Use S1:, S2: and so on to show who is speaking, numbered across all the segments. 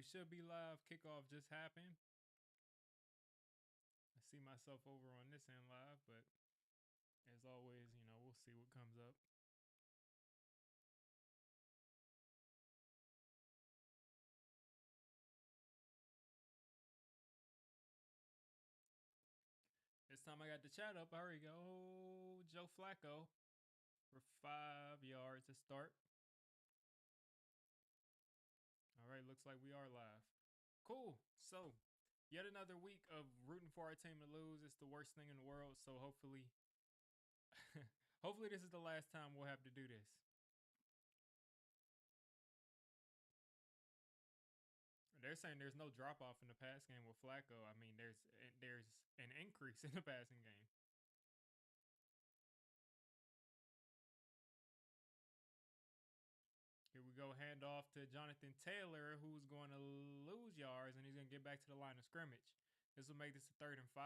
S1: should be live. Kickoff just happened. I see myself over on this end live, but as always, we'll see what comes up. This time I got the chat up. There we go. Joe Flacco for 5 yards to start. All right, looks like we are live. Cool. So, yet another week of rooting for our team to lose. It's the worst thing in the world. So hopefully, hopefully this is the last time we'll have to do this. They're saying there's no drop off in the pass game with Flacco. I mean, there's an increase in the passing game. Here we go, hand off to Jonathan Taylor, who's going to lose yards, and he's going to get back to the line of scrimmage. This will make this a 3rd and 5.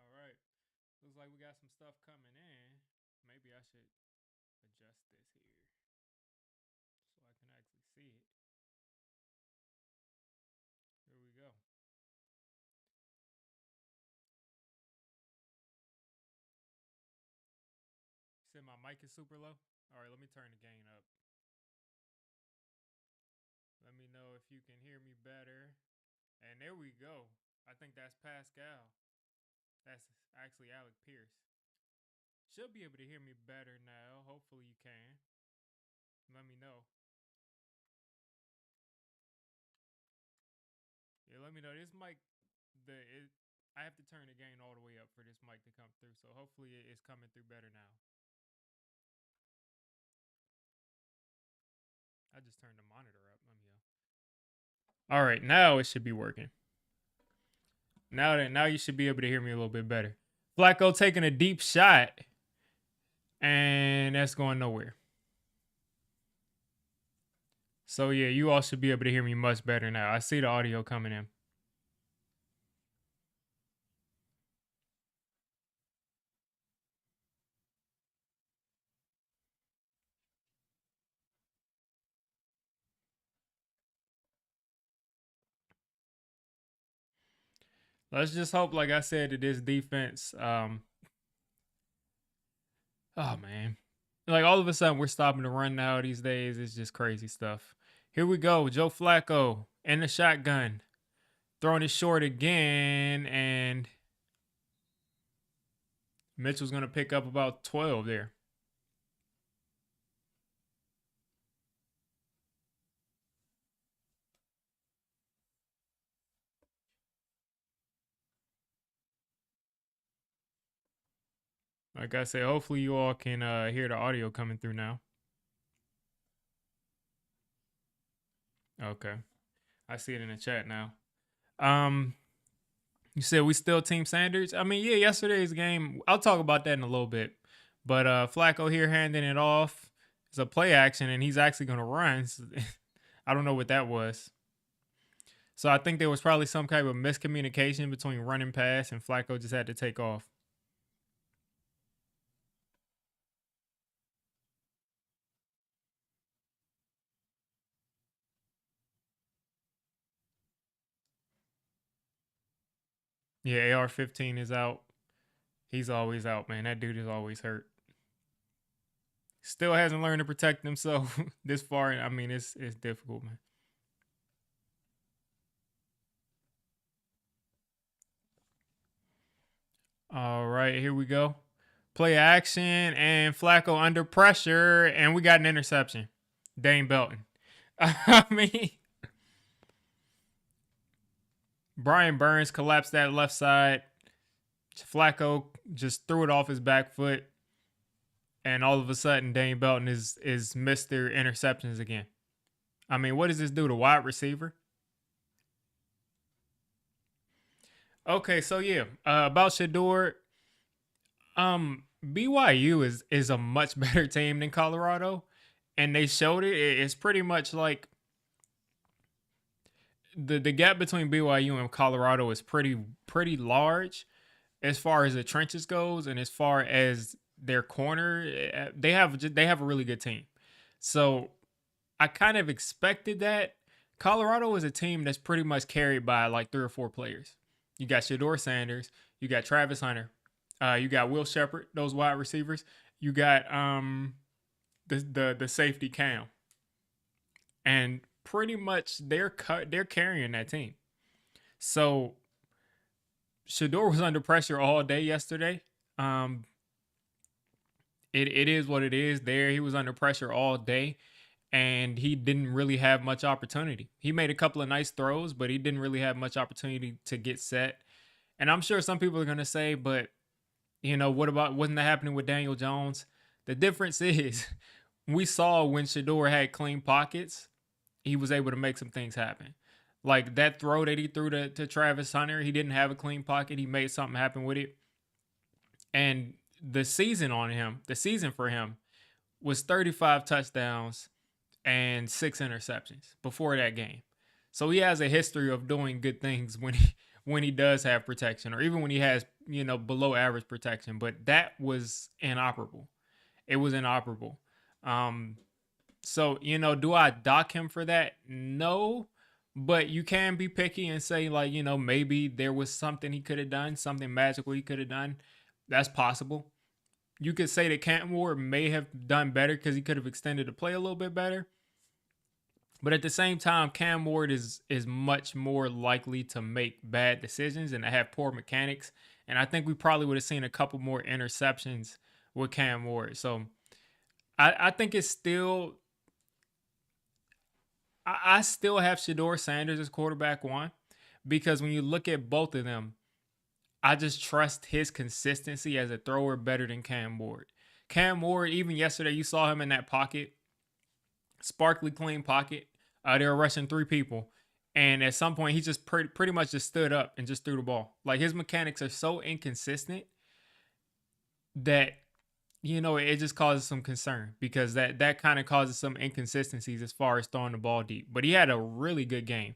S1: All right. Looks like we got some stuff coming in. Maybe I should adjust this here so I can actually see it. Here we go. You said my mic is super low? All right, let me turn the gain up. Let me know if you can hear me better. And there we go. I think that's Pascal. That's actually Alec Pierce. Should be able to hear me better now. Hopefully you can. Let me know. Yeah, let me know. This mic, I have to turn the gain all the way up for this mic to come through. So hopefully it's coming through better now. I just turned the monitor up. Let me go. All right, now it should be working. Now you should be able to hear me a little bit better. Flacco taking a deep shot, and that's going nowhere. So yeah, you all should be able to hear me much better now. I see the audio coming in. Let's just hope, like I said, that this defense, oh man, like all of a sudden we're stopping the run now these days. It's just crazy stuff. Here we go, Joe Flacco in the shotgun, throwing it short again, and Mitchell's gonna pick up about 12 there. Like I said, hopefully you all can hear the audio coming through now. Okay, I see it in the chat now. You said we still Team Sanders? I mean, yeah, yesterday's game, I'll talk about that in a little bit. But Flacco here handing it off. It's a play action, and he's actually going to run. I don't know what that was. So I think there was probably some kind of miscommunication between run and pass, and Flacco just had to take off. Yeah, AR-15 is out. He's always out, man. That dude is always hurt. Still hasn't learned to protect himself this far. I mean, it's difficult, man. All right, here we go. Play action, and Flacco under pressure, and we got an interception. Dane Belton. I mean, Brian Burns collapsed that left side. Flacco just threw it off his back foot, and all of a sudden, Dane Belton is Mr. Interceptions again. I mean, what does this do to wide receiver? Okay, so yeah, about Shador. BYU is a much better team than Colorado, and they showed it. It's pretty much like the gap between BYU and Colorado is pretty large as far as the trenches goes, and as far as their corner, they have a really good team. So I kind of expected that. Colorado is a team that's pretty much carried by like three or four players. You got Shador Sanders, you got Travis Hunter, you got Will Shepard, those wide receivers. You got the safety Cam, and pretty much they're carrying that team. So Shador was under pressure all day yesterday. Um, it is what it is. There, he was under pressure all day, and he didn't really have much opportunity. He made a couple of nice throws, but he didn't really have much opportunity to get set. And I'm sure some people are gonna say, but what about wasn't that happening with Daniel Jones? The difference is we saw when Shador had clean pockets, he was able to make some things happen. Like that throw that he threw to Travis Hunter, he didn't have a clean pocket. He made something happen with it. And the season for him was 35 touchdowns and 6 interceptions before that game. So he has a history of doing good things when he does have protection, or even when he has below average protection. But that was inoperable. It was inoperable. Um, so do I dock him for that? No, but you can be picky and say like maybe there was something he could have done, something magical he could have done. That's possible. You could say that Cam Ward may have done better because he could have extended the play a little bit better. But at the same time, Cam Ward is much more likely to make bad decisions and to have poor mechanics. And I think we probably would have seen a couple more interceptions with Cam Ward. So I think it's still I still have Shador Sanders as quarterback one, because when you look at both of them, I just trust his consistency as a thrower better than Cam Ward. Cam Ward, even yesterday, you saw him in that pocket, sparkly clean pocket. They were rushing three people. And at some point, he just pretty much just stood up and just threw the ball. Like his mechanics are so inconsistent that it just causes some concern, because that kind of causes some inconsistencies as far as throwing the ball deep. But he had a really good game.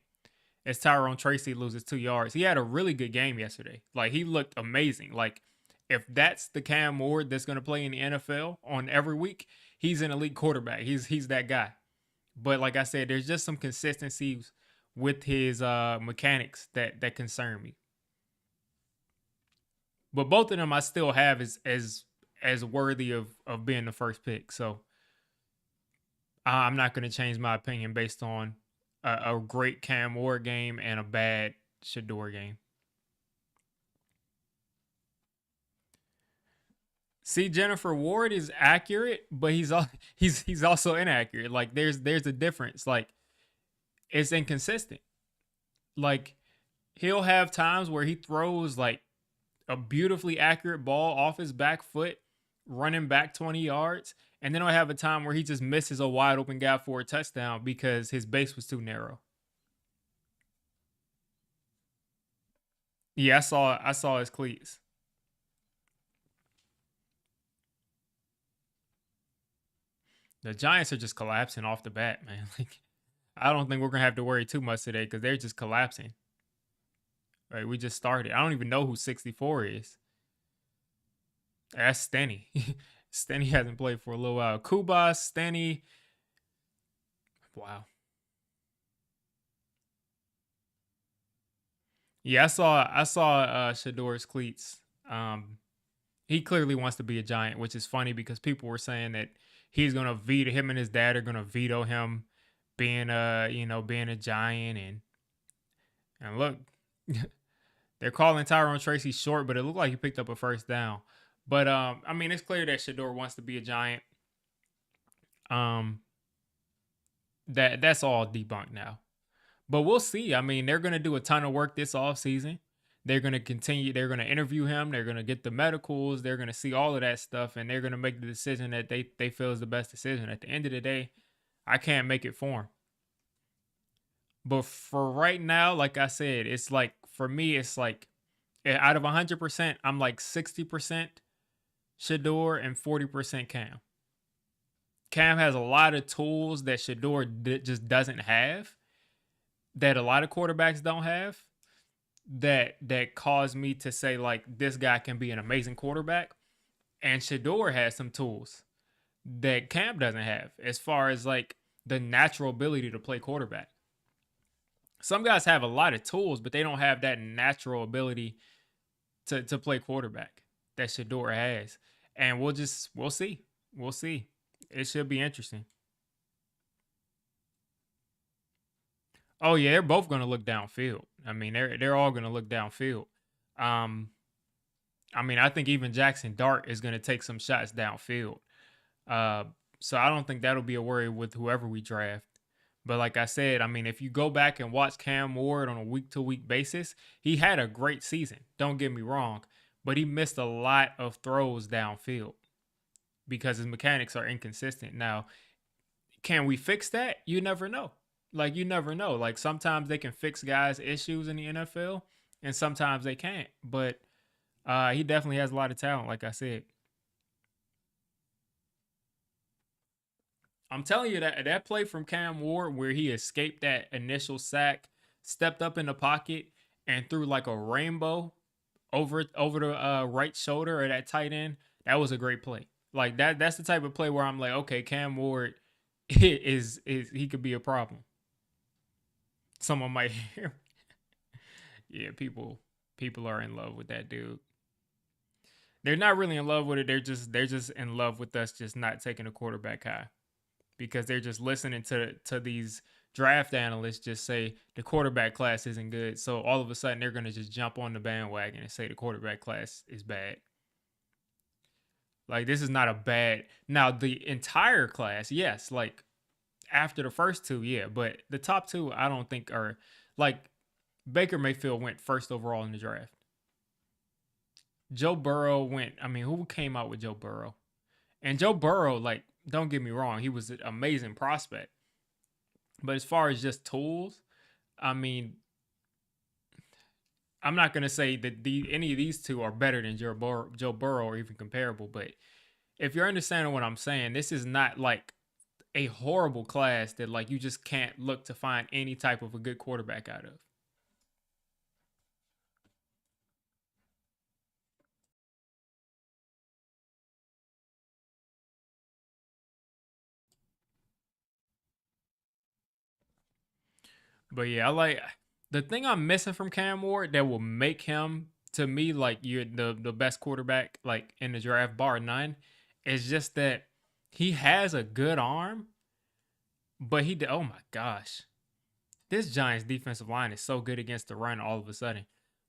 S1: As Tyrone Tracy loses 2 yards, he had a really good game yesterday. Like he looked amazing. Like if that's the Cam Ward that's going to play in the NFL on every week, he's an elite quarterback. He's that guy. But like I said, there's just some consistencies with his mechanics that concern me. But both of them I still have as worthy of being the first pick. So I'm not going to change my opinion based on a great Cam Ward game and a bad Shador game. See, Jennifer Ward is accurate, but he's also inaccurate. Like there's a difference. Like it's inconsistent. Like he'll have times where he throws like a beautifully accurate ball off his back foot, running back 20 yards. And then he'll have a time where he just misses a wide open guy for a touchdown because his base was too narrow. Yeah, I saw his cleats. The Giants are just collapsing off the bat, man. Like I don't think we're gonna have to worry too much today because they're just collapsing. Right, we just started. I don't even know who 64 is. That's Stenny. Stenny hasn't played for a little while. Kubas, Stenny. Wow. Yeah, I saw Shador's cleats. He clearly wants to be a Giant, which is funny because people were saying that he's gonna veto him, and his dad are gonna veto him being a Giant. And look, they're calling Tyrone Tracy short, but it looked like he picked up a first down. But I mean, it's clear that Shador wants to be a Giant. Um, that's all debunked now. But we'll see. I mean, they're going to do a ton of work this off season. They're going to continue. They're going to interview him. They're going to get the medicals. They're going to see all of that stuff, and they're going to make the decision that they feel is the best decision. At the end of the day, I can't make it for him. But for right now, like I said, it's like for me, it's like out of 100%, I'm like 60% Shador and 40% Cam. Cam has a lot of tools that Shador just doesn't have. that a lot of quarterbacks don't have, that caused me to say like this guy can be an amazing quarterback. And Shador has some tools that Cam doesn't have as far as like the natural ability to play quarterback. Some guys have a lot of tools, but they don't have that natural ability to play quarterback that Shador has. And we'll see. We'll see. It should be interesting. Oh yeah, they're both gonna look downfield. I mean, they're all gonna look downfield. Um, I mean, I think even Jackson Dart is gonna take some shots downfield. Uh, so I don't think that'll be a worry with whoever we draft. But like I said, I mean, if you go back and watch Cam Ward on a week to week basis, he had a great season. Don't get me wrong, but he missed a lot of throws downfield because his mechanics are inconsistent. Now, can we fix that? You never know. Like you never know. Like sometimes they can fix guys' issues in the NFL, and sometimes they can't. But he definitely has a lot of talent. Like I said, I'm telling you that play from Cam Ward where he escaped that initial sack, stepped up in the pocket, and threw like a rainbow over the right shoulder or that tight end. That was a great play. Like that's the type of play where I'm like, okay, Cam Ward is he could be a problem. Someone might hear. Yeah, people are in love with that dude. They're not really in love with it. They're just in love with us just not taking a quarterback high because they're just listening to these draft analysts just say the quarterback class isn't good. So all of a sudden they're gonna just jump on the bandwagon and say the quarterback class is bad. Like this is not a bad now the entire class, yes, like after the first two, yeah, but the top two I don't think are like Baker Mayfield went first overall in the draft. Joe Burrow went. I mean, who came out with Joe Burrow? And Joe Burrow, like, don't get me wrong, he was an amazing prospect. But as far as just tools, I mean, I'm not gonna say that any of these two are better than Joe Burrow or even comparable. But if you're understanding what I'm saying, this is not like a horrible class that like you just can't look to find any type of a good quarterback out of. But yeah, I like the thing I'm missing from Cam Ward that will make him to me like you're the best quarterback like in the draft bar none is just that he has a good arm, but oh my gosh, this Giants defensive line is so good against the run all of a sudden.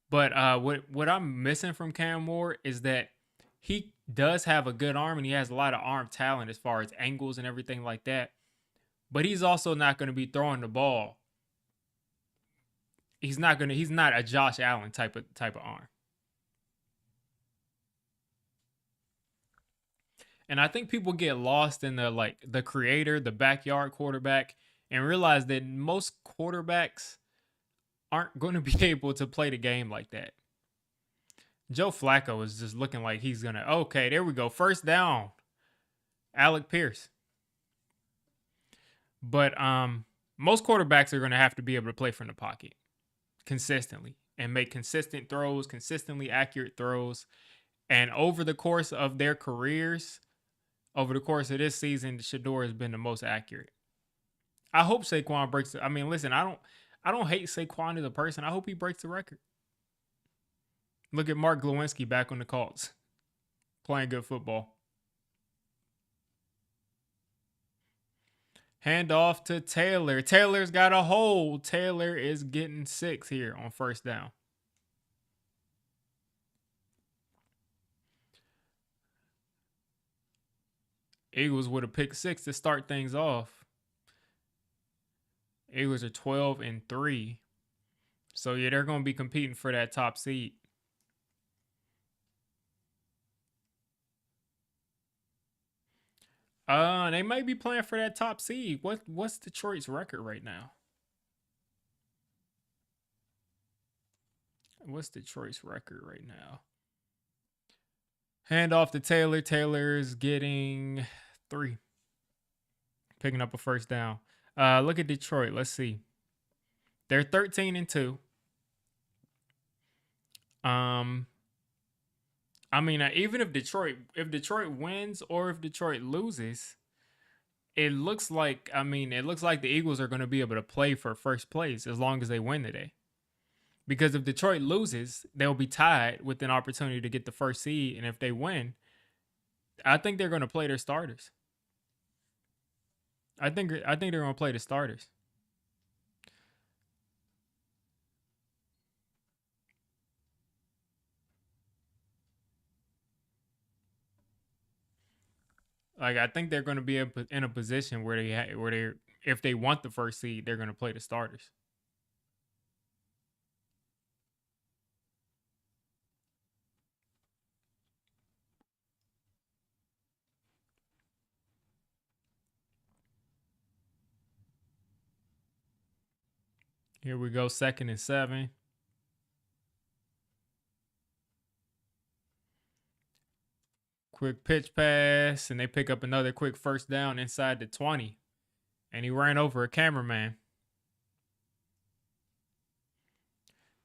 S1: But what I'm missing from Cam Ward is that he does have a good arm and he has a lot of arm talent as far as angles and everything like that. But he's also not going to be throwing the ball. He's not a Josh Allen type of arm. And I think people get lost in the like the creator, the backyard quarterback, and realize that most quarterbacks aren't going to be able to play the game like that. Joe Flacco is just looking like he's gonna. Okay, there we go. First down, Alec Pierce. But most quarterbacks are gonna have to be able to play from the pocket consistently and make consistent throws, consistently accurate throws. And over the course of their careers, over the course of this season, Shador has been the most accurate. I hope Saquon breaks. I mean, listen, I don't hate Saquon as a person. I hope he breaks the record. Look at Mark Glowinski back on the Colts, playing good football. Hand off to Taylor. Taylor's got a hole. Taylor is getting 6 here on first down. Eagles with a pick 6 to start things off. Eagles are 12-3. So yeah, they're going to be competing for that top seed. They might be playing for that top seed. What's Detroit's record right now? What's Detroit's record right now? Hand off to Taylor. Taylor's getting 3, picking up a first down. Look at Detroit. Let's see. They're 13-2. Um, I mean, even if Detroit wins or if Detroit loses, it looks like the Eagles are going to be able to play for first place as long as they win today. Because if Detroit loses, they'll be tied with an opportunity to get the first seed, and if they win, I think they're going to play their starters. I think they're going to play the starters. Like I think they're going to be in a position where they if they want the first seed, they're going to play the starters. Here we go, 2nd and 7. Quick pitch pass, and they pick up another quick first down inside the 20. And he ran over a cameraman.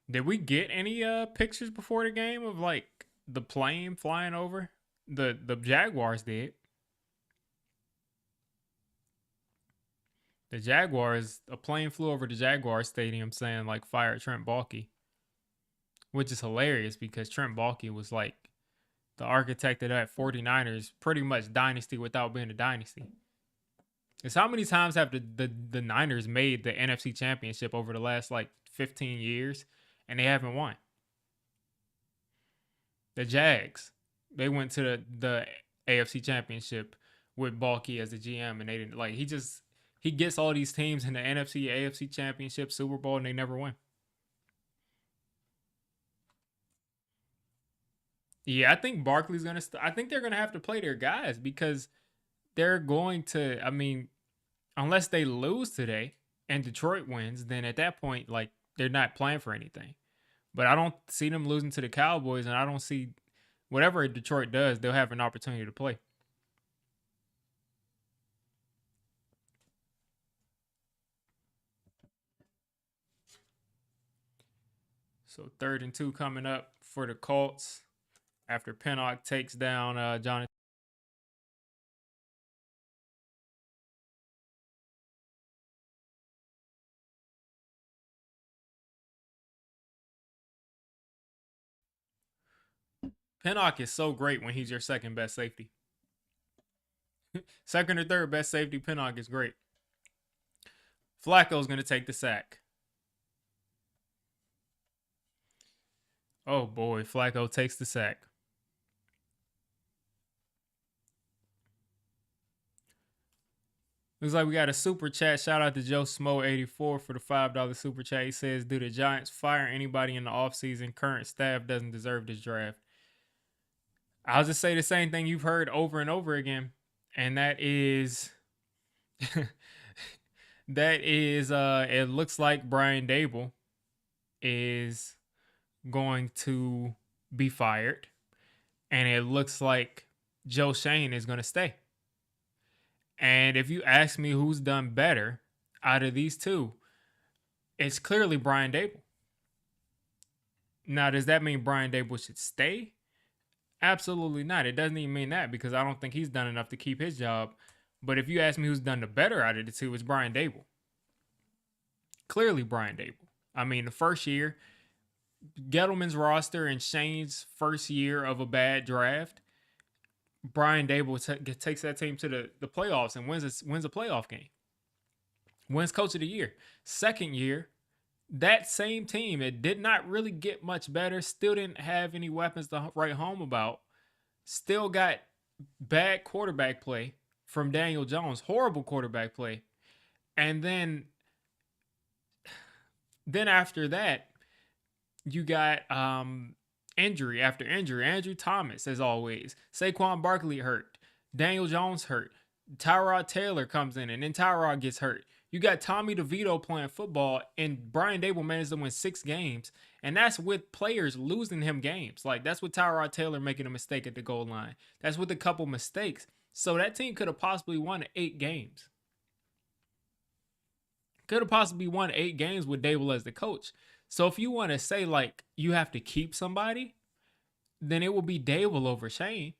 S1: Did we get any pictures before the game of like the plane flying over? The Jaguars did. A plane flew over the Jaguar stadium saying like fire Trent Baalke, which is hilarious because Trent Baalke was like the architect of that 49ers pretty much dynasty without being a dynasty. It's how many times have the Niners made the NFC Championship over the last like 15 years and they haven't won? The Jags, they went to the AFC Championship with Baalke as the GM and they didn't like he gets all these teams in the NFC, AFC Championship, Super Bowl, and they never win. Yeah, I think Barkley's gonna. I think they're gonna have to play their guys because they're going to. I mean, unless they lose today and Detroit wins, then at that point, like they're not playing for anything. But I don't see them losing to the Cowboys, and I don't see whatever Detroit does, they'll have an opportunity to play. So 3rd and 2 coming up for the Colts after Pinnock takes down Jonathan. Pinnock is so great when he's your second best safety. Second or third best safety, Pinnock is great. Flacco's going to take the sack. Oh boy, Flacco takes the sack. Looks like we got a super chat. Shout out to Joe Smo84 for the $5 super chat. He says, do the Giants fire anybody in the offseason? Current staff doesn't deserve this draft. I'll just say the same thing you've heard over and over again. And that is it looks like Brian Dable is going to be fired. And it looks like Joe Shane is going to stay. And if you ask me who's done better out of these two, it's clearly Brian Dable. Now, does that mean Brian Dable should stay? Absolutely not. It doesn't even mean that because I don't think he's done enough to keep his job. But if you ask me who's done the better out of the two, it's Brian Dable. Clearly Brian Dable. I mean, the first year, Gettleman's roster and Shane's first year of a bad draft, Brian Dable takes that team to the playoffs and wins a playoff game. Wins Coach of the Year. Second year, that same team, it did not really get much better. Still didn't have any weapons to write home about. Still got bad quarterback play from Daniel Jones. Horrible quarterback play. And then after that, you got injury after injury. Andrew Thomas, as always. Saquon Barkley hurt. Daniel Jones hurt. Tyrod Taylor comes in, and then Tyrod gets hurt. You got Tommy DeVito playing football, and Brian Dable managed to win 6 games. And that's with players losing him games. Like, that's with Tyrod Taylor making a mistake at the goal line. That's with a couple mistakes. So that team could have possibly won 8 games. Could have possibly won 8 games with Dable as the coach. So if you want to say like you have to keep somebody, then it will be Dable over Shane.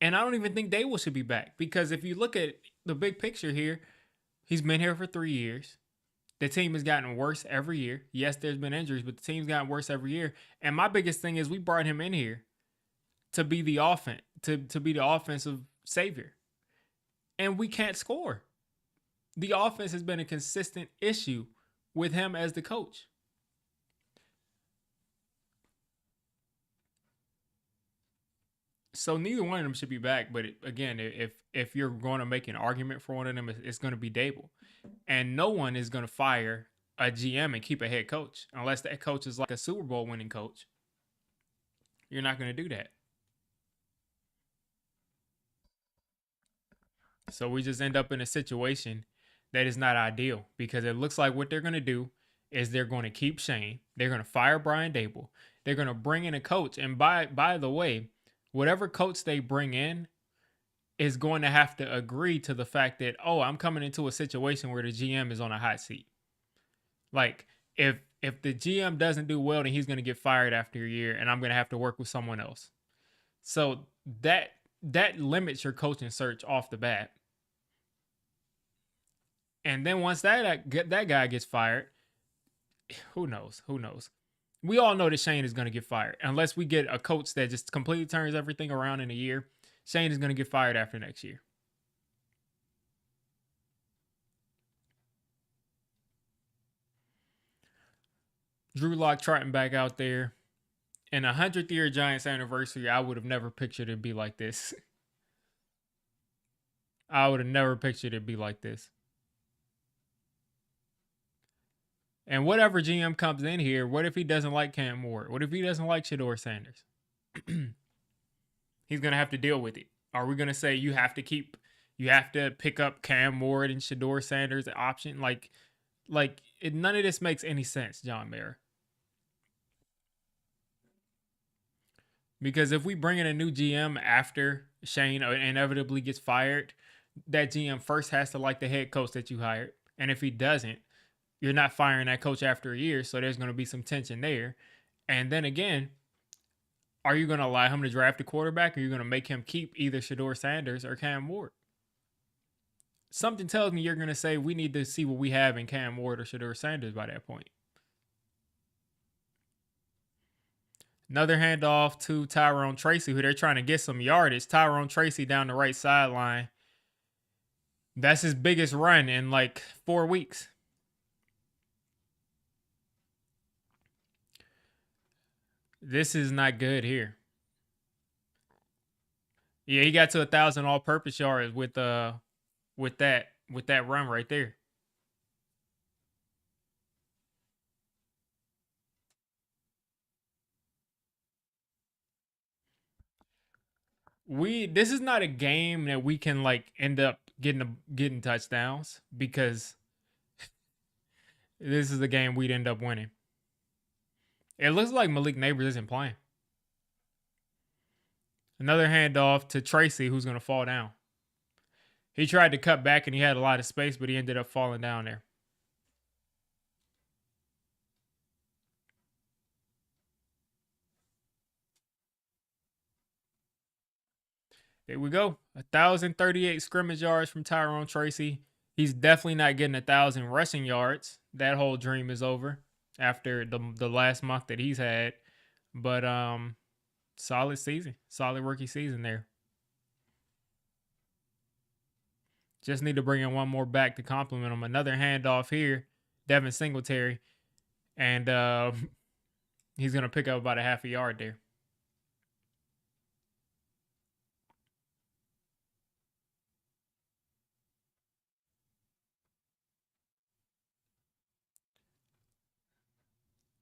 S1: And I don't even think Dable should be back because if you look at the big picture here, he's been here for 3 years. The team has gotten worse every year. Yes, there's been injuries, but the team's gotten worse every year. And my biggest thing is we brought him in here to be the offense, to be the offensive savior. And we can't score. The offense has been a consistent issue with him as the coach. So neither one of them should be back. But again, if you're going to make an argument for one of them, it's going to be Dable. And no one is going to fire a GM and keep a head coach unless that coach is like a Super Bowl winning coach. You're not going to do that. So we just end up in a situation that is not ideal because it looks like what they're going to do is they're going to keep Shane. They're going to fire Brian Dable. They're going to bring in a coach. And by the way, whatever coach they bring in is going to have to agree to the fact that, oh, I'm coming into a situation where the GM is on a hot seat. Like if the GM doesn't do well, then he's going to get fired after a year and I'm going to have to work with someone else. So that limits your coaching search off the bat. And then once that guy gets fired, who knows? We all know that Shane is going to get fired unless we get a coach that just completely turns everything around in a year. Shane is going to get fired after next year. Drew Lock trotting back out there. In a 100th-year Giants anniversary, I would have never pictured it be like this. I would have never pictured it be like this. And whatever GM comes in here, what if he doesn't like Cam Ward? What if he doesn't like Shedeur Sanders? He's going to have to deal with it. Are we going to say you have to pick up Cam Ward and Shedeur Sanders option? None of this makes any sense, John Mayer. Because if we bring in a new GM after Shane inevitably gets fired, that GM first has to like the head coach that you hired. And if he doesn't, you're not firing that coach after a year, so there's going to be some tension there. And then again, are you going to allow him to draft a quarterback, or are you going to make him keep either Shedeur Sanders or Cam Ward? Something tells me you're going to say we need to see what we have in Cam Ward or Shedeur Sanders by that point. Another handoff to Tyrone Tracy, who they're trying to get some yardage. Tyrone Tracy down the right sideline. That's his biggest run in like 4 weeks. This is not good here. Yeah, he got to 1,000 all-purpose yards with that run right there. This is not a game that we can like end up getting touchdowns because this is a game we'd end up winning. It looks like Malik Neighbors isn't playing. Another handoff to Tracy, who's going to fall down. He tried to cut back and he had a lot of space, but he ended up falling down there. There we go. 1,038 scrimmage yards from Tyrone Tracy. He's definitely not getting 1,000 rushing yards. That whole dream is over after the last month that he's had. But solid season. Solid rookie season there. Just need to bring in one more back to compliment him. Another handoff here. Devin Singletary. And he's going to pick up about a half a yard there.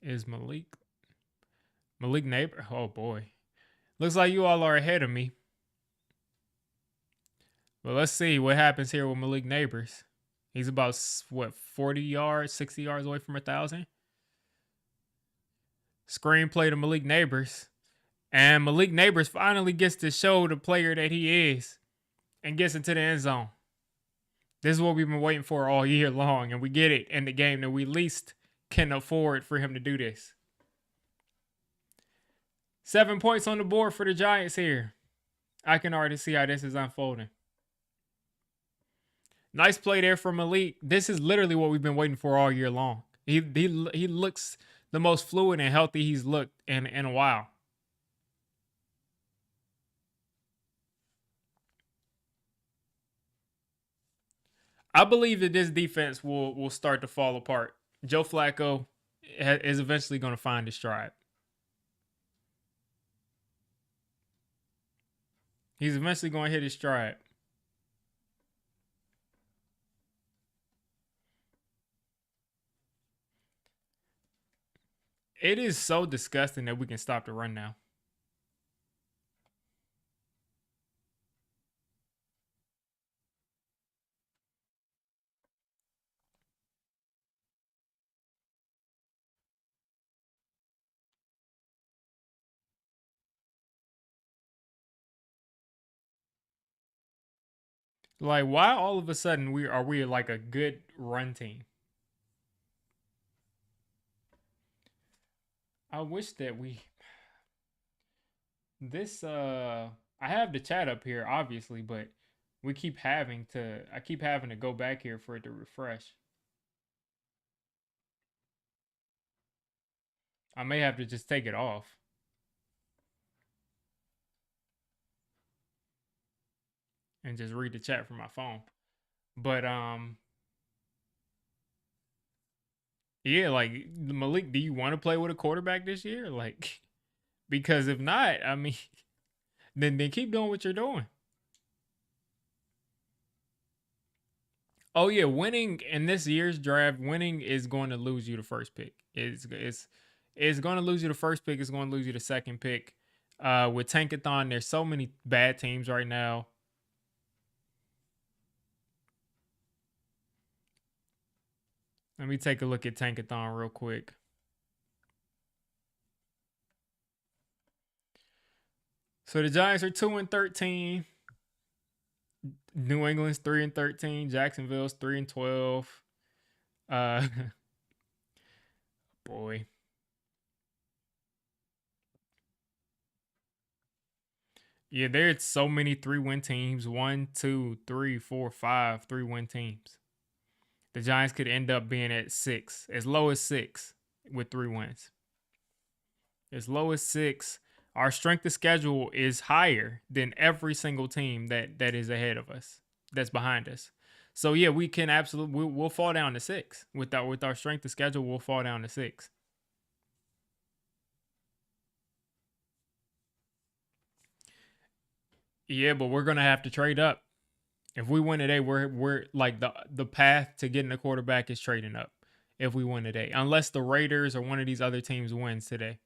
S1: Is Malik Neighbor? Oh boy, looks like you all are ahead of me. But let's see what happens here with Malik Neighbors. He's about 40 yards, 60 yards away from 1,000. Screenplay to Malik Neighbors, and Malik Neighbors finally gets to show the player that he is, and gets into the end zone. This is what we've been waiting for all year long, and we get it in the game that we least can afford for him to do this. 7 points on the board for the Giants here. I can already see how this is unfolding. Nice play there from Malik. This is literally what we've been waiting for all year long. He looks the most fluid and healthy he's looked in a while. I believe that this defense will start to fall apart. Joe Flacco is eventually going to find his stride. He's eventually going to hit his stride. It is so disgusting that we can stop the run now. Like, why all of a sudden we like a good run team? I wish that I have the chat up here obviously, but I keep having to go back here for it to refresh. I may have to just take it off and just read the chat from my phone. But yeah, like Malik, do you want to play with a quarterback this year? Like, because if not, I mean, then keep doing what you're doing. Oh yeah, winning in this year's draft, winning is going to lose you the first pick. It's going to lose you the first pick. It's going to lose you the second pick. With Tankathon, there's so many bad teams right now. Let me take a look at Tankathon real quick. So the Giants are 2-13. New England's 3-13. Jacksonville's 3-12. Boy. Yeah, there's so many 3-win teams. 1, 2, 3, 4, 5 3-win teams. The Giants could end up being at 6, as low as 6 with 3 wins. As low as 6. Our strength of schedule is higher than every single team that is ahead of us, that's behind us. So yeah, we can absolutely we'll fall down to 6 with our strength of schedule. We'll fall down to 6. Yeah, but we're gonna have to trade up. If we win today, we're like the path to getting a quarterback is trading up. If we win today, unless the Raiders or one of these other teams wins today.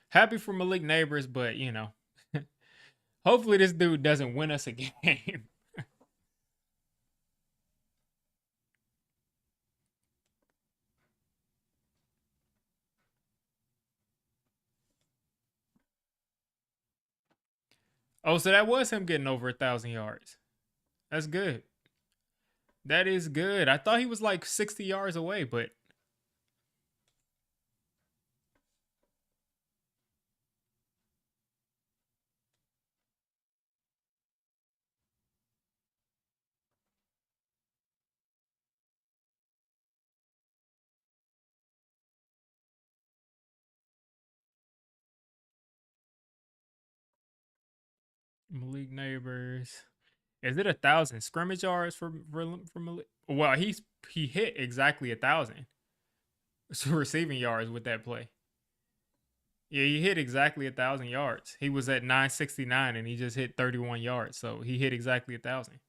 S1: Happy for Malik Neighbors, but you know, hopefully this dude doesn't win us a game. Oh, so that was him getting over 1,000 yards. That's good. That is good. I thought he was like 60 yards away, but Malik Neighbors. Is it 1,000 scrimmage yards for Malik? Well, he hit exactly 1,000 receiving yards with that play. Yeah, he hit exactly 1,000 yards. He was at 969 and he just hit 31 yards. So he hit exactly 1,000.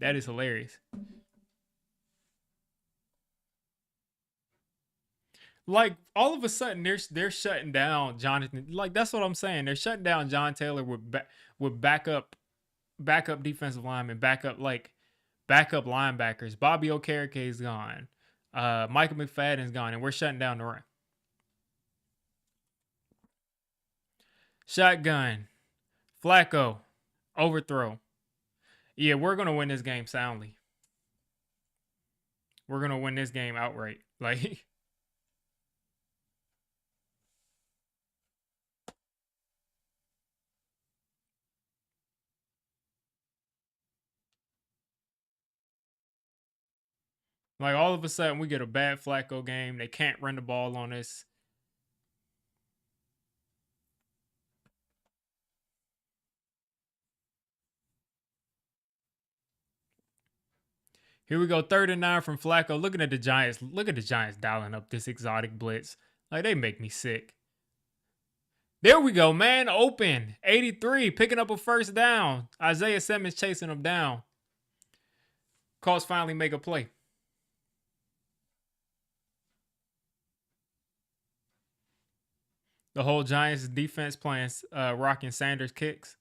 S1: That is hilarious. Like all of a sudden they're shutting down Jonathan. Like that's what I'm saying. They're shutting down John Taylor with backup defensive linemen, backup linebackers. Bobby Okereke is gone. Michael McFadden's gone, and we're shutting down the run. Shotgun. Flacco, overthrow. Yeah, we're gonna win this game soundly. We're gonna win this game outright. Like, like all of a sudden we get a bad Flacco game. They can't run the ball on us. Here we go, 3rd and 9 from Flacco. Looking at the Giants. Look at the Giants dialing up this exotic blitz. Like they make me sick. There we go, man. Open. 83, picking up a first down. Isaiah Simmons chasing him down. Colts finally make a play. The whole Giants defense playing rocking Sanders kicks.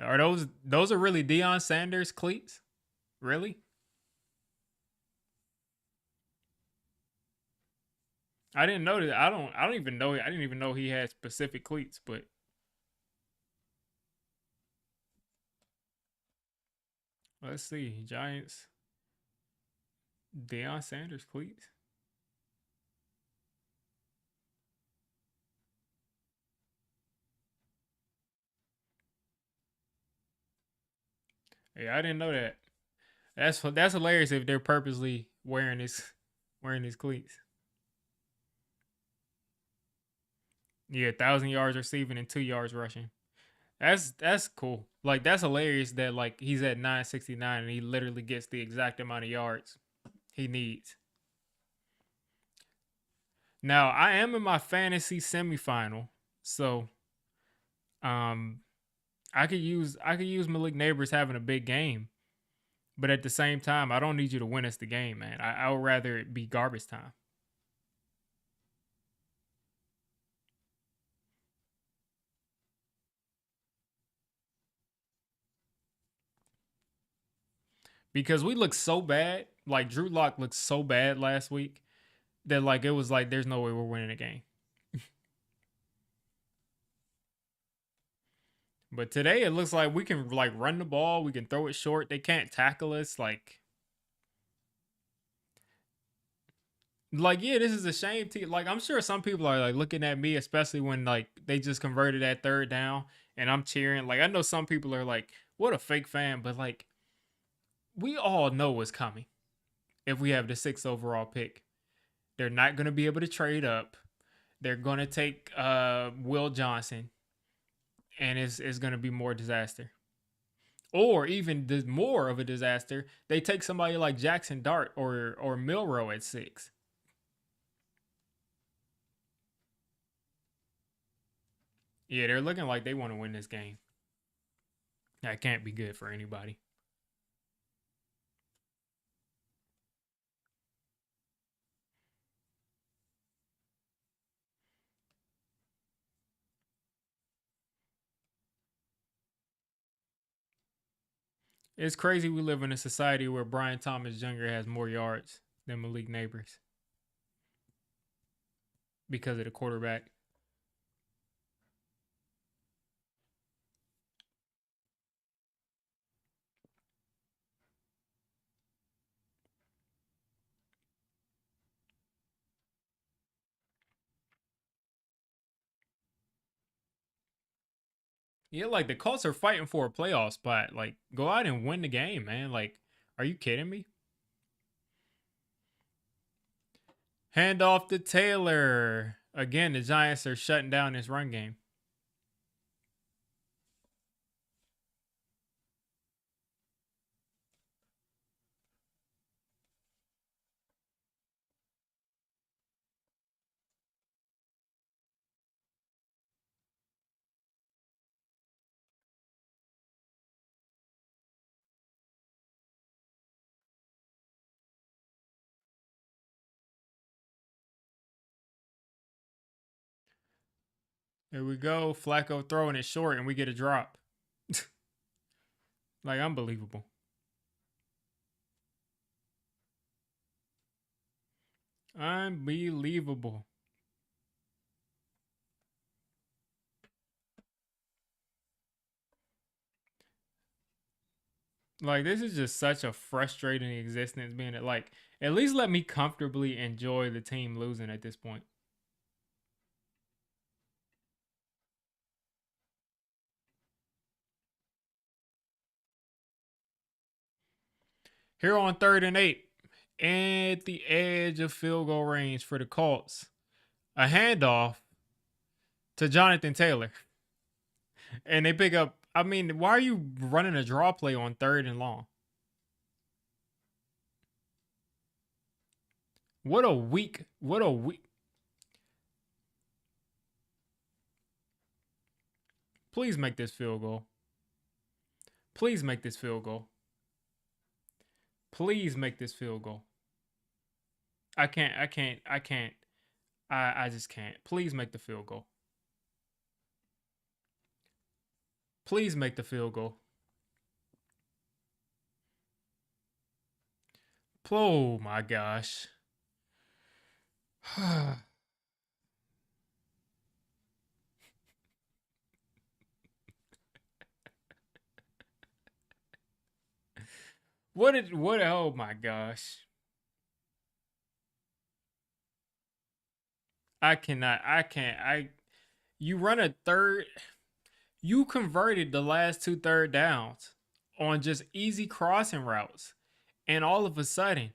S1: Are those are really Deion Sanders cleats? Really? I didn't know that. I don't even know. I didn't even know he had specific cleats, but let's see. Giants Deion Sanders cleats. Yeah, I didn't know that. That's hilarious if they're purposely wearing his cleats. Yeah, 1,000 yards receiving and 2 yards rushing. That's cool. Like that's hilarious that like he's at 969 and he literally gets the exact amount of yards he needs. Now I am in my fantasy semifinal, so um I could use Malik Neighbors having a big game, but at the same time I don't need you to win us the game, man. I would rather it be garbage time. Because we look so bad. Like Drew Lock looked so bad last week that like it was like there's no way we're winning a game. But today it looks like we can like run the ball, we can throw it short. They can't tackle us. Like yeah, this is a shame. Like I'm sure some people are like looking at me, especially when like they just converted that 3rd down and I'm cheering. Like I know some people are like, "What a fake fan," but like we all know what's coming if we have the 6th overall pick. They're not going to be able to trade up. They're going to take Will Johnson, and it's going to be more disaster. Or even more of a disaster, they take somebody like Jackson Dart or Milrow at 6. Yeah, they're looking like they want to win this game. That can't be good for anybody. It's crazy we live in a society where Brian Thomas Jr. has more yards than Malik Neighbors because of the quarterback. Yeah, like the Colts are fighting for a playoff spot. Like, go out and win the game, man. Like, are you kidding me? Hand off to Taylor. Again, the Giants are shutting down this run game. Here we go. Flacco throwing it short, and we get a drop. Like, unbelievable. Unbelievable. Like this is just such a frustrating existence being it like at least let me comfortably enjoy the team losing at this point. Here on 3rd and 8, at the edge of field goal range for the Colts, a handoff to Jonathan Taylor. And they pick up, I mean, why are you running a draw play on 3rd and long? What a weak. Please make this field goal. Please make this field goal. Please make this field goal. I can't. I just can't. Please make the field goal. Please make the field goal. Oh my gosh. Oh my gosh. I cannot. I can't. You run a third. You converted the last 2 3rd downs on just easy crossing routes. And all of a sudden,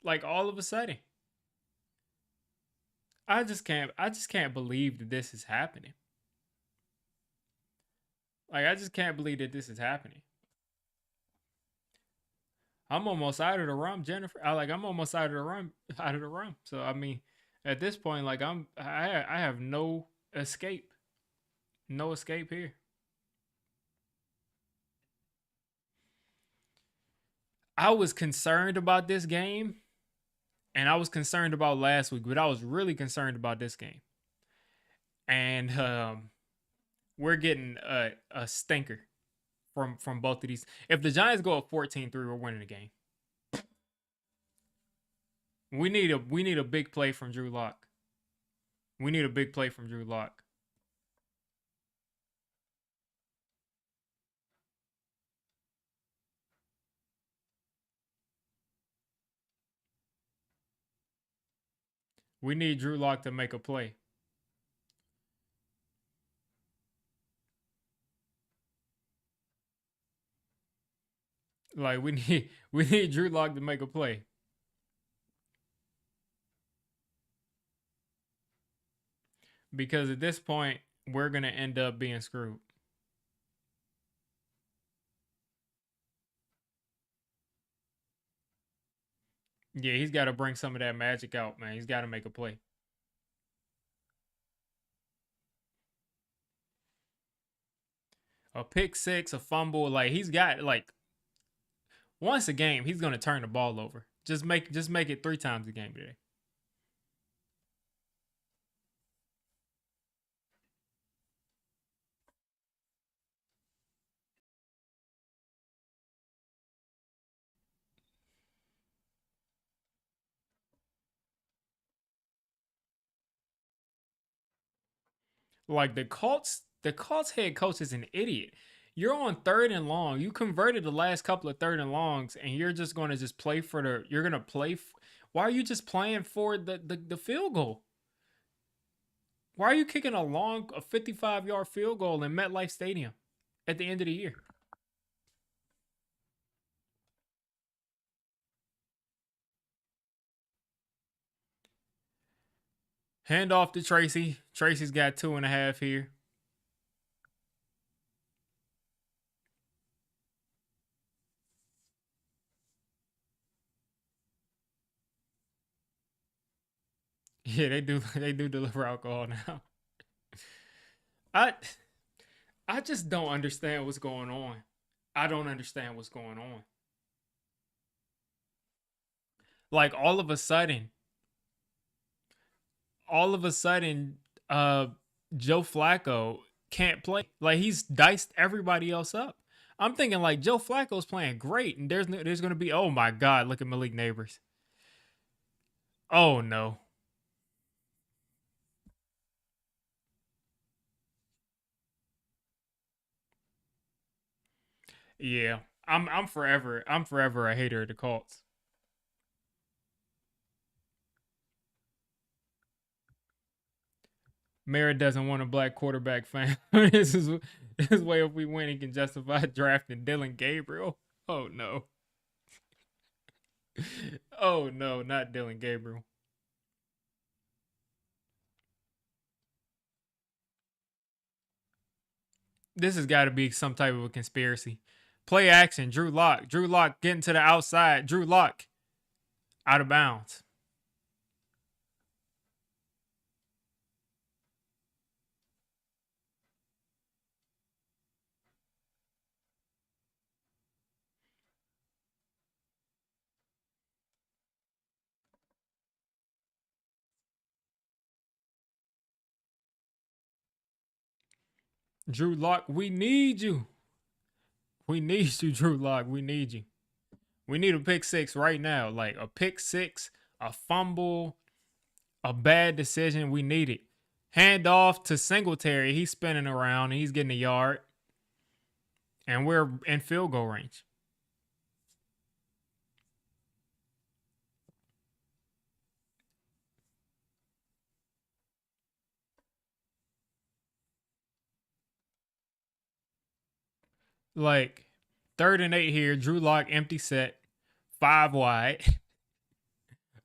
S1: like all of a sudden, I just can't believe that this is happening. Like I just can't believe that this is happening. I'm almost out of the rum, Jennifer. I'm almost out of the rum, out of the rum. So I mean, at this point, like I have no escape, no escape here. I was concerned about this game, and I was concerned about last week, but I was really concerned about this game. And we're getting a stinker from both of these. If the Giants go up 14-3, we're winning the game. We need a big play from Drew Lock. We need a big play from Drew Lock. We need Drew Lock to make a play. Like we need Drew Lock to make a play. Because at this point, we're gonna end up being screwed. Yeah, he's got to bring some of that magic out, man. He's got to make a play. A pick six, a fumble, like he's got like once a game, he's gonna turn the ball over. Just make it 3 times a game today. Like the Colts head coach is an idiot. You're on 3rd and long. You converted the last couple of 3rd and longs, and you're just gonna just play for the. You're gonna play. Why are you just playing for the field goal? Why are you kicking a 55-yard field goal in MetLife Stadium at the end of the year? Hand off to Tracy. Tracy's got 2.5 here. Yeah, they do deliver alcohol now. I I just don't understand what's going on. I don't understand what's going on. Like all of a sudden, uh, Joe Flacco can't play. Like he's diced everybody else up. I'm thinking like Joe Flacco's playing great, and there's gonna be oh my god, look at Malik Neighbors. Oh no, Yeah. I'm forever a hater of the Colts. Merritt doesn't want a black quarterback fan. This way if we win, he can justify drafting Dylan Gabriel. Oh no. Oh no, not Dylan Gabriel. This has got to be some type of a conspiracy. Play action, Drew Lock. Drew Lock getting to the outside. Drew Lock out of bounds. Drew Lock, we need you. We need you, Drew Lock. We need you. We need a pick six right now. Like a pick six, a fumble, a bad decision. We need it. Hand off to Singletary. He's spinning around and he's getting a yard. And we're in field goal range. Like 3rd and 8 here. Drew Lock empty set. 5 wide.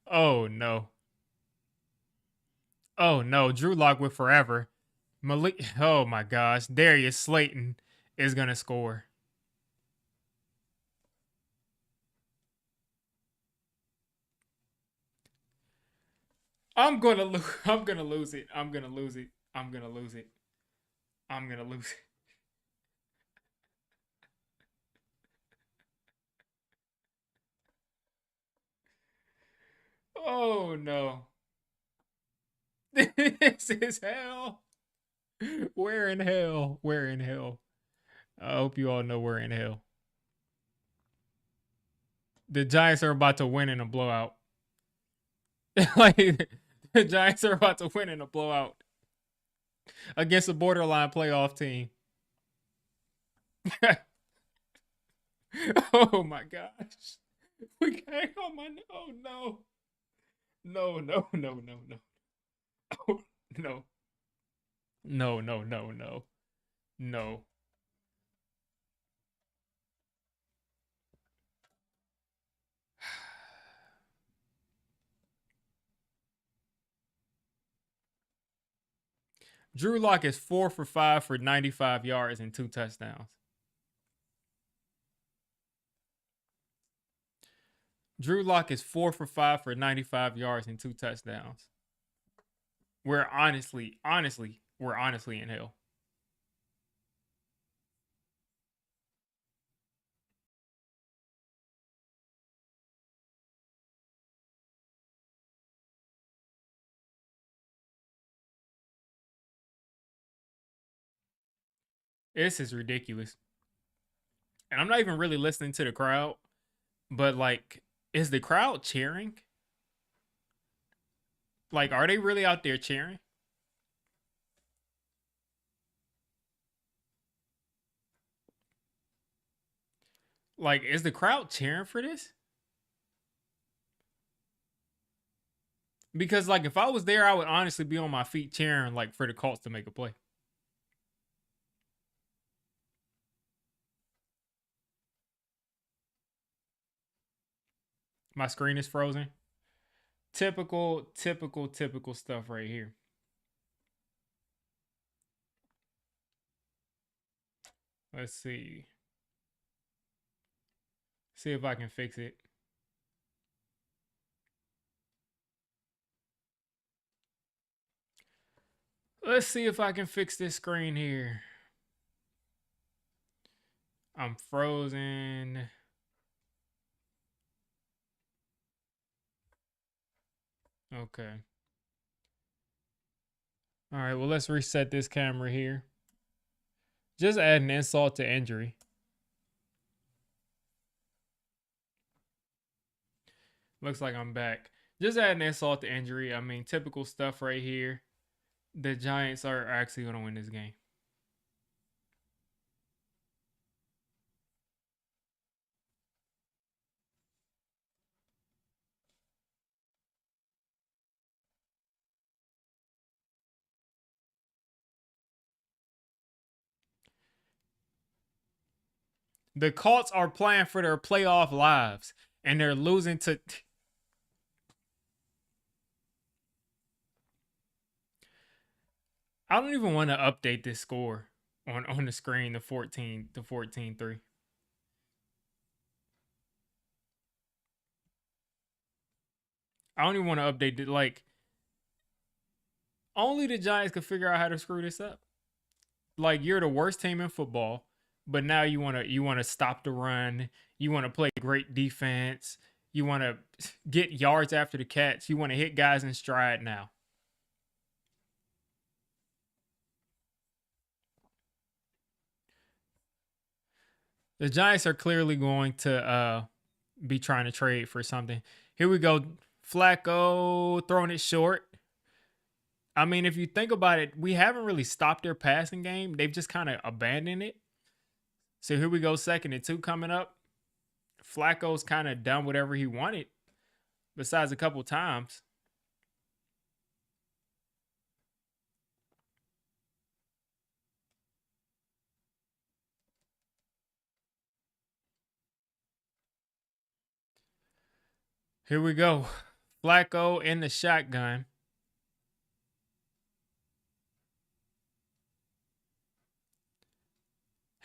S1: Oh no. Oh no. Drew Lock with forever. Malik. Oh my gosh. Darius Slayton is gonna score. I'm gonna lose. I'm gonna lose it. I'm gonna lose it. I'm gonna lose it. I'm gonna lose it. Oh no. This is hell. We're in hell. We're in hell. I hope you all know we're in hell. The Giants are about to win in a blowout. Like the Giants are about to win in a blowout against a borderline playoff team. Oh my gosh. We can't. Oh my. Oh no. No. No. No. No. No. Oh, no. No. No. No. No. No. Drew Lock is 4 for 5 for 95 yards and 2 touchdowns. Drew Lock is 4 for 5 for 95 yards and 2 touchdowns. We're honestly in hell. This is ridiculous. And I'm not even really listening to the crowd, but like, is the crowd cheering? Like, are they really out there cheering? Like, is the crowd cheering for this? Because like, if I was there, I would honestly be on my feet cheering like for the Colts to make a play. My screen is frozen. Typical stuff right here. Let's see. See if I can fix it. Let's see if I can fix this screen here. I'm frozen. Okay. All right, well, let's reset this camera here. Just add an insult to injury. Looks like I'm back. Just add an insult to injury. I mean, typical stuff right here. The Giants are actually going to win this game. The Colts are playing for their playoff lives, and they're losing to. I don't even want to update this score on the screen. The 14-3. I don't even want to update it. Like, only the Giants could figure out how to screw this up. Like, you're the worst team in football, but now you wanna stop the run. You want to play great defense. You want to get yards after the catch. You want to hit guys in stride now. The Giants are clearly going to be trying to trade for something. Here we go. Flacco throwing it short. I mean, if you think about it, we haven't really stopped their passing game. They've just kind of abandoned it. So here we go, 2nd and 2 coming up. Flacco's kind of done whatever he wanted, besides a couple times. Here we go. Flacco in the shotgun.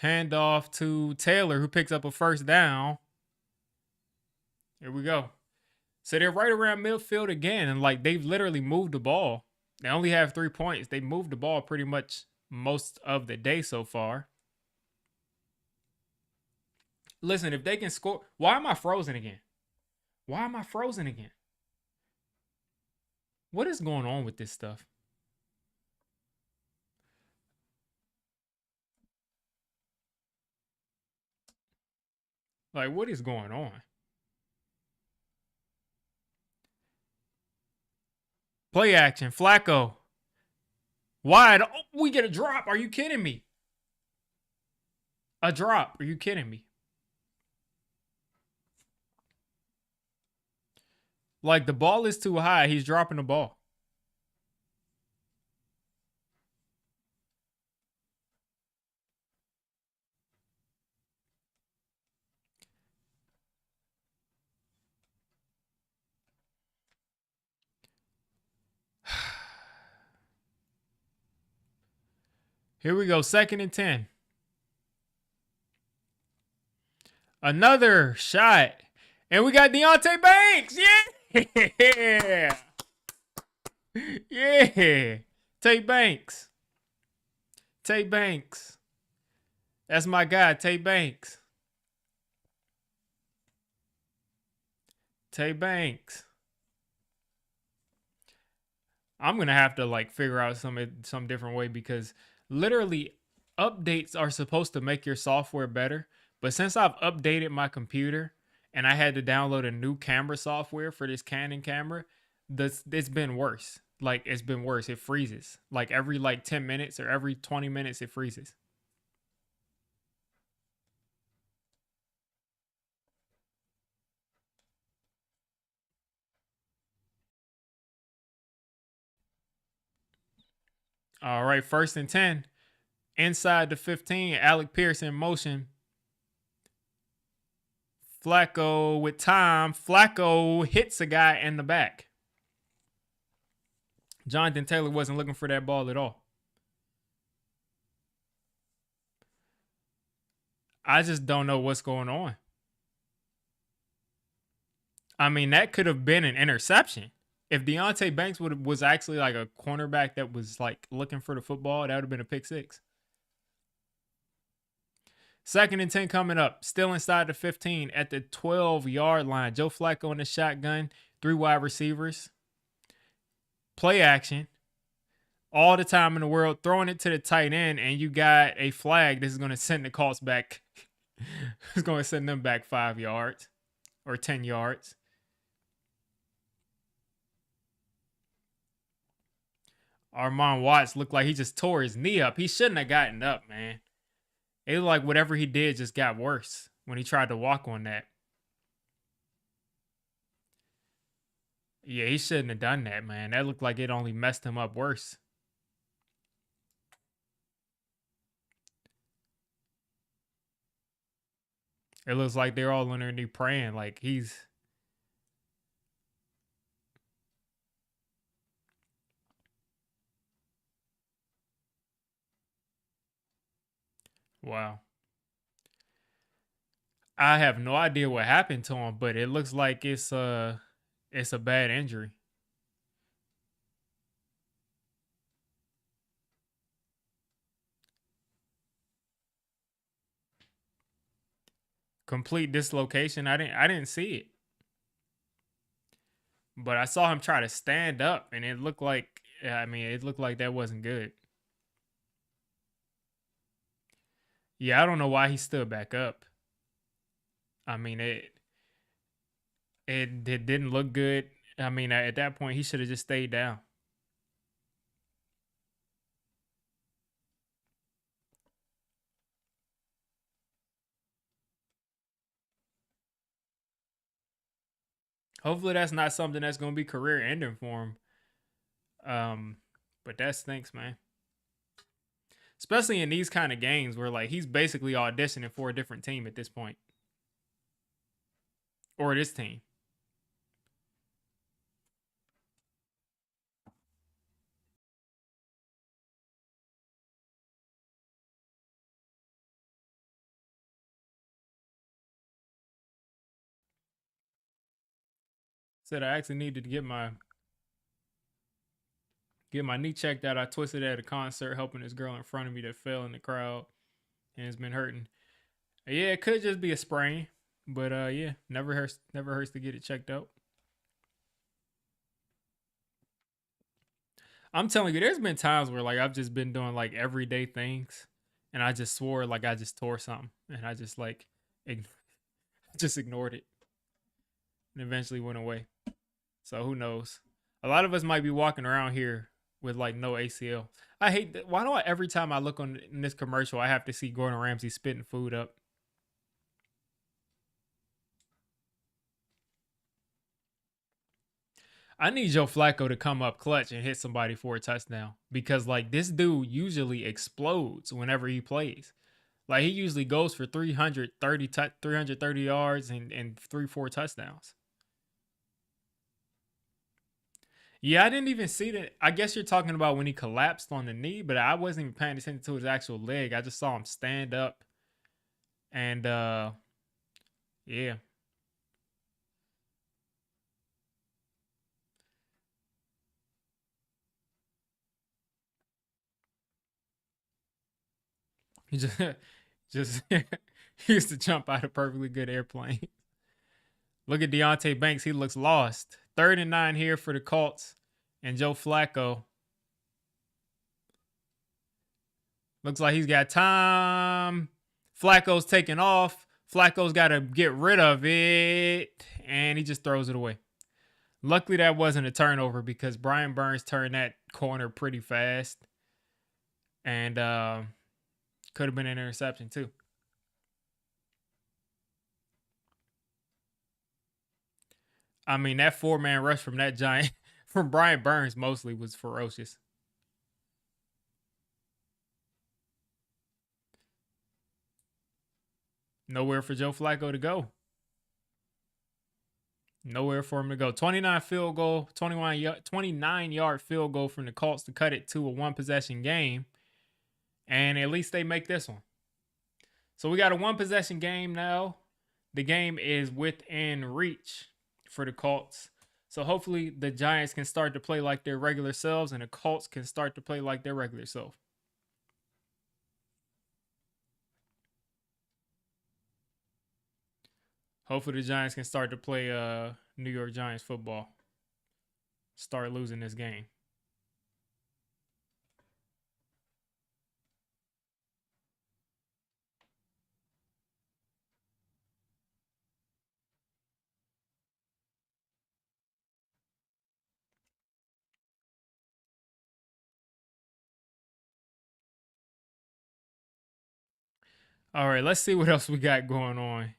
S1: Handoff to Taylor, who picks up a first down. Here we go. So they're right around midfield again, and like they've literally moved the ball. They only have 3 points. They moved the ball pretty much most of the day so far. Listen, if they can score, why am I frozen again? Why am I frozen again? What is going on with this stuff? Like, what is going on? Play action. Flacco. Wide. Oh, we get a drop. Are you kidding me? A drop. Are you kidding me? Like, the ball is too high. He's dropping the ball. Here we go. 2nd and 10. Another shot. And we got Deontay Banks. Yeah. Yeah. Tay Banks. Tay Banks. That's my guy, Tay Banks. Tay Banks. I'm gonna have to like figure out some different way, because literally updates are supposed to make your software better. But since I've updated my computer and I had to download a new camera software for this Canon camera, it's been worse. Like, it's been worse. It freezes. Like every 10 minutes or every 20 minutes it freezes. All right, 1st and 10. Inside the 15, Alec Pierce in motion. Flacco with time. Flacco hits a guy in the back. Jonathan Taylor wasn't looking for that ball at all. I just don't know what's going on. I mean, that could have been an interception. If Deontay Banks was actually like a cornerback that was like looking for the football, that would have been a pick 6. 2nd and 10 coming up. Still inside the 15 at the 12-yard line. Joe Flacco in the shotgun. 3 wide receivers. Play action. All the time in the world. Throwing it to the tight end, and you got a flag. This is going to send the Colts back. It's going to send them back 5 yards or 10 yards. Armand Watts looked like he just tore his knee up. He shouldn't have gotten up, man. It looked like whatever he did just got worse when he tried to walk on that. Yeah, he shouldn't have done that, man. That looked like it only messed him up worse. It looks like they're all underneath praying. Like he's wow. I have no idea what happened to him, but it looks like it's a bad injury. Complete dislocation. I didn't see it. But I saw him try to stand up and it looked like I mean, it looked like that wasn't good. Yeah, I don't know why he stood back up. I mean, it didn't look good. I mean, at that point he should have just stayed down. Hopefully that's not something that's going to be career ending for him. Um but that stinks, man. Especially in these kind of games where like he's basically auditioning for a different team at this point or this team. Said I actually needed to get my knee checked out. I twisted at a concert helping this girl in front of me that fell in the crowd and has been hurting. Yeah, it could just be a sprain, but yeah, never hurts to get it checked out. I'm telling you, there's been times where like I've just been doing like everyday things, and I just swore like I just tore something, and I just like just ignored it, and eventually went away. So who knows? A lot of us might be walking around here with like no ACL. I hate that. Why do I every time I look on in this commercial, I have to see Gordon Ramsay spitting food up? I need Joe Flacco to come up clutch and hit somebody for a touchdown because like this dude usually explodes whenever he plays. Like he usually goes for 330 yards and 3 4 touchdowns. Yeah, I didn't even see that. I guess you're talking about when he collapsed on the knee, but I wasn't even paying attention to his actual leg. I just saw him stand up and yeah. He just he used to jump out of perfectly good airplane. Look at Deontay Banks. He looks lost. 3rd and 9 here for the Colts. And Joe Flacco looks like he's got time. Flacco's taking off. Flacco's got to get rid of it. And he just throws it away. Luckily, that wasn't a turnover because Brian Burns turned that corner pretty fast. And could have been an interception, too. I mean, that 4-man rush from that giant, from Brian Burns mostly was ferocious. Nowhere for Joe Flacco to go. Nowhere for him to go. 29 field goal, 29-yard field goal from the Colts to cut it to a one possession game. And at least they make this one. So we got a one possession game now. The game is within reach for the Colts. So hopefully the Giants can start to play like their regular selves and the Colts can start to play like their regular self. Hopefully the Giants can start to play New York Giants football. Start losing this game. All right, let's see what else we got going on.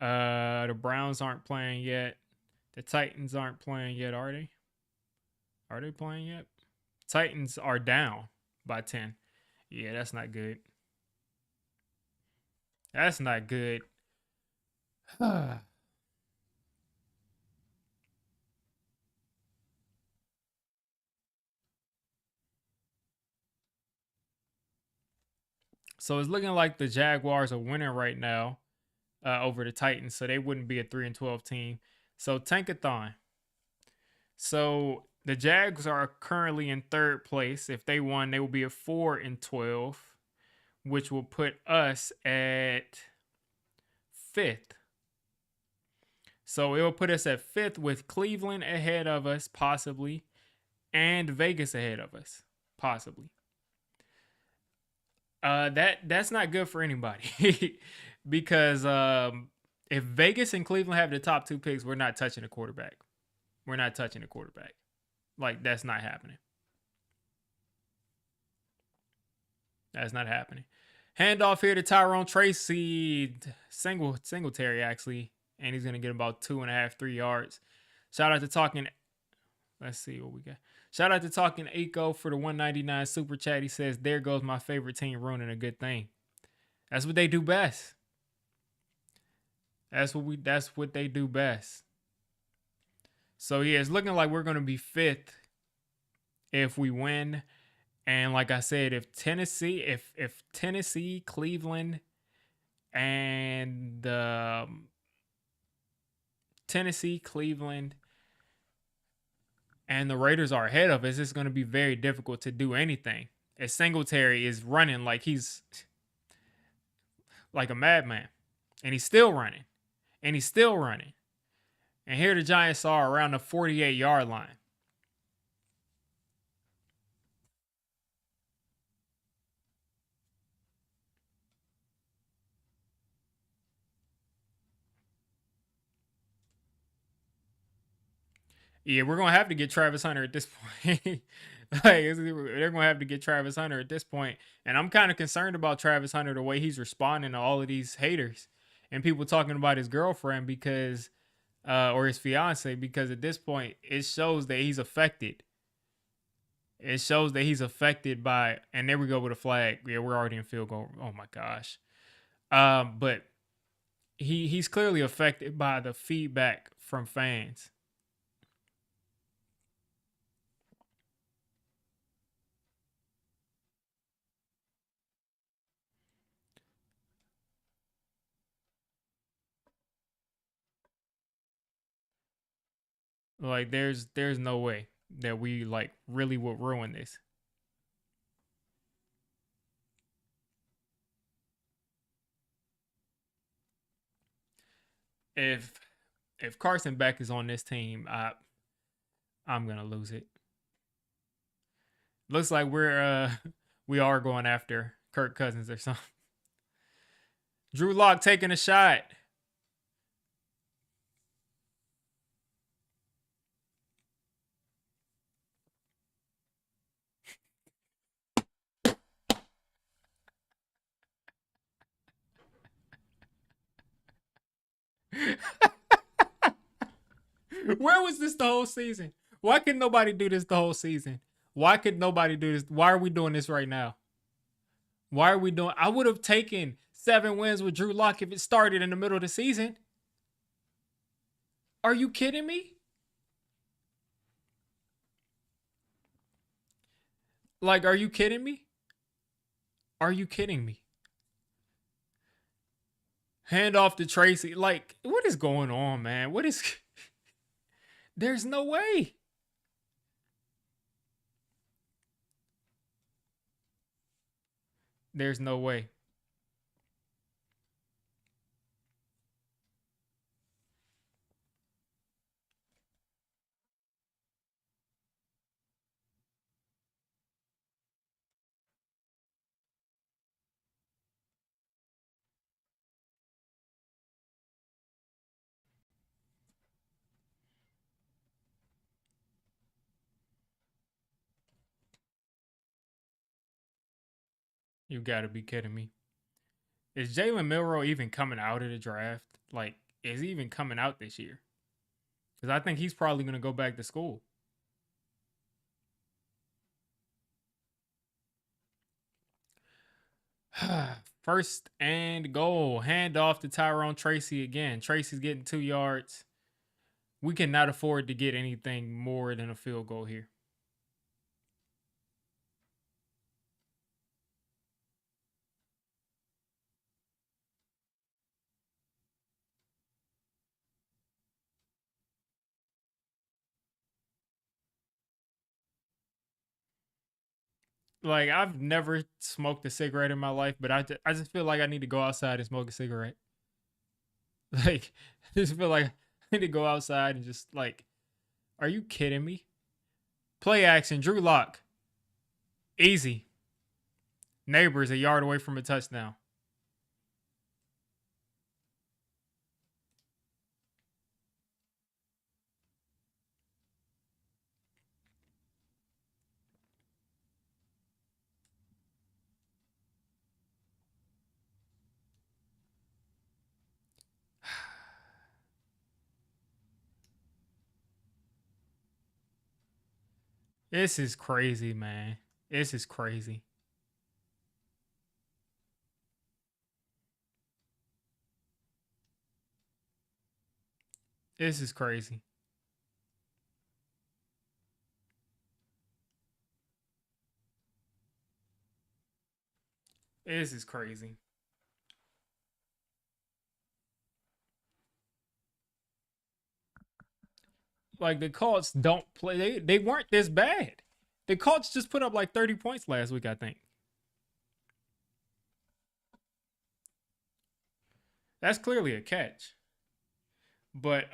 S1: The Browns aren't playing yet. The Titans aren't playing yet, are they? Are they playing yet? Titans are down by 10. Yeah, that's not good. That's not good. So it's looking like the Jaguars are winning right now over the Titans, so they wouldn't be a 3-12 team. So Tankathon. So the Jags are currently in third place. If they won, they will be a 4-12, which will put us at fifth. So it will put us at fifth with Cleveland ahead of us, possibly, and Vegas ahead of us, possibly. That's not good for anybody because if Vegas and Cleveland have the top two picks, we're not touching a quarterback. We're not touching a quarterback. Like that's not happening. That's not happening. Handoff here to Tyrone Tracy, Singletary actually, and he's gonna get about 2.5, 3 yards. Shout out to talking. Let's see what we got. Shout out to talking Eco for the 199 super chat. He says, "There goes my favorite team ruining a good thing." That's what they do best. That's what they do best. So yeah, it's looking like we're gonna be fifth if we win. And like I said, if Tennessee, Cleveland, and Tennessee, Cleveland, and the Raiders are ahead of us, it's going to be very difficult to do anything. As Singletary is running like he's like a madman, and he's still running, and he's still running. And here the Giants are around the 48-yard line. Yeah, we're gonna have to get Travis Hunter at this point. They're gonna have to get Travis Hunter at this point, and I'm kind of concerned about Travis Hunter the way he's responding to all of these haters and people talking about his girlfriend because, or his fiance, because at this point it shows that he's affected. It shows that he's affected by, and there we go with a flag. Yeah, we're already in field goal. Oh my gosh. But he's clearly affected by the feedback from fans. Like there's no way that we like really would ruin this. If Carson Beck is on this team, I'm gonna lose it. Looks like we are going after Kirk Cousins or something. Drew Lock taking a shot. Where was this the whole season? Why could nobody do this the whole season? Why could nobody do this? Why are we doing this right now? Why are we doing? I would have taken 7 wins with Drew Lock if it started in the middle of the season. Are you kidding me? Like, are you kidding me? Are you kidding me? Hand off to Tracy. Like, what is going on, man? What is. There's no way. There's no way. You gotta be kidding me. Is Jalen Milrow even coming out of the draft? Like, is he even coming out this year? Because I think he's probably gonna go back to school. First and goal. Hand off to Tyrone Tracy again. Tracy's getting 2 yards. We cannot afford to get anything more than a field goal here. Like, I've never smoked a cigarette in my life, but I just feel like I need to go outside and smoke a cigarette. Like, I just feel like I need to go outside and just, like, are you kidding me? Play action, Drew Lock. Easy. Neighbors a yard away from a touchdown. This is crazy, man. This is crazy. This is crazy. This is crazy. Like, the Colts don't play. They weren't this bad. The Colts just put up like 30 points last week, I think. That's clearly a catch. But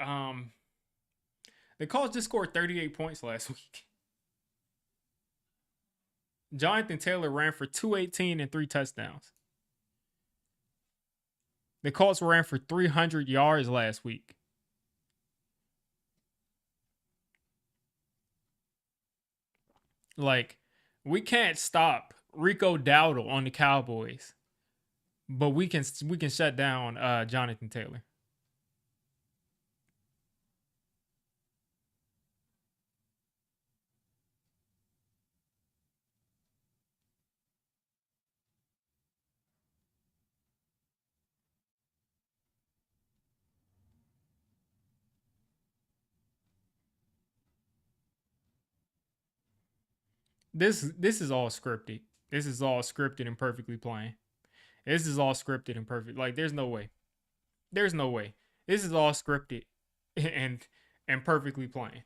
S1: the Colts just scored 38 points last week. Jonathan Taylor ran for 218 and 3 touchdowns. The Colts ran for 300 yards last week. Like, we can't stop Rico Dowdle on the Cowboys, but we can shut down Jonathan Taylor. This is all scripted. This is all scripted and perfectly planned. This is all scripted and perfect. Like, there's no way. There's no way. This is all scripted and and perfectly planned.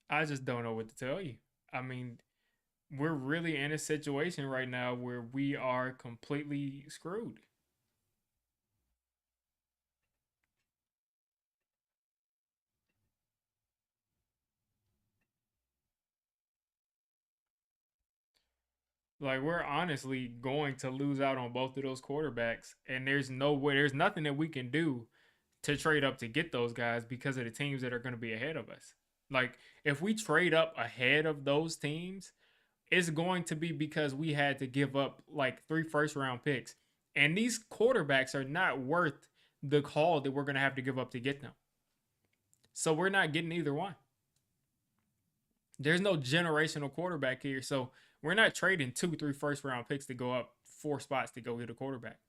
S1: I just don't know what to tell you. I mean, we're really in a situation right now where we are completely screwed. Like, we're honestly going to lose out on both of those quarterbacks, and there's no way, there's nothing that we can do to trade up to get those guys because of the teams that are going to be ahead of us. Like, if we trade up ahead of those teams, it's going to be because we had to give up like 3 first round picks. And these quarterbacks are not worth the call that we're going to have to give up to get them. So we're not getting either one. There's no generational quarterback here. So we're not trading 2, 3 first round picks to go up 4 spots to go get a quarterback.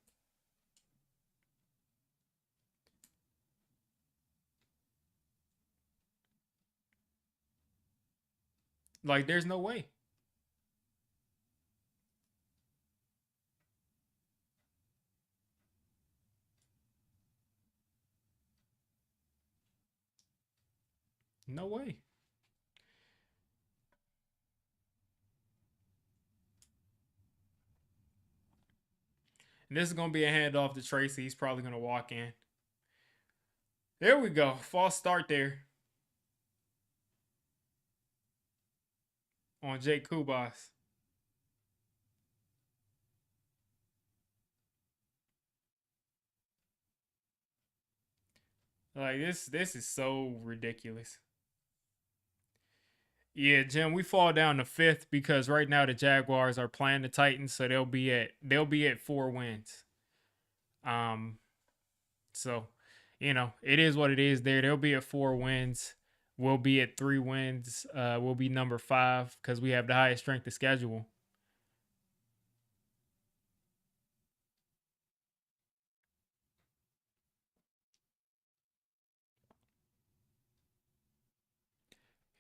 S1: Like, there's no way. No way. And this is going to be a handoff to Tracy. He's probably going to walk in. There we go. False start there on Jake Kubas. Like, this is so ridiculous. Yeah, Jim, we fall down to fifth because right now the Jaguars are playing the Titans, so they'll be at 4 wins. Um, So, it is what it is there. They'll be at 4 wins. We'll be at 3 wins. We'll be number 5 because we have the highest strength of schedule.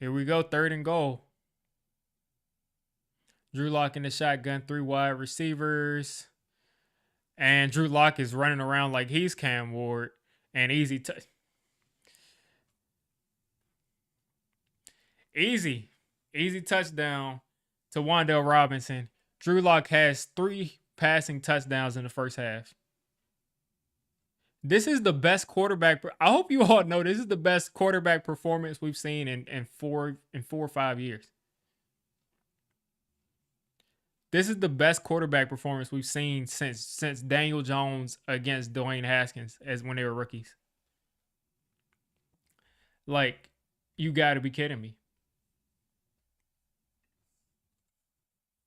S1: Here we go, 3rd and goal. Drew Lock in the shotgun, 3 wide receivers. And Drew Lock is running around like he's Cam Ward. And easy, easy touchdown to Wandale Robinson. Drew Lock has 3 passing touchdowns in the first half. This is the best quarterback. I hope you all know this is the best quarterback performance we've seen in 4 or 5 years. This is the best quarterback performance we've seen since Daniel Jones against Dwayne Haskins as when they were rookies. Like, you got to be kidding me.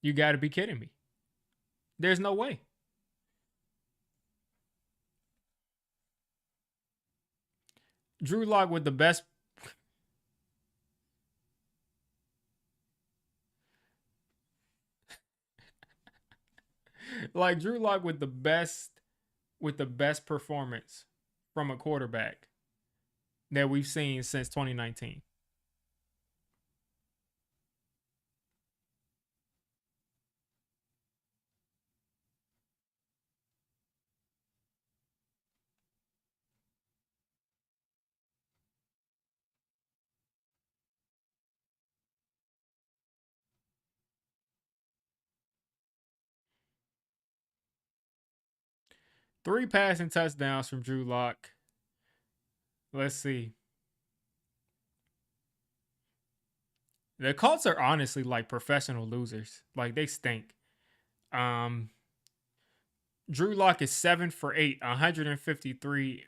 S1: You got to be kidding me. There's no way. Drew Lock with the best. Like Drew Lock with the best performance from a quarterback that we've seen since 2019. 3 passing touchdowns from Drew Lock. Let's see. The Colts are honestly like professional losers. Like, they stink. Um, Drew Lock is 7 for 8, 153,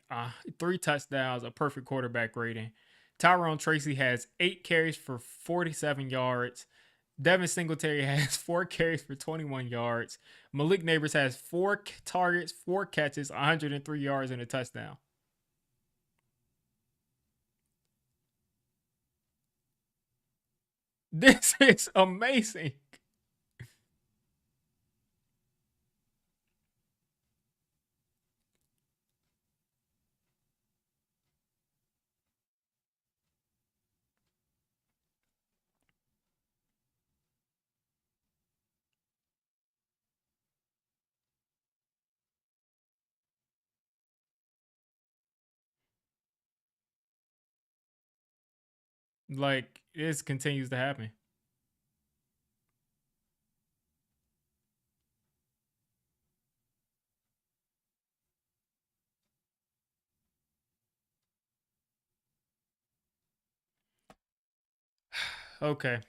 S1: 3 touchdowns, a perfect quarterback rating. Tyrone Tracy has 8 carries for 47 yards. Devin Singletary has 4 carries for 21 yards. Malik Neighbors has 4 targets, 4 catches, 103 yards, and a touchdown. This is amazing. Like, this continues to happen. Okay.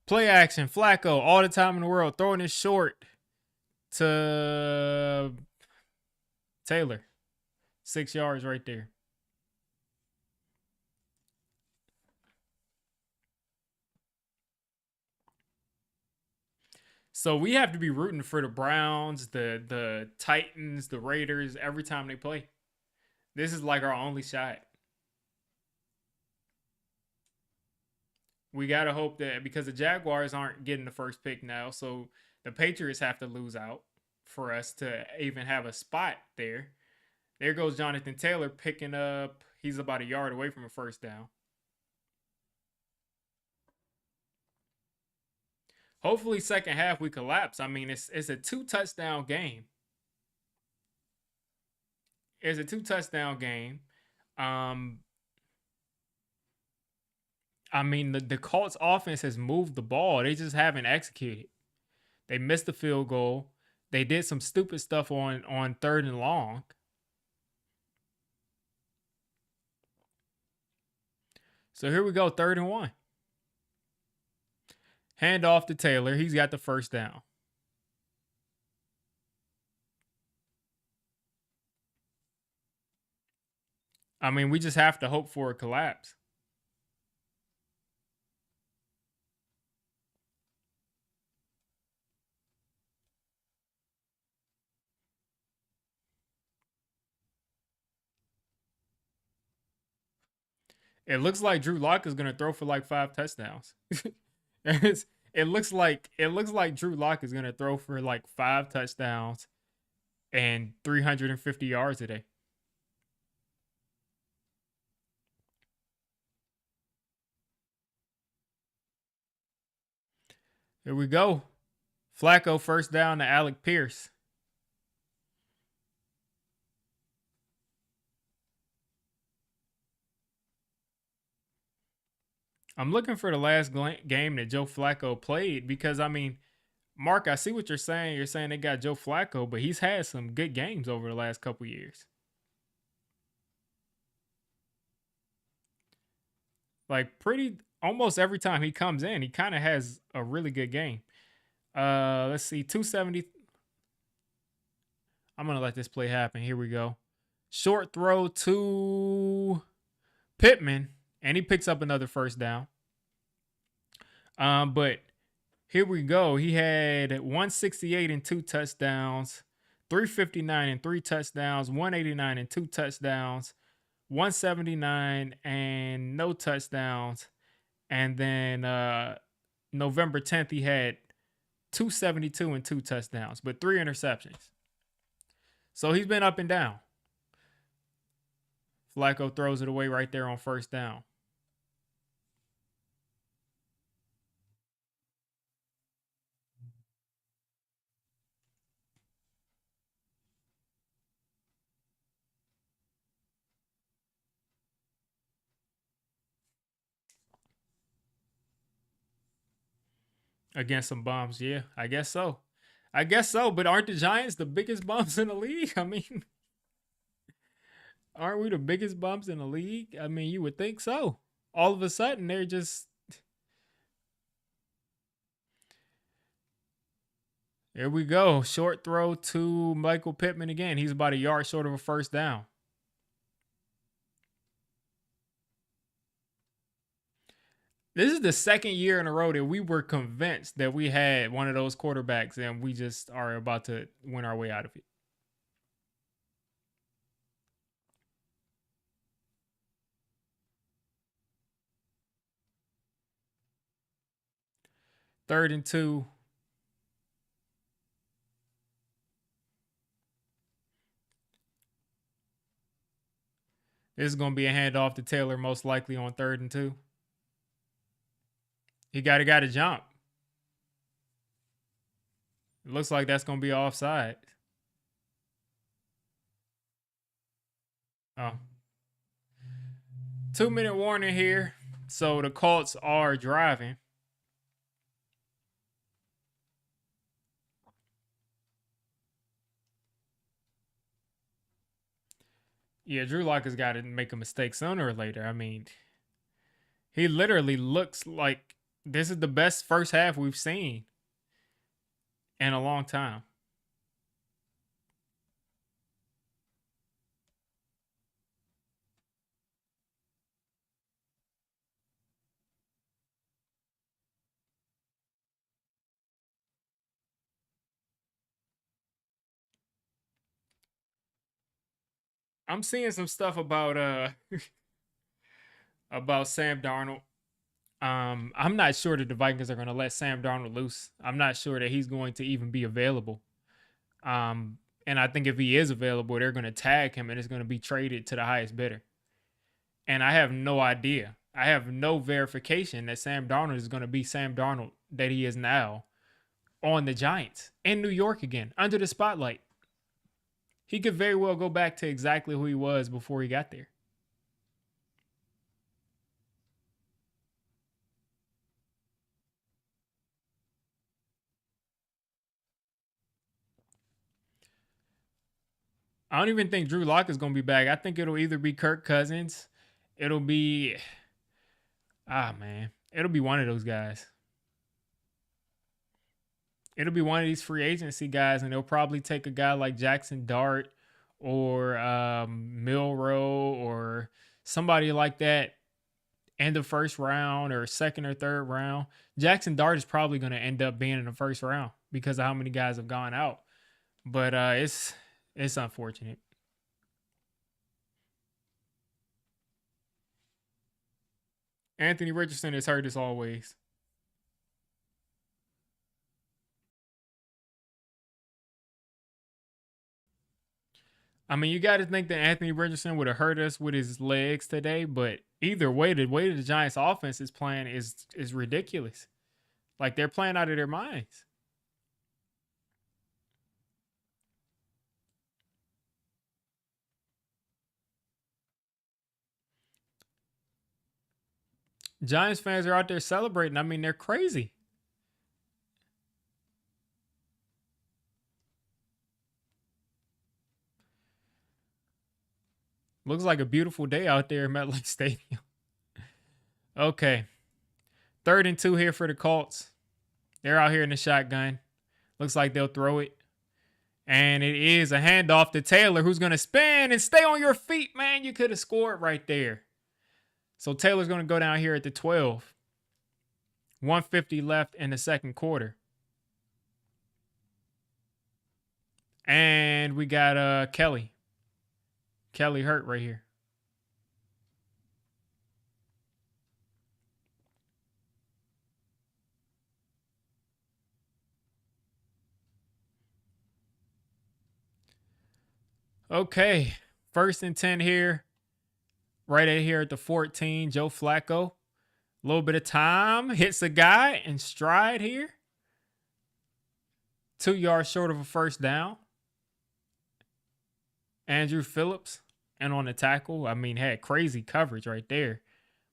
S1: Play action. Flacco, all the time in the world, throwing it short to Taylor. 6 yards right there. So we have to be rooting for the Browns, the Titans, the Raiders every time they play. This is like our only shot. We gotta hope that because the Jaguars aren't getting the first pick now, so the Patriots have to lose out for us to even have a spot there. There goes Jonathan Taylor picking up. He's about a yard away from a first down. Hopefully, second half we collapse. I mean, it's a 2 touchdown game. It's a 2 touchdown game. Um, I mean, the Colts offense has moved the ball. They just haven't executed. They missed the field goal. They did some stupid stuff on 3rd and long. So here we go, 3rd and 1. Hand off to Taylor. He's got the first down. I mean, we just have to hope for a collapse. It looks like Drew Lock is gonna throw for like 5 touchdowns. it looks like Drew Lock is gonna throw for like 5 touchdowns and 350 yards a day. Here we go. Flacco first down to Alec Pierce. I'm looking for the last game that Joe Flacco played because I mean, Mark, I see what you're saying. You're saying they got Joe Flacco, but he's had some good games over the last couple years. Like pretty almost every time he comes in, he kind of has a really good game. Let's see, 270. I'm gonna let this play happen. Here we go. Short throw to Pittman, and he picks up another first down. But here we go. He had 168 and 2 touchdowns, 359 and 3 touchdowns, 189 and 2 touchdowns, 179 and no touchdowns. And then November 10th, he had 272 and 2 touchdowns, but 3 interceptions. So he's been up and down. Flacco throws it away right there on first down. Against some bums, yeah, I guess so. I guess so, but aren't the Giants the biggest bums in the league? I mean, aren't we the biggest bums in the league? I mean, you would think so. All of a sudden, they're just. Here we go. Short throw to Michael Pittman again. He's about a yard short of a first down. This is the second year in a row that we were convinced that we had one of those quarterbacks and we just are about to win our way out of it. Third and 2. This is going to be a handoff to Taylor, most likely on 3rd and 2. He got to jump. It looks like that's going to be offside. Oh. 2-minute warning here. So the Colts are driving. Yeah, Drew Lock has got to make a mistake sooner or later. I mean, he literally looks like this is the best first half we've seen in a long time. I'm seeing some stuff about Sam Darnold. I'm not sure that the Vikings are going to let Sam Darnold loose. I'm not sure that he's going to even be available. And I think if he is available, they're going to tag him and it's going to be traded to the highest bidder. And I have no idea. I have no verification that Sam Darnold is going to be Sam Darnold that he is now on the Giants in New York again under the spotlight. He could very well go back to exactly who he was before he got there. I don't even think Drew Lock is going to be back. I think it'll either be Kirk Cousins. It'll be, man, it'll be one of those guys. It'll be one of these free agency guys, and they'll probably take a guy like Jackson Dart or Milrow or somebody like that in the first round or second or third round. Jackson Dart is probably going to end up being in the first round because of how many guys have gone out. But it's unfortunate. Anthony Richardson is hurt as always. I mean, you got to think that Anthony Richardson would have hurt us with his legs today, but either way, the way the Giants' offense is playing is ridiculous. Like they're playing out of their minds. Giants fans are out there celebrating. I mean, they're crazy. Looks like a beautiful day out there at MetLife Stadium. Okay, 3rd and 2 here for the Colts. They're out here in the shotgun. Looks like they'll throw it. And it is a handoff to Taylor, who's going to spin and stay on your feet, man. You could have scored right there. So Taylor's going to go down here at the 12. 150 left in the second quarter. And we got Kelly. Kelly hurt right here. Okay. 1st and 10 here. Right at here at the 14. Joe Flacco. A little bit of time. Hits a guy in stride here. 2 yards short of a first down. Andrew Phillips. And on the tackle, I mean, had crazy coverage right there.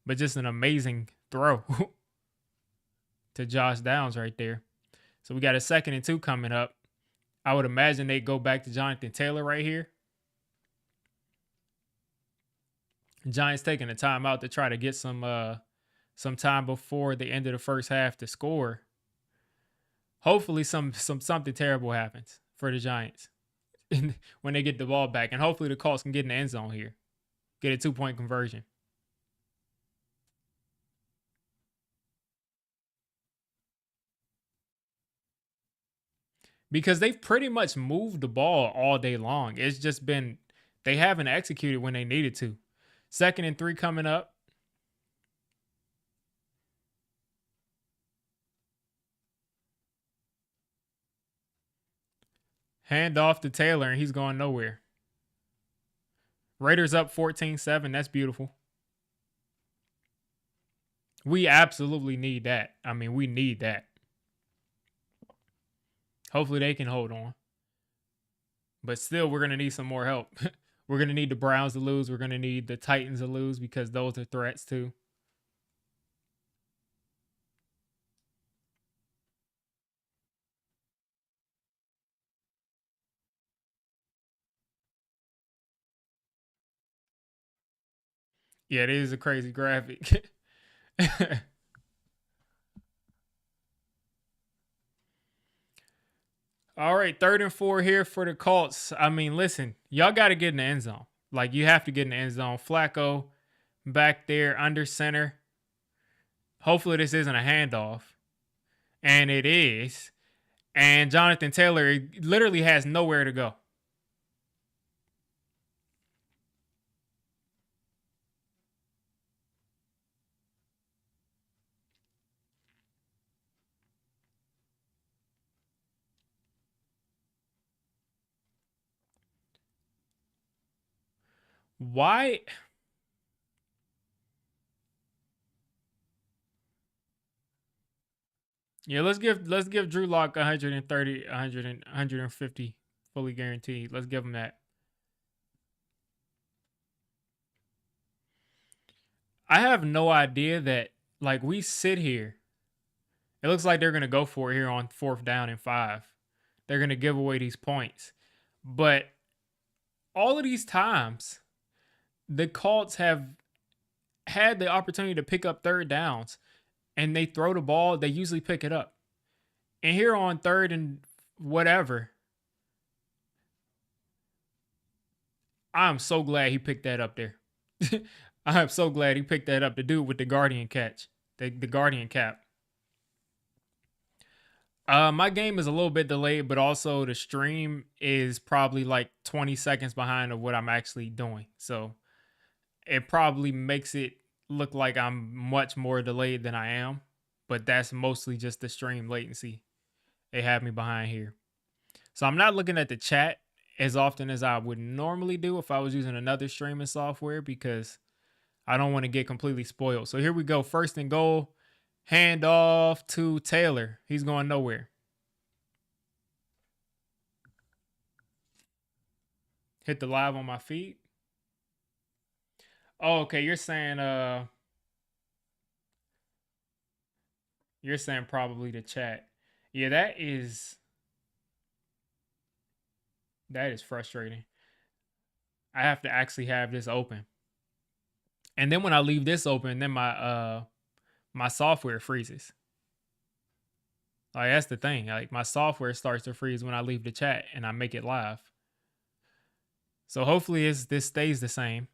S1: But just an amazing throw to Josh Downs right there. So we got a 2nd and 2 coming up. I would imagine they go back to Jonathan Taylor right here. Giants taking the time out to try to get some time before the end of the first half to score. Hopefully something terrible happens for the Giants when they get the ball back. And hopefully the Colts can get in the end zone here. Get a 2-point conversion. Because they've pretty much moved the ball all day long. It's just been they haven't executed when they needed to. 2nd and 3 coming up. Hand off to Taylor, and he's going nowhere. Raiders up 14-7. That's beautiful. We absolutely need that. I mean, we need that. Hopefully they can hold on. But still, we're going to need some more help. We're going to need the Browns to lose. We're going to need the Titans to lose because those are threats too. Yeah, it is a crazy graphic. All right, 3rd and 4 here for the Colts. I mean, listen, y'all got to get in the end zone. Like, you have to get in the end zone. Flacco back there under center. Hopefully this isn't a handoff. And it is. And Jonathan Taylor literally has nowhere to go. Why? Yeah, let's give Drew Lock 130, 100, 150 fully guaranteed. Let's give him that. I have no idea that like we sit here. It looks like they're gonna go for it here on 4th down and 5. They're gonna give away these points. But all of these times, the Colts have had the opportunity to pick up 3rd downs and they throw the ball, they usually pick it up. And here on 3rd and whatever, I'm so glad he picked that up there. I'm so glad he picked that up. The dude with the Guardian catch, the Guardian cap. My game is a little bit delayed, but also the stream is probably like 20 seconds behind of what I'm actually doing. So it probably makes it look like I'm much more delayed than I am, but that's mostly just the stream latency. They have me behind here. So I'm not looking at the chat as often as I would normally do if I was using another streaming software because I don't want to get completely spoiled. So here we go. First and goal. Hand off to Taylor. He's going nowhere. Hit the live on my feed. Oh, okay. You're saying probably the chat. Yeah, that is frustrating. I have to actually have this open. And then when I leave this open, then my software freezes. Like that's the thing. Like my software starts to freeze when I leave the chat and I make it live. So hopefully this stays the same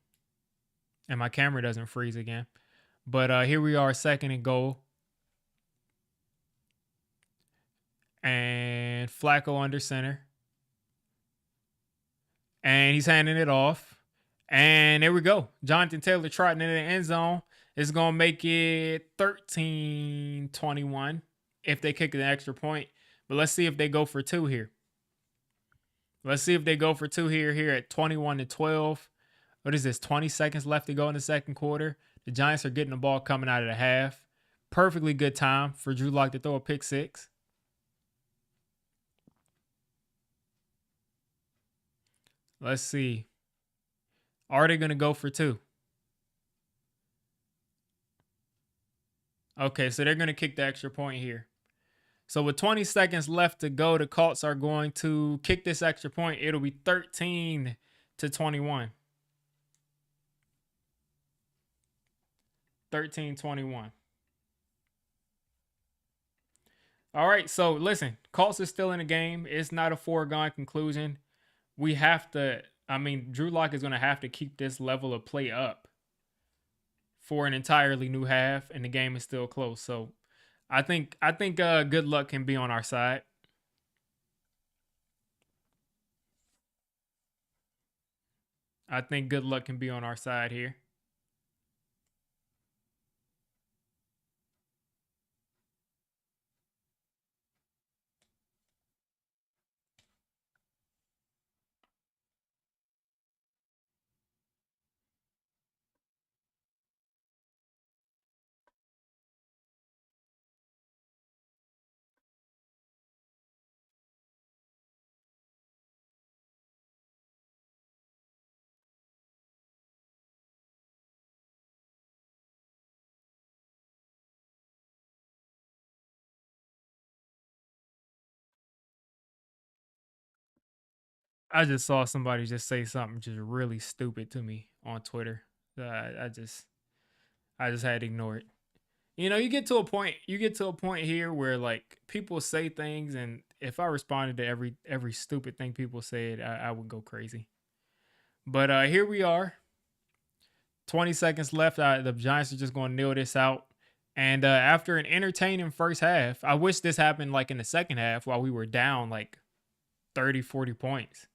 S1: and my camera doesn't freeze again. But here we are, second and goal. And Flacco under center. And he's handing it off. And there we go. Jonathan Taylor trotting into the end zone. It's going to make it 13-21 if they kick an extra point. But let's see if they go for two here. Let's see if they go for two here at 21-12. What is this? 20 seconds left to go in the second quarter. The Giants are getting the ball coming out of the half. Perfectly good time for Drew Lock to throw a pick six. Let's see. Are they going to go for two? Okay, so they're going to kick the extra point here. So with 20 seconds left to go, the Colts are going to kick this extra point. It'll be 13-21. 13-21. All right, so listen, Colts is still in the game. It's not a foregone conclusion. We have to, Drew Lock is going to have to keep this level of play up for an entirely new half, and the game is still close. So I think good luck can be on our side. I think good luck can be on our side here. I just saw somebody just say something just really stupid to me on Twitter. I just had to ignore it. You know, you get to a point here where like people say things, and if I responded to every stupid thing people said, I would go crazy. But here we are. 20 seconds left. The Giants are just going to kneel this out. And after an entertaining first half, I wish this happened like in the second half while we were down like 30, 40 points.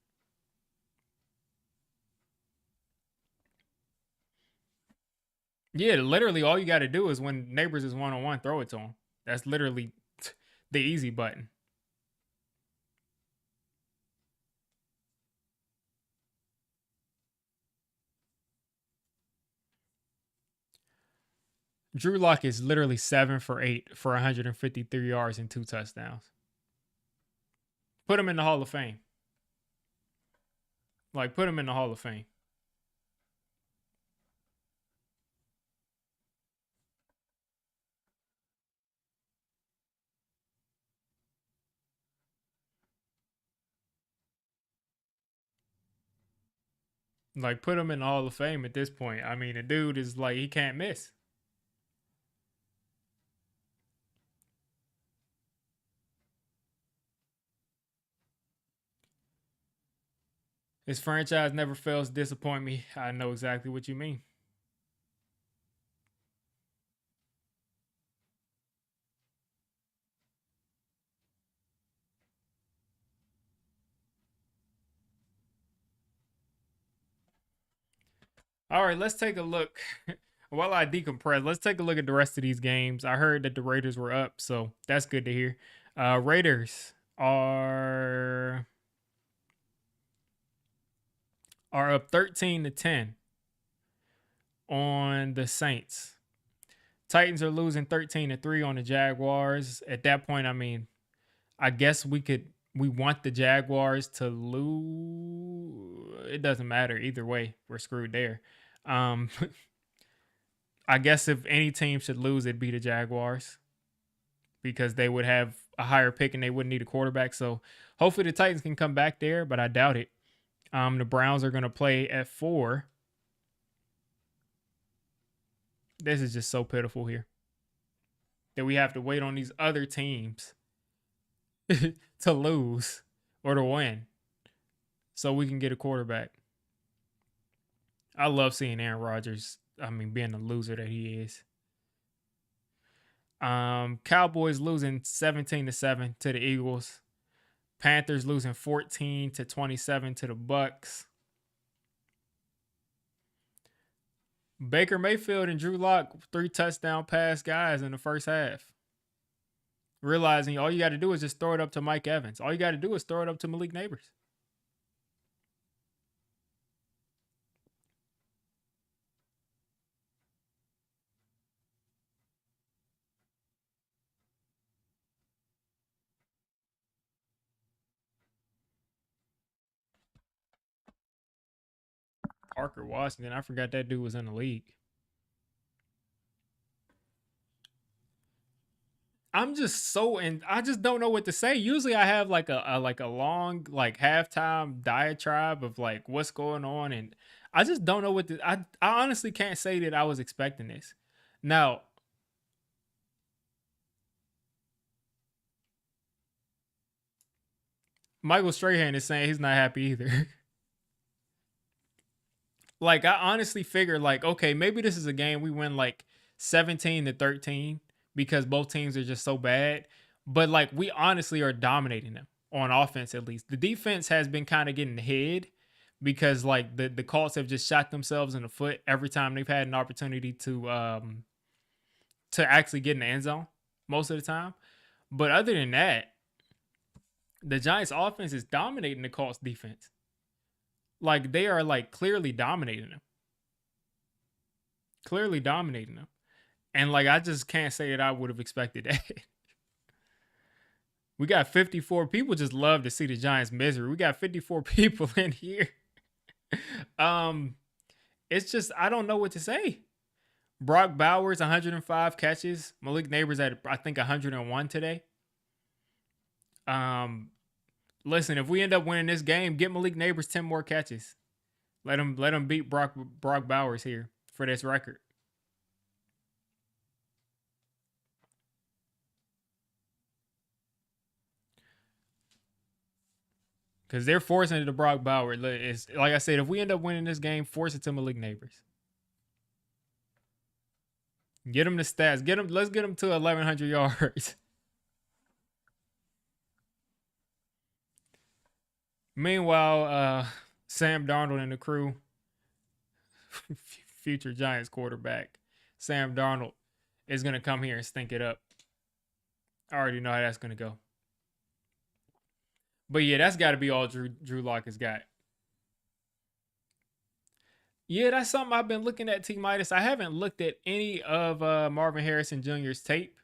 S1: Yeah, literally all you got to do is when Neighbors is one-on-one, throw it to him. That's literally the easy button. Drew Lock is literally 7 for 8 for 153 yards and 2 touchdowns. Put him in the Hall of Fame. Like, put him in the Hall of Fame. Like, put him in the Hall of Fame at this point. I mean, the dude is like, he can't miss. His franchise never fails to disappoint me. I know exactly what you mean. All right, let's take a look. While I decompress, let's take a look at the rest of these games. I heard that the Raiders were up, so that's good to hear. Raiders are up 13-10 on the Saints. Titans are losing 13-3 on the Jaguars. At that point, I mean, I guess we want the Jaguars to lose. It doesn't matter either way. We're screwed there. Um, I guess if any team should lose, it'd be the Jaguars because they would have a higher pick and they wouldn't need a quarterback. So hopefully the Titans can come back there, but I doubt it. The Browns are going to play at 4. This is just so pitiful here that we have to wait on these other teams to lose or to win so we can get a quarterback. I love seeing Aaron Rodgers, being the loser that he is. Cowboys losing 17-7 to the Eagles. Panthers losing 14-27 to the Bucks. Baker Mayfield and Drew Lock, 3 touchdown pass guys in the first half. Realizing all you got to do is just throw it up to Mike Evans. All you got to do is throw it up to Malik Neighbors. Parker Washington, I forgot that dude was in the league. I'm just so and I just don't know what to say. Usually I have like a long like halftime diatribe of like what's going on, and I just don't know what I honestly can't say that I was expecting this. Now, Michael Strahan is saying he's not happy either. Like I honestly figured like okay, maybe this is a game we win like 17-13 because both teams are just so bad. But like we honestly are dominating them on offense at least. The defense has been kind of getting hid because like the Colts have just shot themselves in the foot every time they've had an opportunity to actually get in the end zone most of the time. But other than that, the Giants offense is dominating the Colts defense. Like they are like clearly dominating them. Clearly dominating them. And like I just can't say that I would have expected that. We got 54 people just love to see the Giants misery. We got 54 people in here. um it's just I don't know what to say. Brock Bowers 105 catches. Malik Neighbors at I think 101 today. Um Listen, if we end up winning this game, get Malik Neighbors 10 more catches. Let him beat Brock Bowers here for this record. Because they're forcing it to Brock Bowers. It's, like I said, if we end up winning this game, force it to Malik Neighbors. Get him the stats. Let's get him to 1,100 yards. Meanwhile, Sam Darnold and the crew, future Giants quarterback, Sam Darnold is going to come here and stink it up. I already know how that's going to go. But yeah, that's got to be all Drew Lock has got. Yeah, that's something I've been looking at, T Midas. I haven't looked at any of Marvin Harrison Jr.'s tape.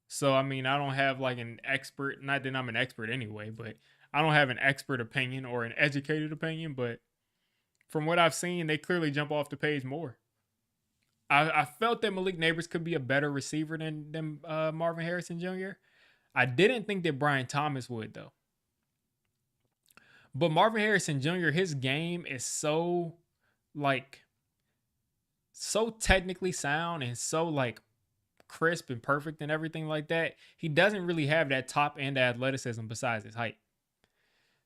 S1: So, I mean, I don't have like an expert, not that I'm an expert anyway, but I don't have an expert opinion or an educated opinion. But from what I've seen, they clearly jump off the page more. I felt that Malik Neighbors could be a better receiver than Marvin Harrison Jr. I didn't think that Brian Thomas would, though. But Marvin Harrison Jr., his game is so like so technically sound and so like crisp and perfect and everything like that. He doesn't really have that top end athleticism besides his height.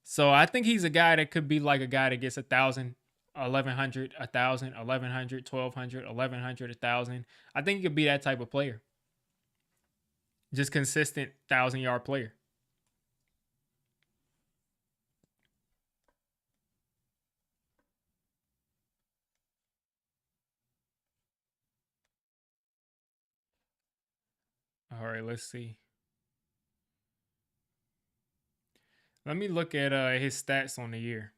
S1: So I think he's a guy that could be like a guy that gets 1,000, 1,100, 1,000, 1,100, 1,200, 1,100, 1,000. I think he could be that type of player. Just consistent 1,000-yard player. right, let's see. Let me look at his stats on the year.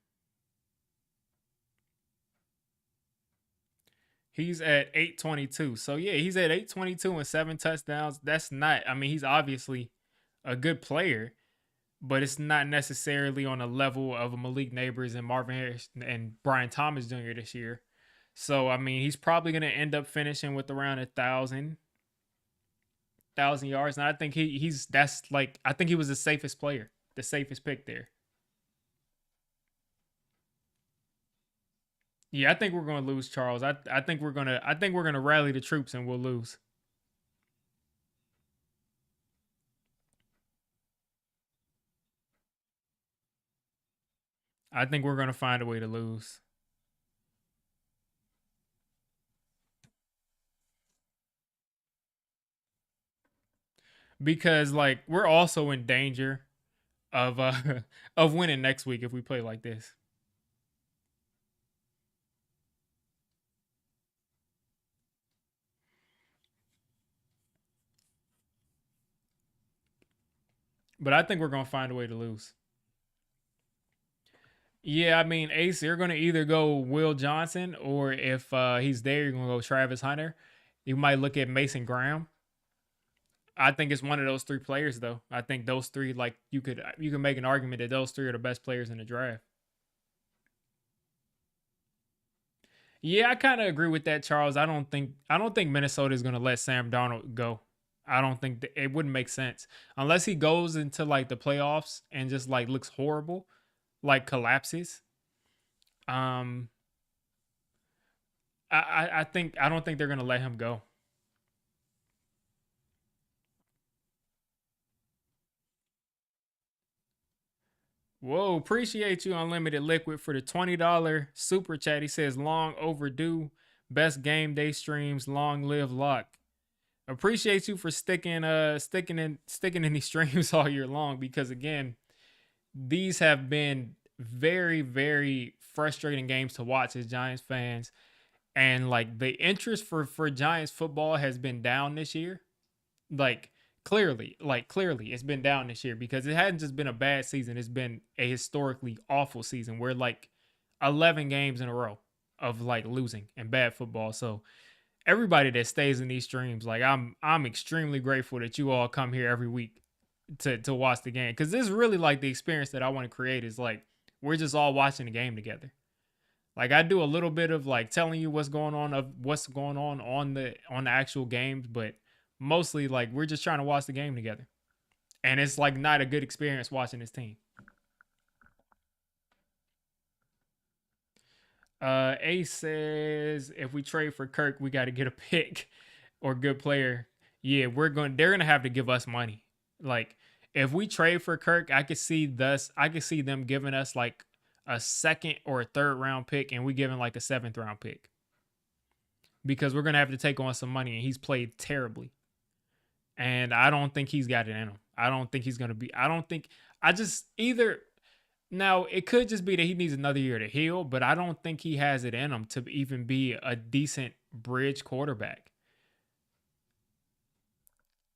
S1: He's at 822. So yeah, he's at 822 and 7 touchdowns. That's not, I mean, he's obviously a good player, but it's not necessarily on a level of a Malik Neighbors and Marvin Harris and Brian Thomas Jr. this year. So I mean, he's probably gonna end up finishing with around 1,000 yards. And I think he's that's like I think he was the safest player, the safest pick there. Yeah, I think we're gonna lose Charles. I think we're gonna rally the troops and we'll lose. I think we're gonna find a way to lose. Because like we're also in danger of of winning next week if we play like this. But I think we're gonna find a way to lose. Yeah, I mean, Ace, you're gonna either go Will Johnson or if he's there, you're gonna go Travis Hunter. You might look at Mason Graham. I think it's one of those three players though. I think those three, like you could make an argument that those three are the best players in the draft. Yeah, I kind of agree with that, Charles. I don't think Minnesota is going to let Sam Darnold go. I don't think it wouldn't make sense unless he goes into like the playoffs and just like looks horrible, like collapses. Um, I don't think they're going to let him go. Whoa, appreciate you, Unlimited Liquid, for the $20 super chat. He says long overdue, best game day streams, long live Lock. Appreciate you for sticking in these streams all year long because again, these have been very, very frustrating games to watch as Giants fans. And like the interest for Giants football has been down this year. Like clearly it's been down this year because it hadn't just been a bad season, it's been a historically awful season where like 11 games in a row of like losing and bad football. So everybody that stays in these streams, like I'm extremely grateful that you all come here every week to watch the game because this is really like the experience that I want to create is like we're just all watching the game together. Like I do a little bit of like telling you what's going on the actual games, but mostly like we're just trying to watch the game together. And it's like not a good experience watching this team. Ace says if we trade for Kirk, we got to get a pick or good player. Yeah, they're gonna have to give us money. Like if we trade for Kirk, I could see them giving us like a second or a third round pick and we giving like a seventh round pick. Because we're gonna have to take on some money and he's played terribly. And I don't think he's got it in him. I don't think he's gonna be I don't think I just either now it could just be that he needs another year to heal, but I don't think he has it in him to even be a decent bridge quarterback.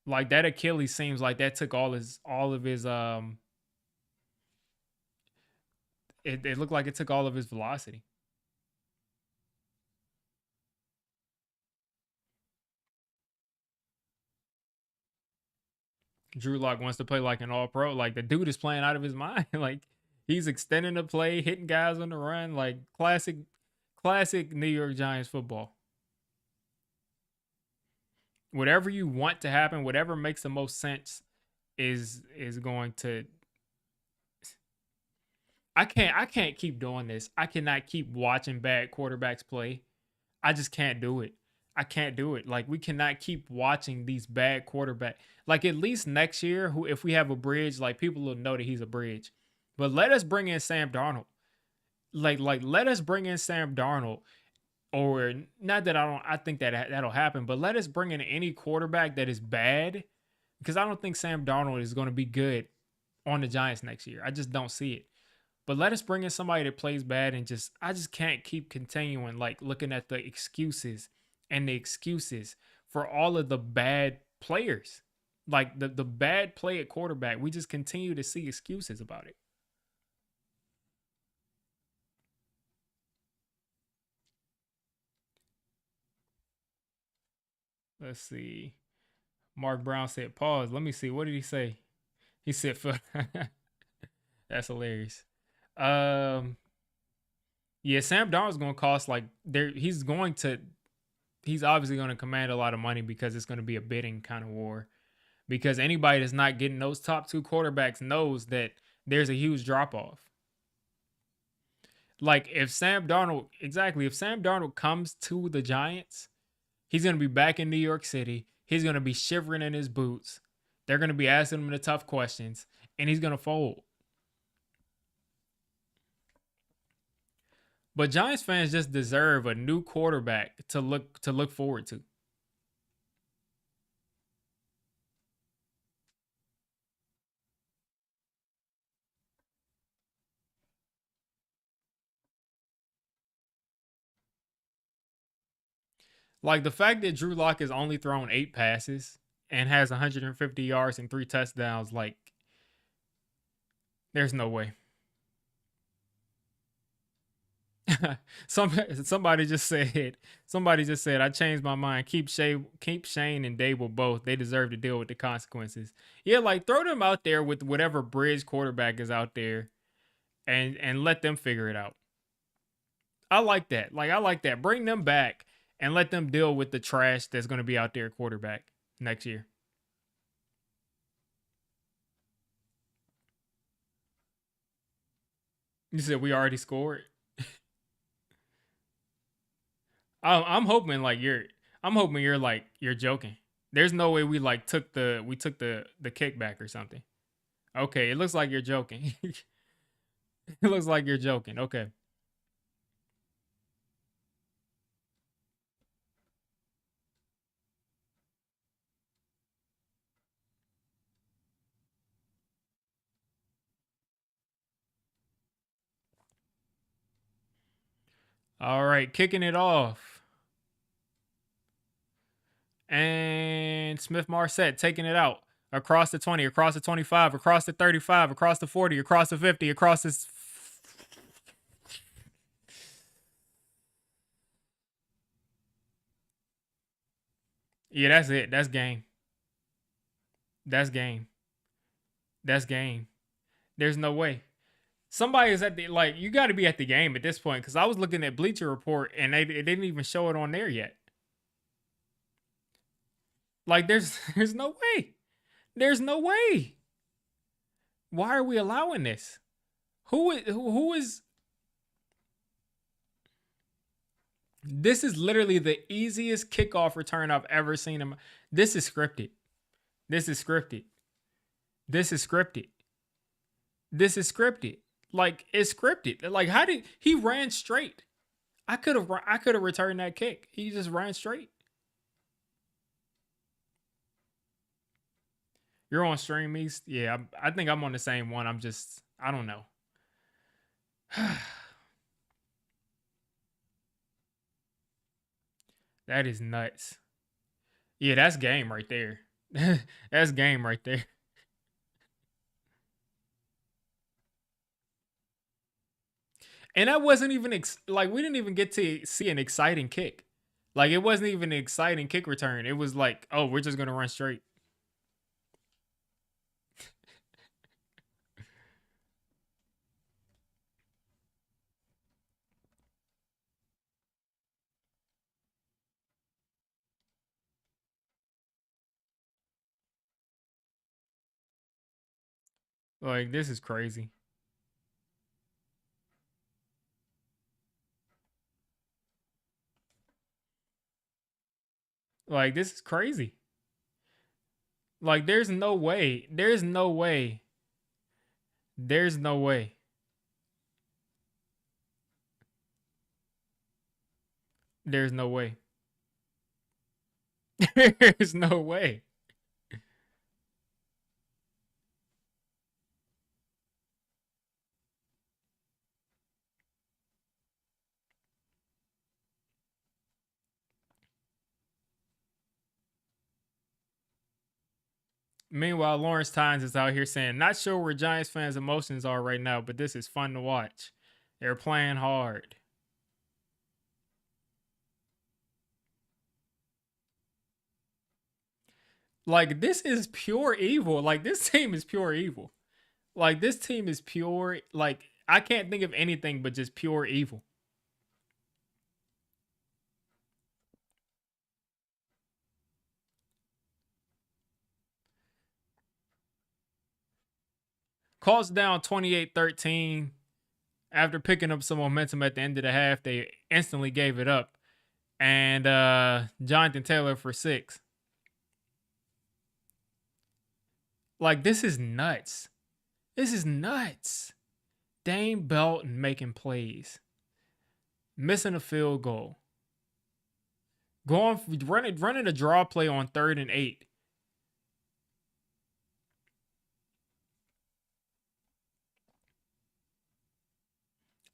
S1: Like that Achilles seems like that took all of his. It looked like it took all of his velocity. Drew Lock wants to play like an all pro. Like the dude is playing out of his mind. Like he's extending the play, hitting guys on the run. Like classic New York Giants football. Whatever you want to happen, whatever makes the most sense is going to. I can't keep doing this. I cannot keep watching bad quarterbacks play. I just can't do it. I can't do it. Like we cannot keep watching these bad quarterback. Like at least next year, who if we have a bridge, like people will know that he's a bridge. But let us bring in Sam Darnold. Like let us bring in Sam Darnold. Or not that I don't. I think that that'll happen. But let us bring in any quarterback that is bad, because I don't think Sam Darnold is going to be good on the Giants next year. I just don't see it. But let us bring in somebody that plays bad and just I just can't keep continuing like looking at the excuses and the excuses for all of the bad players. Like the bad play at quarterback, we just continue to see excuses about it. Let's see. Mark Brown said, "Pause. Let me see. What did he say?" He said, "For." That's hilarious. Um, yeah, Sam Darnold's going to cost like there. He's going to. He's obviously going to command a lot of money because it's going to be a bidding kind of war. Because anybody that's not getting those top two quarterbacks knows that there's a huge drop off. Like if Sam Darnold, exactly, if Sam Darnold comes to the Giants, he's going to be back in New York City. He's going to be shivering in his boots. They're going to be asking him the tough questions, and he's going to fold. But Giants fans just deserve a new quarterback to look forward to. Like the fact that Drew Lock has only thrown 8 passes and has 150 yards and 3 touchdowns, like there's no way. Some somebody just said I changed my mind. Keep Shane and Dable both. They deserve to deal with the consequences. Yeah, like throw them out there with whatever bridge quarterback is out there and let them figure it out. I like that. Like I like that. Bring them back and let them deal with the trash that's going to be out there quarterback next year. You said we already scored. I'm hoping like I'm hoping you're like you're joking. There's no way we took the kickback or something. Okay, it looks like you're joking. It looks like you're joking. Okay. All right, kicking it off. And Smith Marset taking it out across the 20, across the 25, across the 35, across the 40, across the 50, across this. Yeah, that's it. That's game. That's game. That's game. There's no way. Somebody is at the like you got to be at the game at this point because I was looking at Bleacher Report and they didn't even show it on there yet. Like there's no way. There's no way. Why are we allowing this? Who is this is literally the easiest kickoff return I've ever seen him. This is scripted. This is scripted. This is scripted. This is scripted. Like it's scripted. Like how did he ran straight? I could have returned that kick. He just ran straight. You're on Stream East? Yeah, I think I'm on the same one. I don't know. That is nuts. Yeah, that's game right there. That's game right there. And that wasn't even like we didn't even get to see an exciting kick. Like it wasn't even an exciting kick return. It was like, oh, we're just gonna run straight. Like this is crazy. Like this is crazy. Like there's no way. There's no way. There's no way. There's no way. There's no way. Meanwhile, Lawrence Tynes is out here saying, not sure where Giants fans' emotions are right now, but this is fun to watch. They're playing hard. Like, this is pure evil. Like, this team is pure evil. Like, this team is pure. Like, I can't think of anything but just pure evil. Colts down 28-13. After picking up some momentum at the end of the half, they instantly gave it up. And Jonathan Taylor for 6. Like, this is nuts. This is nuts. Dane Belton making plays. Missing a field goal. Running a draw play on 3rd and 8.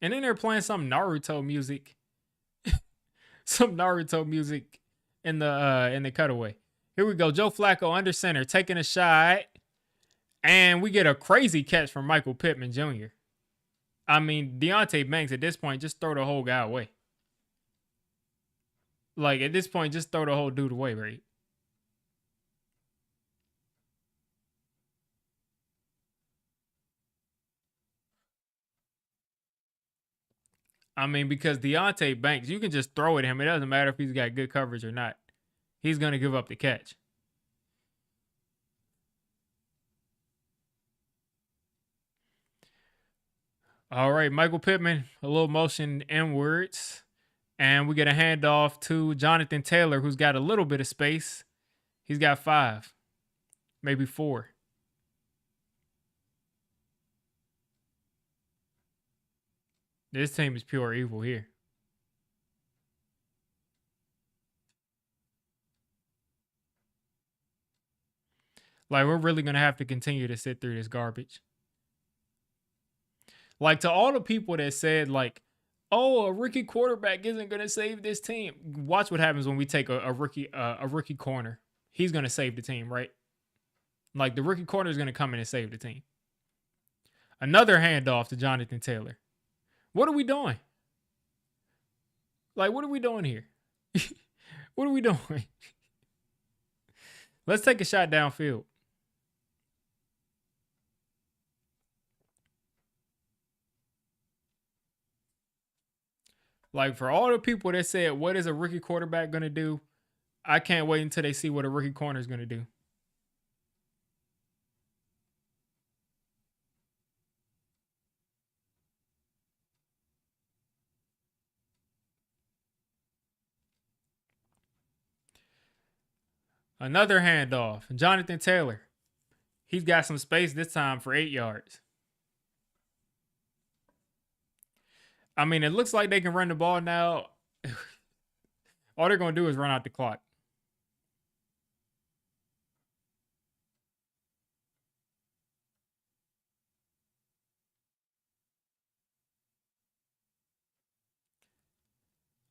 S1: And then they're playing some Naruto music. Some Naruto music in the cutaway. Here we go. Joe Flacco under center, taking a shot. And we get a crazy catch from Michael Pittman Jr. I mean, Deontay Banks at this point, just throw the whole guy away. Like, at this point, just throw the whole dude away, right? I mean, because Deontay Banks, you can just throw at him. It doesn't matter if he's got good coverage or not. He's going to give up the catch. All right, Michael Pittman, a little motion inwards. And we get a handoff to Jonathan Taylor, who's got a little bit of space. He's got 5, maybe 4. This team is pure evil here. Like, we're really going to have to continue to sit through this garbage. Like, to all the people that said, like, oh, a rookie quarterback isn't going to save this team. Watch what happens when we take a rookie corner. He's going to save the team, right? Like, the rookie corner is going to come in and save the team. Another handoff to Jonathan Taylor. What are we doing? Like, what are we doing here? What are we doing? Let's take a shot downfield. Like, for all the people that said, what is a rookie quarterback going to do? I can't wait until they see what a rookie corner is going to do. Another handoff. Jonathan Taylor. He's got some space this time for 8 yards. I mean, it looks like they can run the ball now. All they're going to do is run out the clock.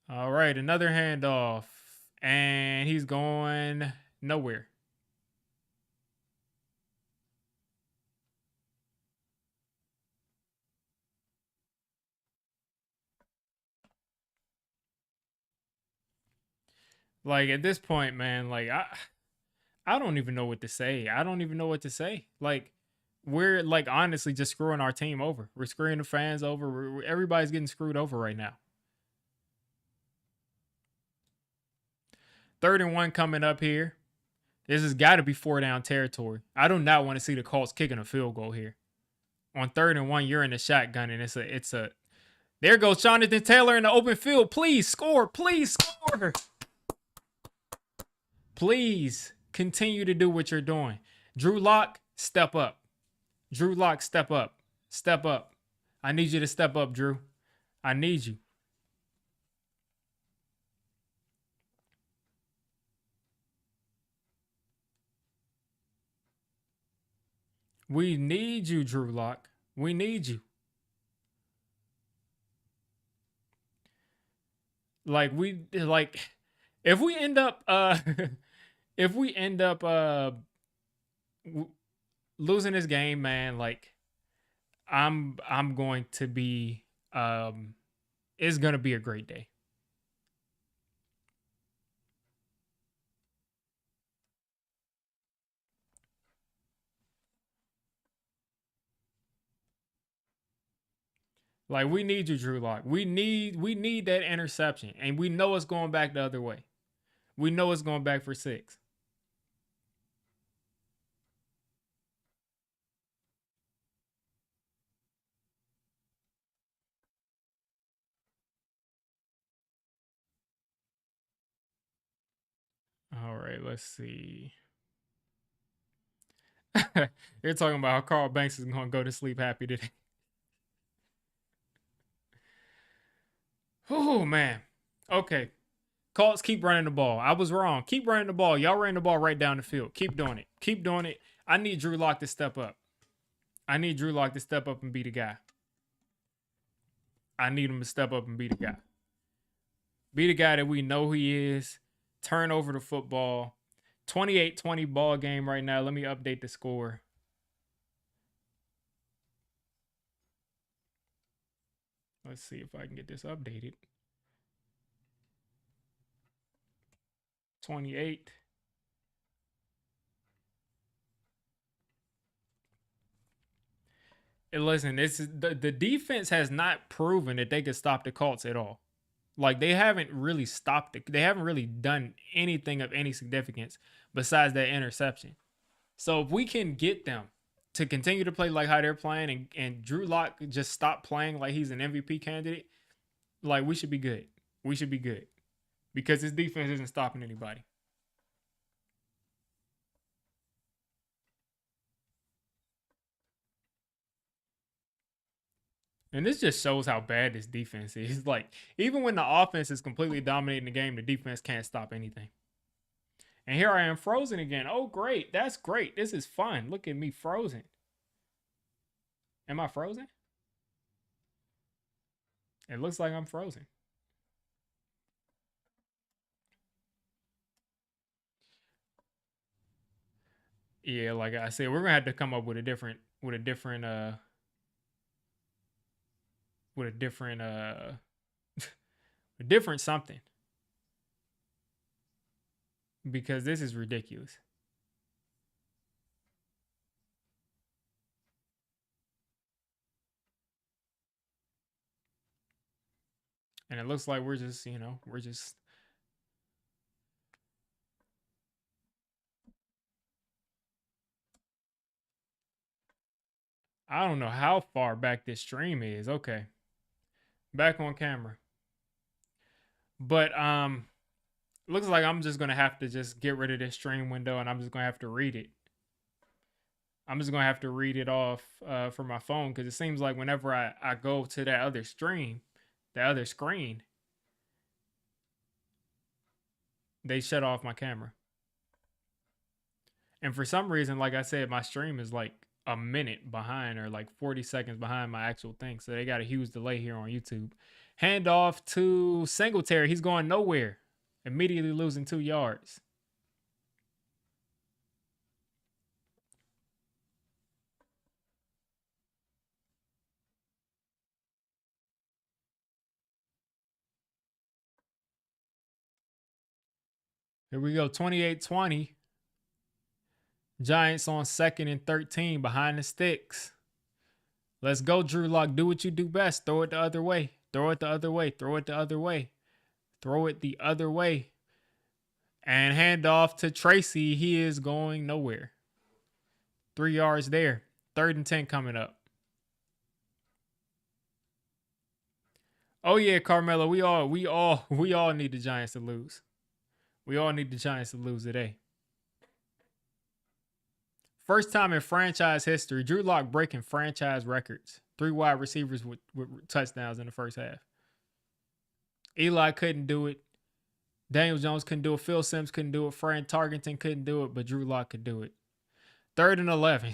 S1: All right, another handoff. And he's going nowhere. Like, at this point, man, like, I don't even know what to say. I don't even know what to say. Like, we're like honestly just screwing our team over. We're screwing the fans over. Everybody's getting screwed over right now. 3rd and 1 coming up here. This has got to be 4 down territory. I do not want to see the Colts kicking a field goal here. On 3rd and 1, you're in the shotgun, and it's a. There goes Jonathan Taylor in the open field. Please score. Please score. Please continue to do what you're doing. Drew Lock, step up. Drew Lock, step up. Step up. I need you to step up, Drew. I need you. We need you, Drew Lock. We need you. Like if we end up if we end up losing this game, man. Like I'm going to be it's gonna be a great day. Like we need you, Drew Lock. We need that interception, and we know it's going back the other way. We know it's going back for 6. All right, let's see. They're talking about how Carl Banks is going to go to sleep happy today. Oh man. Okay. Colts keep running the ball. I was wrong. Keep running the ball. Y'all ran the ball right down the field. Keep doing it. Keep doing it. I need Drew Lock to step up. I need Drew Lock to step up and be the guy. I need him to step up and be the guy. Be the guy that we know he is. Turn over the football. 28-20 ball game right now. Let me update the score. Let's see if I can get this updated. 28. And listen, this is the defense has not proven that they could stop the Colts at all. Like they haven't really stopped it. They haven't really done anything of any significance besides that interception. So if we can get them to continue to play like how they're playing and Drew Lock just stop playing like he's an MVP candidate, like we should be good. We should be good. Because his defense isn't stopping anybody. And this just shows how bad this defense is. Like, even when the offense is completely dominating the game, the defense can't stop anything. And here I am frozen again. Oh, great. That's great. This is fun. Look at me frozen. Am I frozen? It looks like I'm frozen. Yeah, like I said, we're gonna have to come up with a different with a different a different something. Because this is ridiculous. And it looks like we're just, we're just I don't know how far back this stream is. Okay. Back on camera. But looks like I'm just gonna have to just get rid of this stream window and I'm just gonna have to read it. I'm just gonna have to read it off from my phone because it seems like whenever I go to that other stream, the other screen, they shut off my camera. And for some reason, like I said, my stream is like a minute behind or like 40 seconds behind my actual thing. So they got a huge delay here on YouTube. Handoff to Singletary. He's going nowhere. Immediately losing 2 yards. Here we go. 28-20. Giants on 2nd and 13 behind the sticks. Let's go, Drew Lock. Do what you do best. Throw it the other way. Throw it the other way. Throw it the other way. Throw it the other way. And hand off to Tracy. He is going nowhere. 3 yards there. 3rd and 10 coming up. Oh yeah, Carmelo. We all need the Giants to lose. We all need the Giants to lose today. First time in franchise history, Drew Lock breaking franchise records. 3 wide receivers with touchdowns in the first half. Eli couldn't do it. Daniel Jones couldn't do it. Phil Simms couldn't do it. Fran Tarkenton couldn't do it, but Drew Lock could do it. 3rd and 11.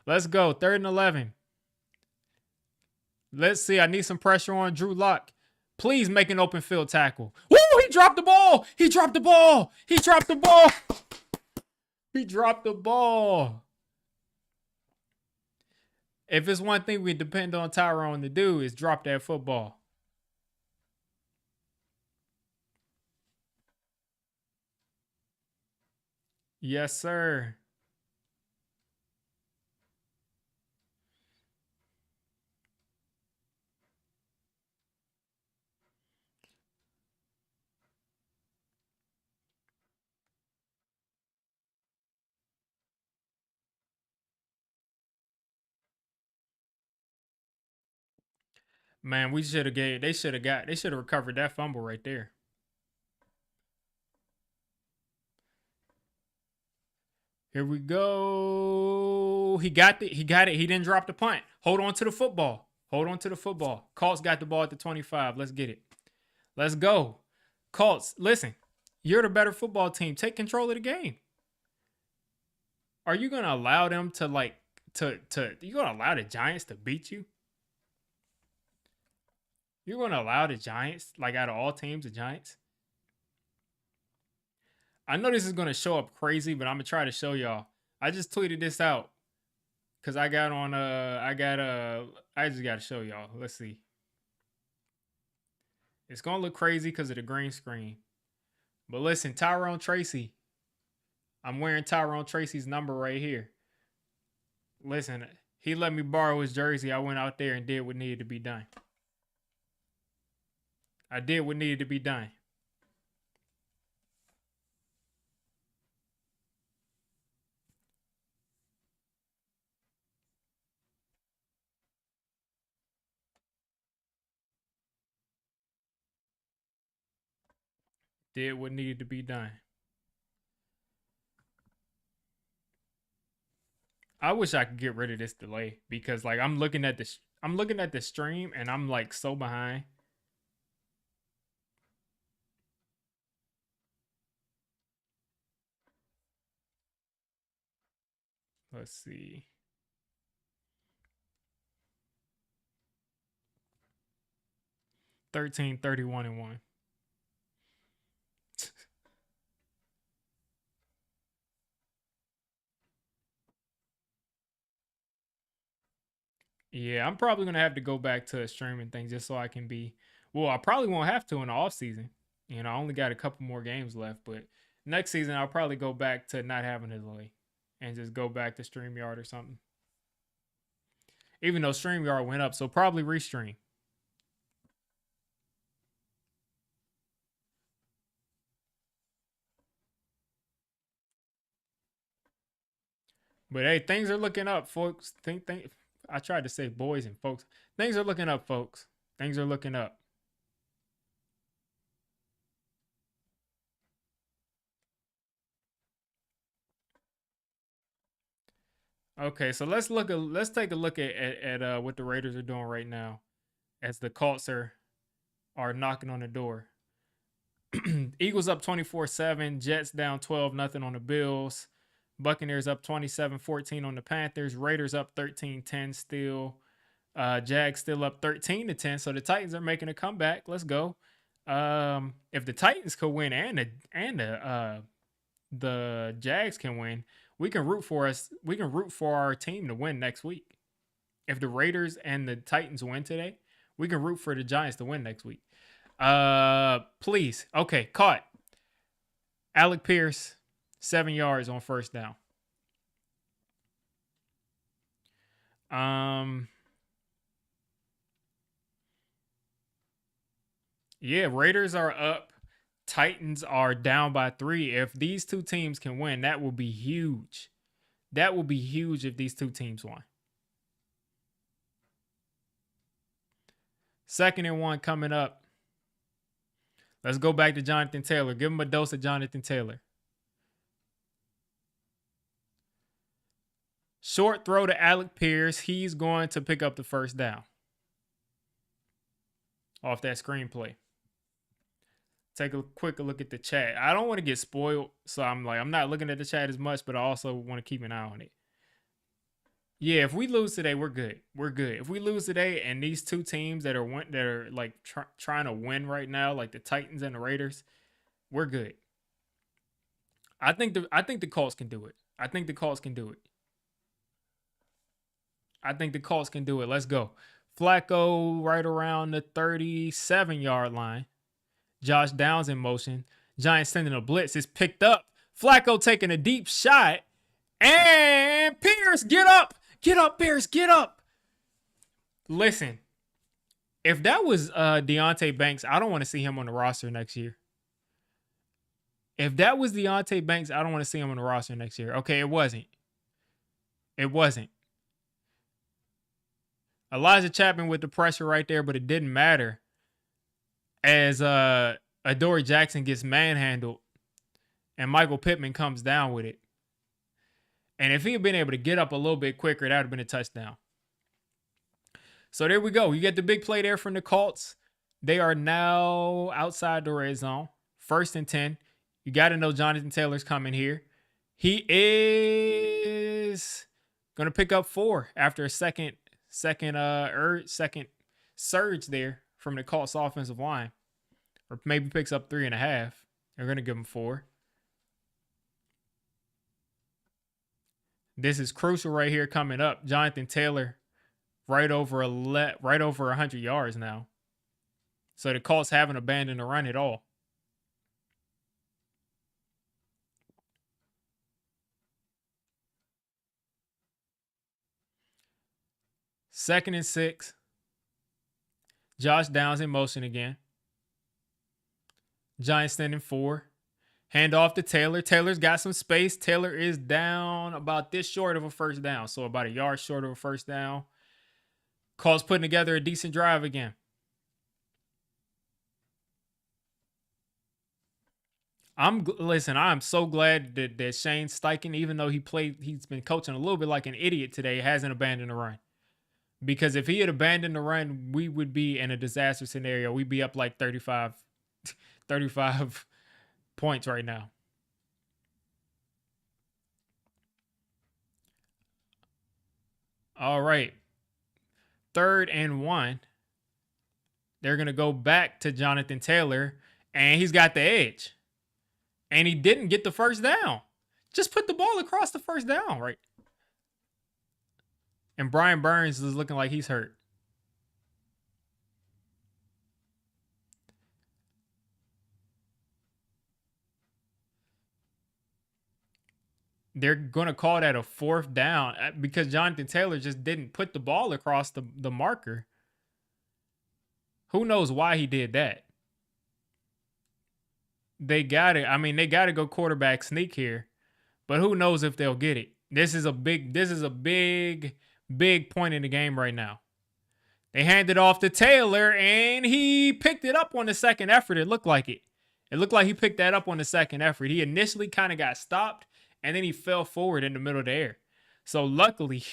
S1: Let's go. 3rd and 11. Let's see. I need some pressure on Drew Lock. Please make an open field tackle. Woo! He dropped the ball. He dropped the ball. He dropped the ball. He dropped the ball. If it's one thing we depend on Tyrone to do is drop that football. Yes, sir. Man, we should have gave. They should have got. They should have recovered that fumble right there. Here we go. He got it. He got it. He didn't drop the punt. Hold on to the football. Hold on to the football. Colts got the ball at the 25. Let's get it. Let's go. Colts, listen. You're the better football team. Take control of the game. Are you gonna allow them to like to you gonna allow the Giants to beat you? You're gonna allow the Giants, like out of all teams, the Giants? I know this is gonna show up crazy, but I'm gonna try to show y'all. I just tweeted this out because I just gotta show y'all. Let's see. It's gonna look crazy because of the green screen. But listen, Tyrone Tracy. I'm wearing Tyrone Tracy's number right here. Listen, he let me borrow his jersey. I went out there and did what needed to be done. I did what needed to be done. Did what needed to be done. I wish I could get rid of this delay because like I'm looking at the stream and I'm like so behind. Let's see. 13-31-1. Yeah, I'm probably gonna have to go back to a streaming thing just so I can be. Well, I probably won't have to in the off season. You know, I only got a couple more games left, but next season I'll probably go back to not having a delay and just go back to StreamYard or something. Even though StreamYard went up, so probably restream. But hey, things are looking up, folks. I tried to say boys and folks. Things are looking up, folks. Things are looking up. Okay, so let's take a look at what the Raiders are doing right now as the Colts are knocking on the door. Eagles up 24-7, Jets down 12 nothing on the Bills. Buccaneers up 27-14 on the Panthers. Raiders up 13-10 still. Jags still up 13-10. So the Titans are making a comeback. Let's go. If the Titans could win and the Jags can win, we can root for us. We can root for our team to win next week. If the Raiders and the Titans win today, we can root for the Giants to win next week. Please. Okay, caught. Alec Pierce, 7 yards on first down. Yeah, Raiders are up. Titans are down by 3. If these two teams can win, that will be huge. That will be huge if these two teams won. 2nd and 1 coming up. Let's go back to Jonathan Taylor. Give him a dose of Jonathan Taylor. Short throw to Alec Pierce. He's going to pick up the first down off that screenplay. Take a quick look at the chat. I don't want to get spoiled, so I'm not looking at the chat as much, but I also want to keep an eye on it. Yeah, if we lose today, we're good. We're good. If we lose today, and these two teams that are like trying to win right now, like the Titans and the Raiders, we're good. I think the Colts can do it. I think the Colts can do it. I think the Colts can do it. Let's go. Flacco right around the 37-yard line. Josh Downs in motion. Giants sending a blitz. It's picked up. Flacco taking a deep shot. And Pierce, get up. Get up, Pierce. Get up. Listen, if that was Deontay Banks, I don't want to see him on the roster next year. If that was Deontay Banks, I don't want to see him on the roster next year. Okay, it wasn't. It wasn't. Elijah Chapman with the pressure right there, but it didn't matter as Adoree Jackson gets manhandled and Michael Pittman comes down with it. And if he had been able to get up a little bit quicker, that would have been a touchdown. So there we go. You get the big play there from the Colts. They are now outside the red zone. 1st and 10. You got to know Jonathan Taylor's coming here. He is going to pick up 4 after a second surge there from the Colts offensive line. Or maybe picks up 3.5. They're going to give him 4. This is crucial right here coming up. Jonathan Taylor right over 100 yards now. So the Colts haven't abandoned the run at all. Second and 6. Josh Downs in motion again. Giants standing 4. Hand off to Taylor. Taylor's got some space. Taylor is down about this short of a first down. So about a yard short of a first down. Colts putting together a decent drive again. I'm so glad that Shane Steichen, even though he's been coaching a little bit like an idiot today, hasn't abandoned the run. Because if he had abandoned the run, we would be in a disaster scenario. We'd be up like 35 points right now. All right. 3rd and 1. They're going to go back to Jonathan Taylor, and he's got the edge. And he didn't get the first down. Just put the ball across the first down, right? And Brian Burns is looking like he's hurt. They're going to call that a 4th down because Jonathan Taylor just didn't put the ball across the marker. Who knows why he did that? They got it. I mean, they got to go quarterback sneak here, but who knows if they'll get it. This is a big point in the game right now. They handed off to Taylor, and he picked it up on the second effort. It looked like it. It looked like he picked that up on the second effort. He initially kind of got stopped, and then he fell forward in the middle of the air. So luckily,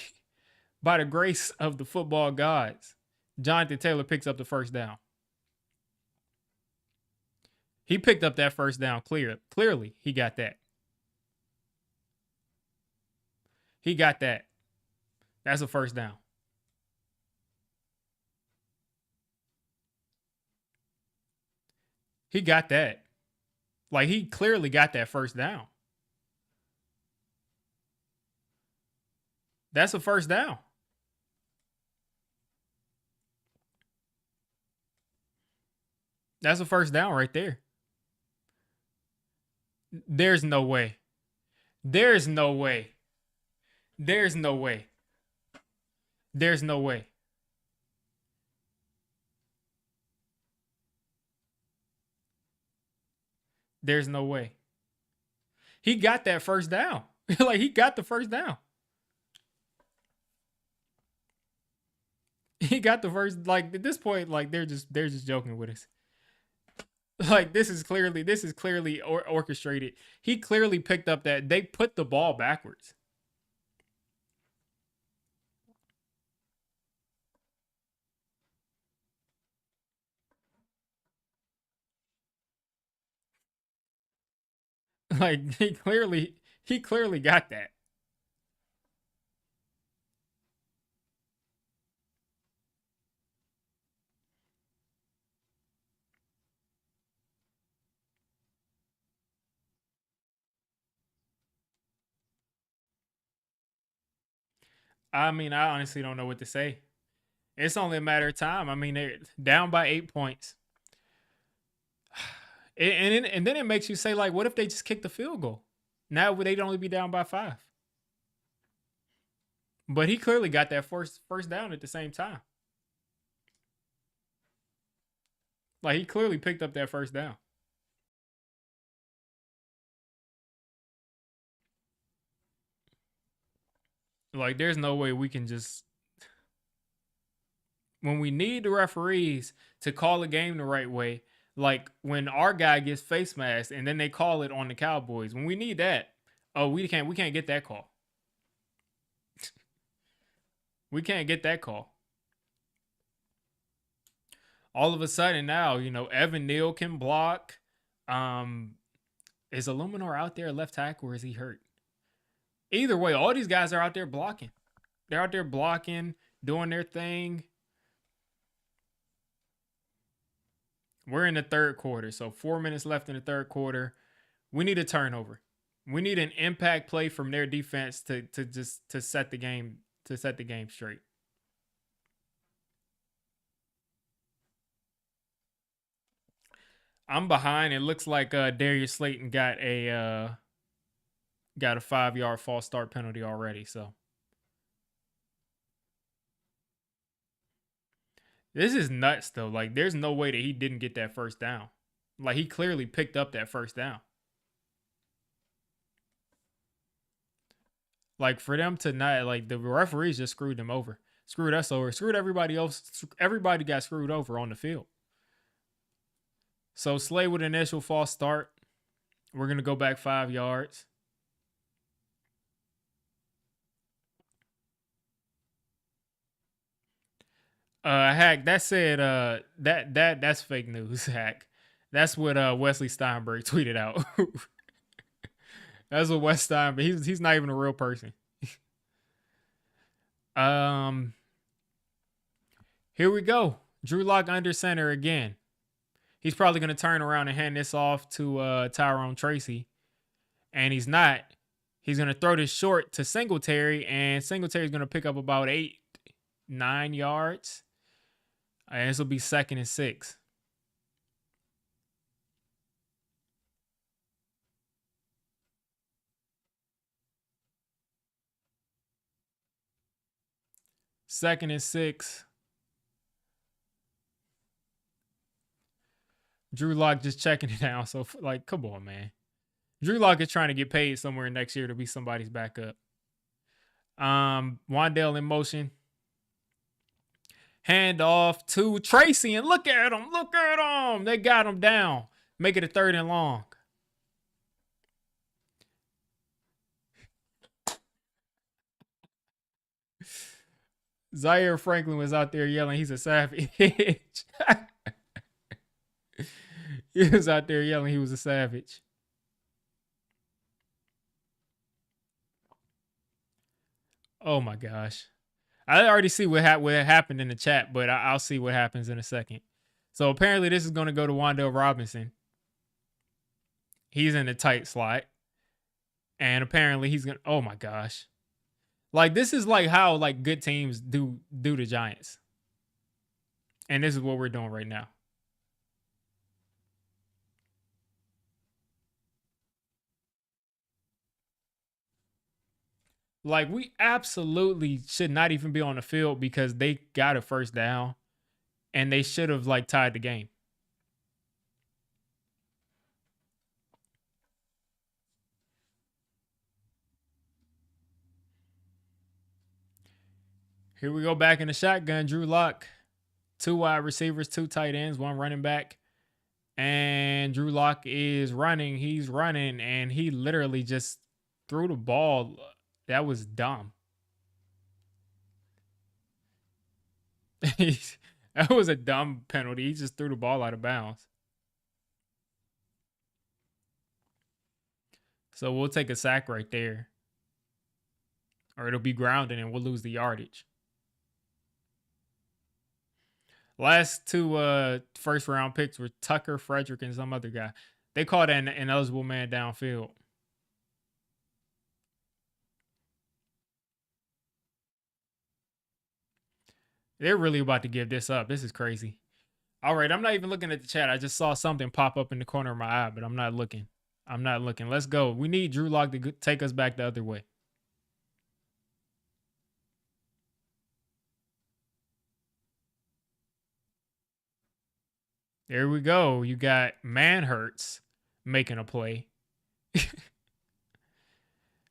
S1: by the grace of the football gods, Jonathan Taylor picks up the first down. He picked up that first down clearly. He got that. He got that. That's a first down. He got that. Like, he clearly got that first down. That's a first down. That's a first down right there. There's no way. There's no way. There's no way. There's no way. There's no way. He got that first down. Like, he got the first down. He got the first, like, at this point, like, they're just joking with us. Like, this is clearly orchestrated. He clearly picked up that they put the ball backwards. Like, he clearly got that. I mean, I honestly don't know what to say. It's only a matter of time. I mean, they're down by 8 points. And then it makes you say, like, what if they just kick the field goal? Now they'd only be down by 5. But he clearly got that first down at the same time. Like, he clearly picked up that first down. Like, there's no way we can just, when we need the referees to call a game the right way, like when our guy gets face masked and then they call it on the Cowboys. When we need that, oh, we can't get that call. We can't get that call. All of a sudden now, Evan Neal can block. Is Illuminor out there left tackle or is he hurt? Either way, all these guys are out there blocking. They're out there blocking, doing their thing. We're in the third quarter, so 4 minutes left in the third quarter. We need a turnover. We need an impact play from their defense to set the game straight. I'm behind. It looks like Darius Slayton got a 5-yard false start penalty already. So this is nuts, though. Like, there's no way that he didn't get that first down. Like, he clearly picked up that first down. Like, for them to not, like, the referees just screwed them over. Screwed us over. Screwed everybody else. Everybody got screwed over on the field. So, Slay with an initial false start. We're going to go back 5 yards. Hack, that said, that's fake news, Hack. That's what Wesley Steinberg tweeted out. That's what Wes Steinberg. He's not even a real person. Here we go. Drew Lock under center again. He's probably going to turn around and hand this off to Tyrone Tracy. And he's not. He's going to throw this short to Singletary. And Singletary's going to pick up about 8-9 yards. And this will be 2nd and 6. Second and 6. Drew Lock just checking it out. So, like, come on, man. Drew Lock is trying to get paid somewhere next year to be somebody's backup. Wandale in motion. Hand off to Tracy, and look at him. Look at him. They got him down. Make it a 3rd and long. Zaire Franklin was out there yelling, he's a savage. He was out there yelling he was a savage. Oh my gosh. I already see what happened in the chat, but I'll see what happens in a second. So apparently this is going to go to Wandale Robinson. He's in a tight slot. And apparently he's going to, oh my gosh. Like, this is like how like good teams do the Giants. And this is what we're doing right now. Like, we absolutely should not even be on the field because they got a first down and they should have like tied the game. Here we go back in the shotgun. Drew Lock, 2 wide receivers, 2 tight ends, 1 running back. And Drew Lock is running. He's running and he literally just threw the ball. That was dumb. That was a dumb penalty. He just threw the ball out of bounds. So we'll take a sack right there. Or it'll be grounded and we'll lose the yardage. Last 2 first round picks were Tucker, Frederick, and some other guy. They called an ineligible man downfield. They're really about to give this up. This is crazy. All right, I'm not even looking at the chat. I just saw something pop up in the corner of my eye, but I'm not looking. I'm not looking. Let's go. We need Drew Lock to take us back the other way. There we go. You got Manhurts making a play.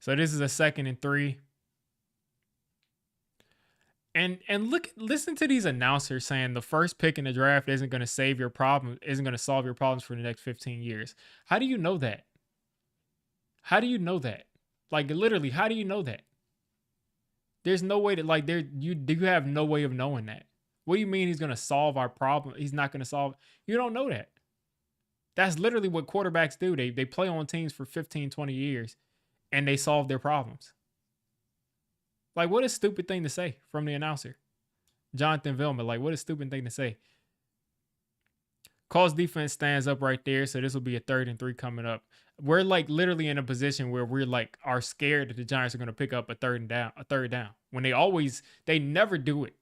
S1: So this is a 2nd and 3. And listen to these announcers saying the first pick in the draft isn't going to save your problem, isn't going to solve your problems for the next 15 years. How do you know that? How do you know that? Like literally, how do you know that? There's no way to like there you have no way of knowing that. What do you mean he's going to solve our problem? He's not going to solve. You don't know that. That's literally what quarterbacks do. They play on teams for 15, 20 years and they solve their problems. Like, what a stupid thing to say from the announcer. Jonathan Vilma, like, what a stupid thing to say. Colts defense stands up right there, so this will be a 3rd and 3 coming up. We're like literally in a position where we're like are scared that the Giants are going to pick up a third down. When they never do it.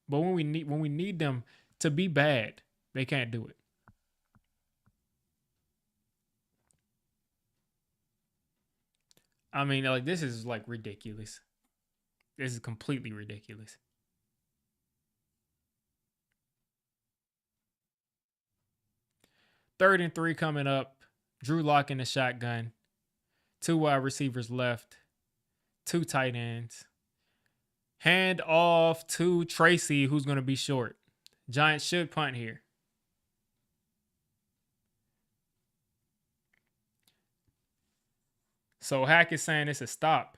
S1: But when we need them to be bad, they can't do it. I mean, like this is like ridiculous. This is completely ridiculous. 3rd and 3 coming up. Drew Lock in the shotgun. 2 wide receivers left. 2 tight ends. Hand off to Tracy, who's going to be short. Giants should punt here. So Hack is saying it's a stop.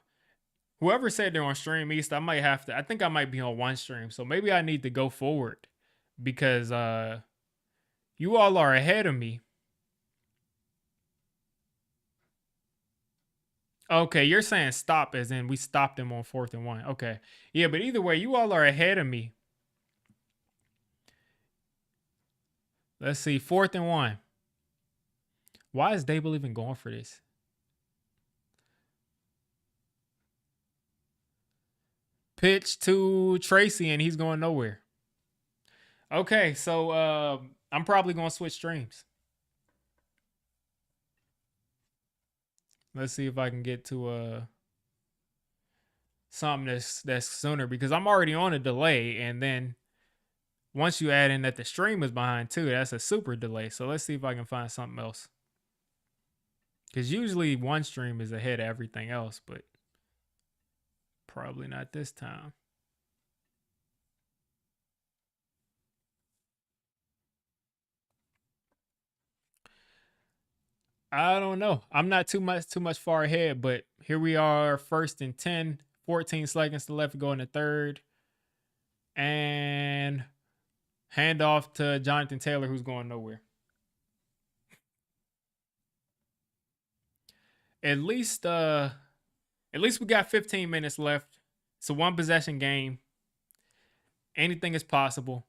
S1: Whoever said they're on Stream East, I think I might be on one stream. So maybe I need to go forward because you all are ahead of me. Okay, you're saying stop as in we stopped them on 4th and 1. Okay. Yeah, but either way, you all are ahead of me. Let's see, 4th and 1. Why is Dable even going for this? Pitch to Tracy, and he's going nowhere. Okay, so I'm probably going to switch streams. Let's see if I can get to something that's sooner because I'm already on a delay, and then once you add in that the stream is behind too, that's a super delay. So let's see if I can find something else. Because usually one stream is ahead of everything else, but probably not this time. I don't know. I'm not too much far ahead, but here we are, 1st and 10, 14 seconds to left, go in the 3rd. And hand off to Jonathan Taylor, who's going nowhere. At least we got 15 minutes left. It's a 1 possession game. Anything is possible.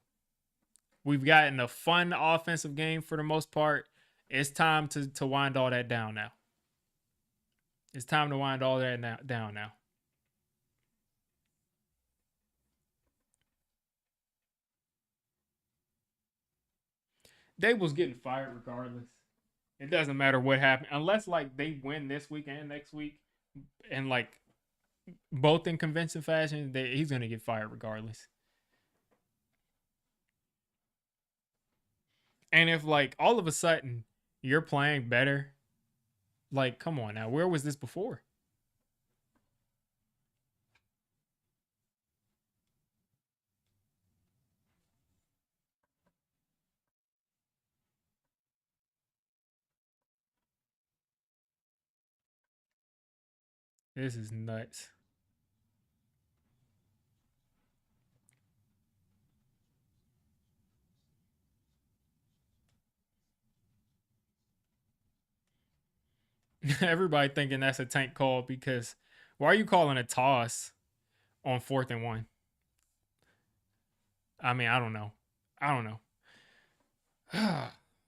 S1: We've gotten a fun offensive game for the most part. It's time to wind all that down now. It's time to wind all that down now. Dable's getting fired regardless. It doesn't matter what happened unless like they win this week and next week, and like both in convincing fashion. He's gonna get fired regardless. And if like all of a sudden you're playing better, like come on now, where was this before? This is nuts. Everybody thinking that's a tank call because why are you calling a toss on 4th and 1? I mean, I don't know.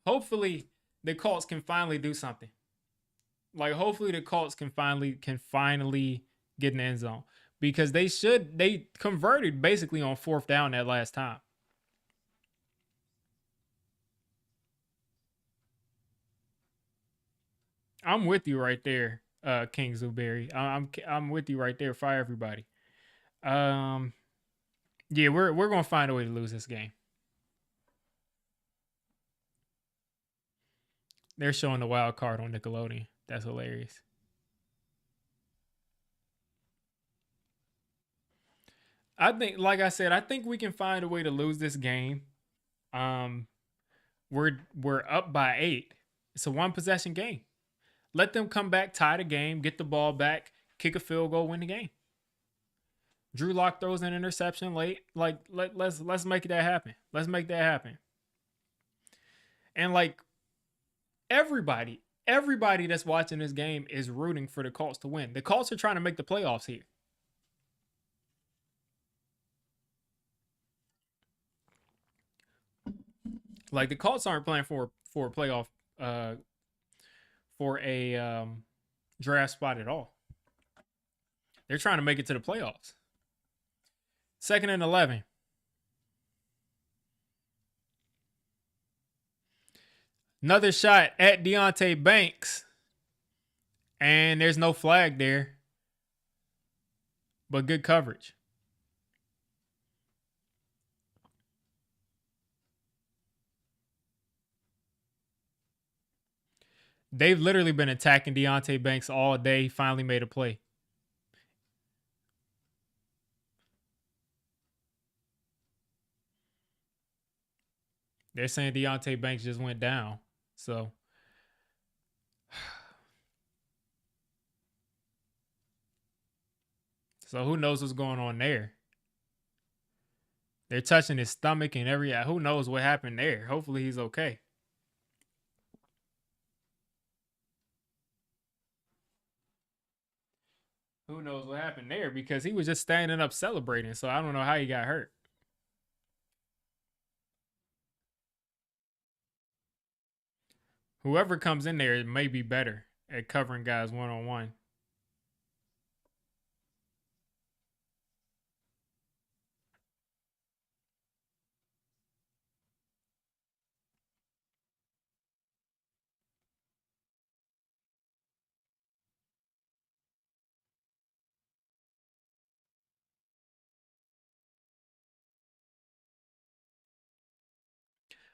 S1: Hopefully the Colts can finally do something. Like hopefully the Colts can finally get in the end zone. because they converted basically on fourth down that last time. I'm with you right there, King Zuberry. I'm with you right there. Fire everybody. Um, yeah, we're gonna find a way to lose this game. They're showing the wild card on Nickelodeon. That's hilarious. I think, like I said, I think we can find a way to lose this game. Um, we're up by 8. It's a one possession game. Let them come back, tie the game, get the ball back, kick a field goal, win the game. Drew Lock throws an interception late. Like let's make that happen. Let's make that happen. And like everybody that's watching this game is rooting for the Colts to win. The Colts are trying to make the playoffs here. Like the Colts aren't playing for a playoff uh for a draft spot at all. They're trying to make it to the playoffs. Second and 11. Another shot at Deontay Banks. And there's no flag there. But good coverage. They've literally been attacking Deontay Banks all day. He finally made a play. They're saying Deontay Banks just went down. So who knows what's going on there? They're touching his stomach and every. Who knows what happened there? Hopefully he's okay. Who knows what happened there because he was just standing up celebrating. So I don't know how he got hurt. Whoever comes in there may be better at covering guys one on one.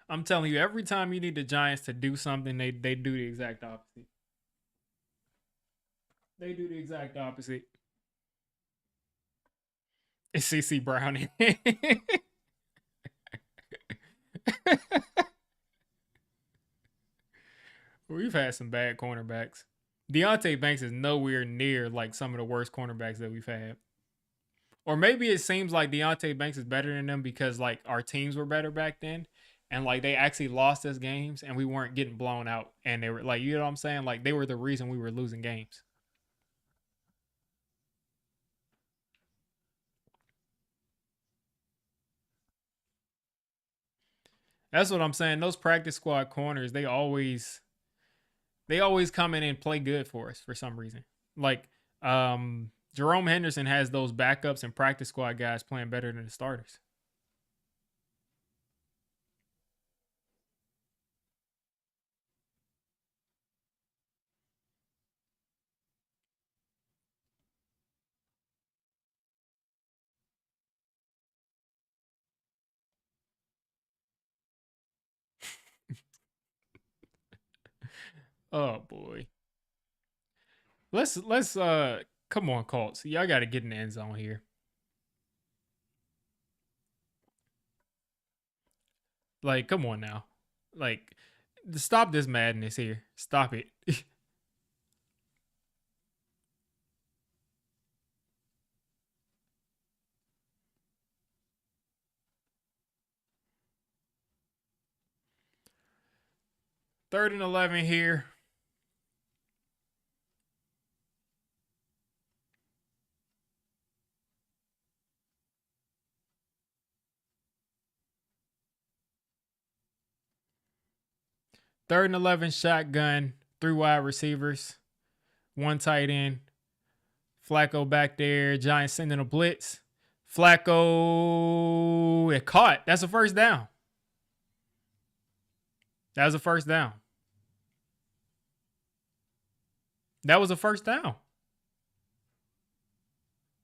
S1: I'm telling you, every time you need the Giants to do something, they do the exact opposite. They do the exact opposite. It's CC Brown. We've had some bad cornerbacks. Deontay Banks is nowhere near like some of the worst cornerbacks that we've had. Or maybe it seems like Deontay Banks is better than them because like our teams were better back then. And like they actually lost us games and we weren't getting blown out. And they were like, you know what I'm saying? Like they were the reason we were losing games. That's what I'm saying. Those practice squad corners, they always come in and play good for us for some reason. Like Jerome Henderson has those backups and practice squad guys playing better than the starters. Oh boy. Let's come on, Colts. Y'all gotta get in the end zone here. Like, come on now. Like, stop this madness here. Stop it. 3rd and 11 here. Third and 11 shotgun, 3 wide receivers, 1 tight end, Flacco back there. Giants sending a blitz. Flacco, it caught. That's a first down. That was a first down. That was a first down.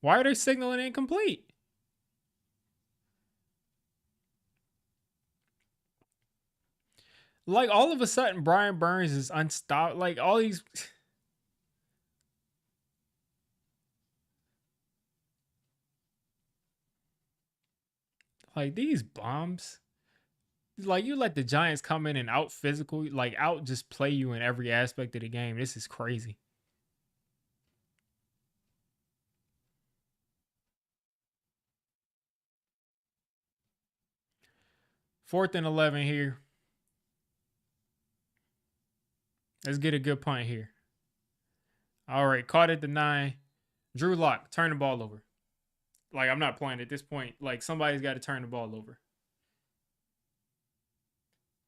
S1: Why are they signaling incomplete? Like, all of a sudden, Brian Burns is unstoppable. Like, all these. Like, these bombs. Like, you let the Giants come in and out physical, like, out just play you in every aspect of the game. This is crazy. Fourth and 11 here. Let's get a good punt here. All right, caught at the 9. Drew Lock, turn the ball over. Like, I'm not playing at this point. Like, somebody's got to turn the ball over.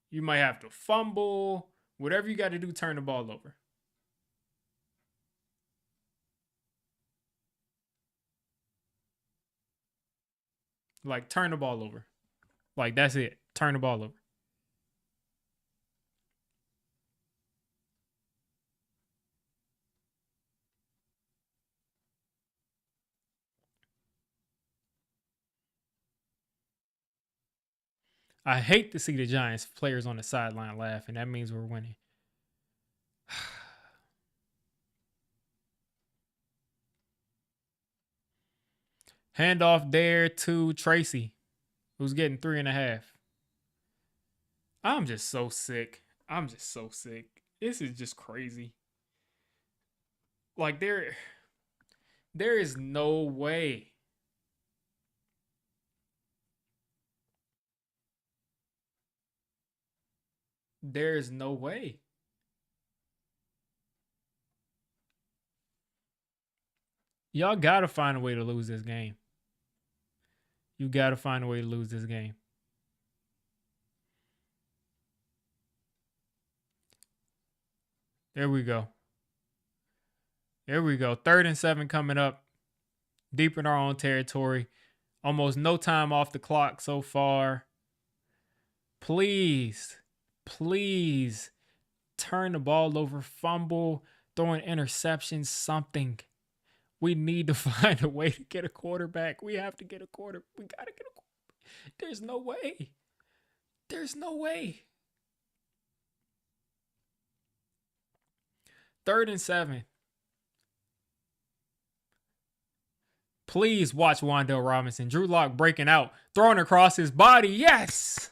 S1: You might have to fumble. Whatever you got to do, turn the ball over. Like, turn the ball over. Like, that's it. Turn the ball over. I hate to see the Giants players on the sideline laughing. That means we're winning. Handoff there to Tracy, who's getting 3.5. I'm just so sick. I'm just so sick. This is just crazy. Like, there is no way. There is no way. Y'all got to find a way to lose this game. You got to find a way to lose this game. There we go. There we go. 3rd and 7 coming up. Deep in our own territory. Almost no time off the clock so far. Please, please turn the ball over, fumble, throw an interception, something. We need to find a way to get a quarterback. We have to get a quarter. We got to get a quarterback. There's no way. There's no way. 3rd and 7. Please watch Wan'Dale Robinson. Drew Lock breaking out, throwing across his body. Yes!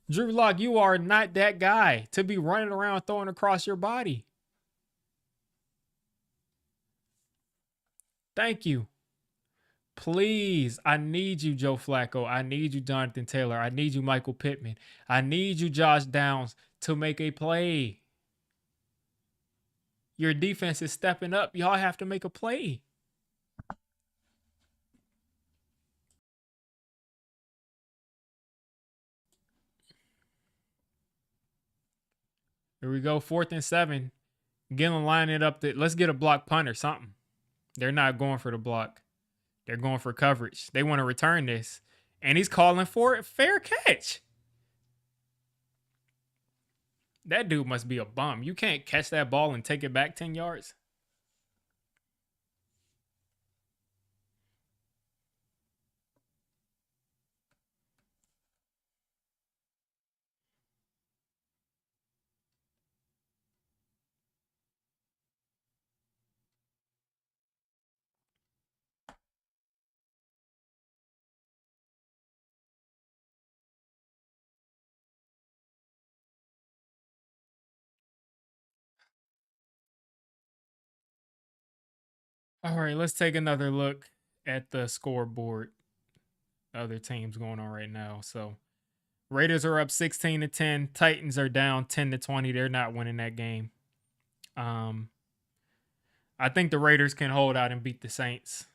S1: Drew Lock, you are not that guy to be running around throwing across your body. Thank you. Please, I need you, Joe Flacco. I need you, Jonathan Taylor. I need you, Michael Pittman. I need you, Josh Downs, to make a play. Your defense is stepping up. Y'all have to make a play. Here we go, 4th and 7. Gillen line it up. Let's get a block punt or something. They're not going for the block. They're going for coverage. They want to return this. And he's calling for it. Fair catch. That dude must be a bum. You can't catch that ball and take it back 10 yards. All right, let's take another look at the scoreboard. Other teams going on right now. So Raiders are up 16-10. Titans are down 10-20. They're not winning that game. I think the Raiders can hold out and beat the Saints.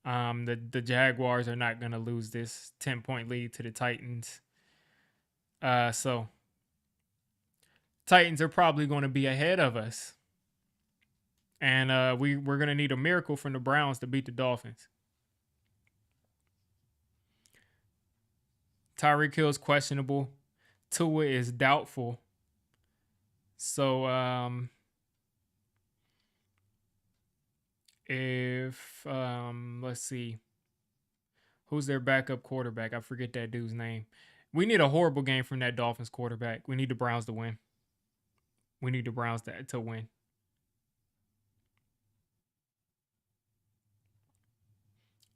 S1: The Jaguars are not going to lose this 10-point lead to the Titans. So Titans are probably going to be ahead of us. And we're gonna need a miracle from the Browns to beat the Dolphins. Tyreek Hill's questionable. Tua is doubtful. So if let's see, who's their backup quarterback? I forget that dude's name. We need a horrible game from that Dolphins quarterback. We need the Browns to win. We need the Browns to win.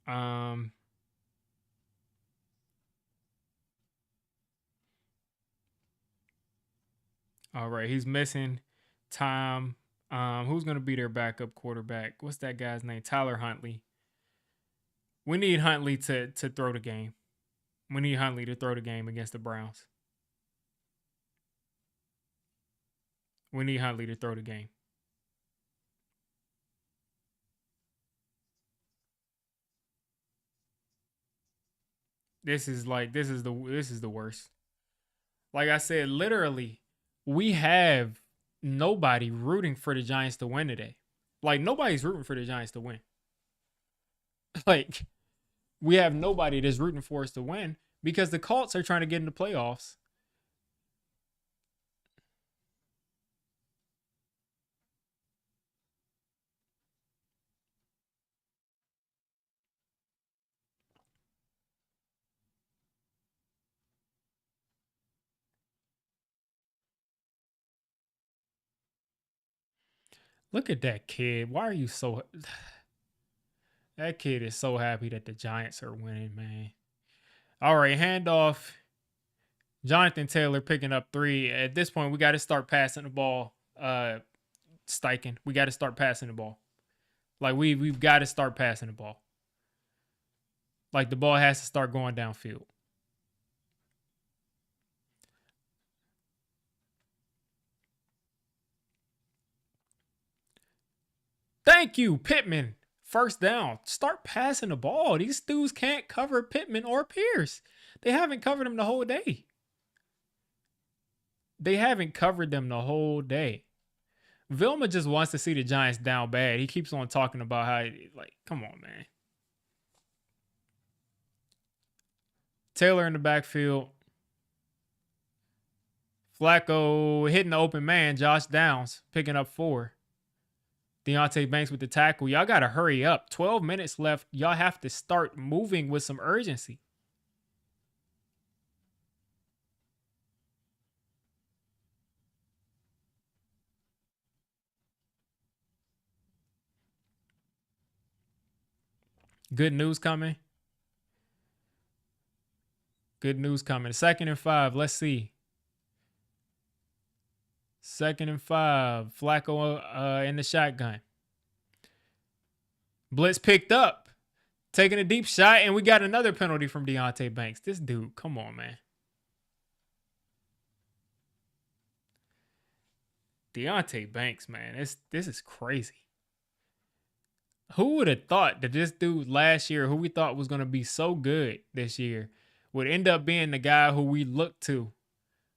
S1: Um, all right, he's missing time. Who's gonna be their backup quarterback? What's that guy's name? Tyler Huntley. We need Huntley to throw the game. We need Huntley to throw the game against the Browns. We need Huntley to throw the game. This is the worst. Like I said, literally, we have nobody rooting for the Giants to win today. Like nobody's rooting for the Giants to win. Like we have nobody that's rooting for us to win because the Colts are trying to get in the playoffs. Look at that kid. Why are you so that kid is so happy that the Giants are winning, man. All right, handoff. Jonathan Taylor picking up three. At this point, we got to start passing the ball. Steichen, we got to start passing the ball. Like we've got to start passing the ball. Like the ball has to start going downfield. Thank you, Pittman. First down. Start passing the ball. These dudes can't cover Pittman or Pierce. They haven't covered them the whole day. They haven't covered them the whole day. Vilma just wants to see the Giants down bad. He keeps on talking about how, like, come on, man. Taylor in the backfield. Flacco hitting the open man. Josh Downs picking up 4. Deontay Banks with the tackle. Y'all got to hurry up. 12 minutes left. Y'all have to start moving with some urgency. Good news coming. Good news coming. 2nd and 5. Let's see. 2nd and 5. Flacco in the shotgun. Blitz picked up. Taking a deep shot, and we got another penalty from Deontay Banks. This dude, come on, man. Deontay Banks, man. This is crazy. Who would have thought that this dude last year, who we thought was going to be so good this year, would end up being the guy who we look to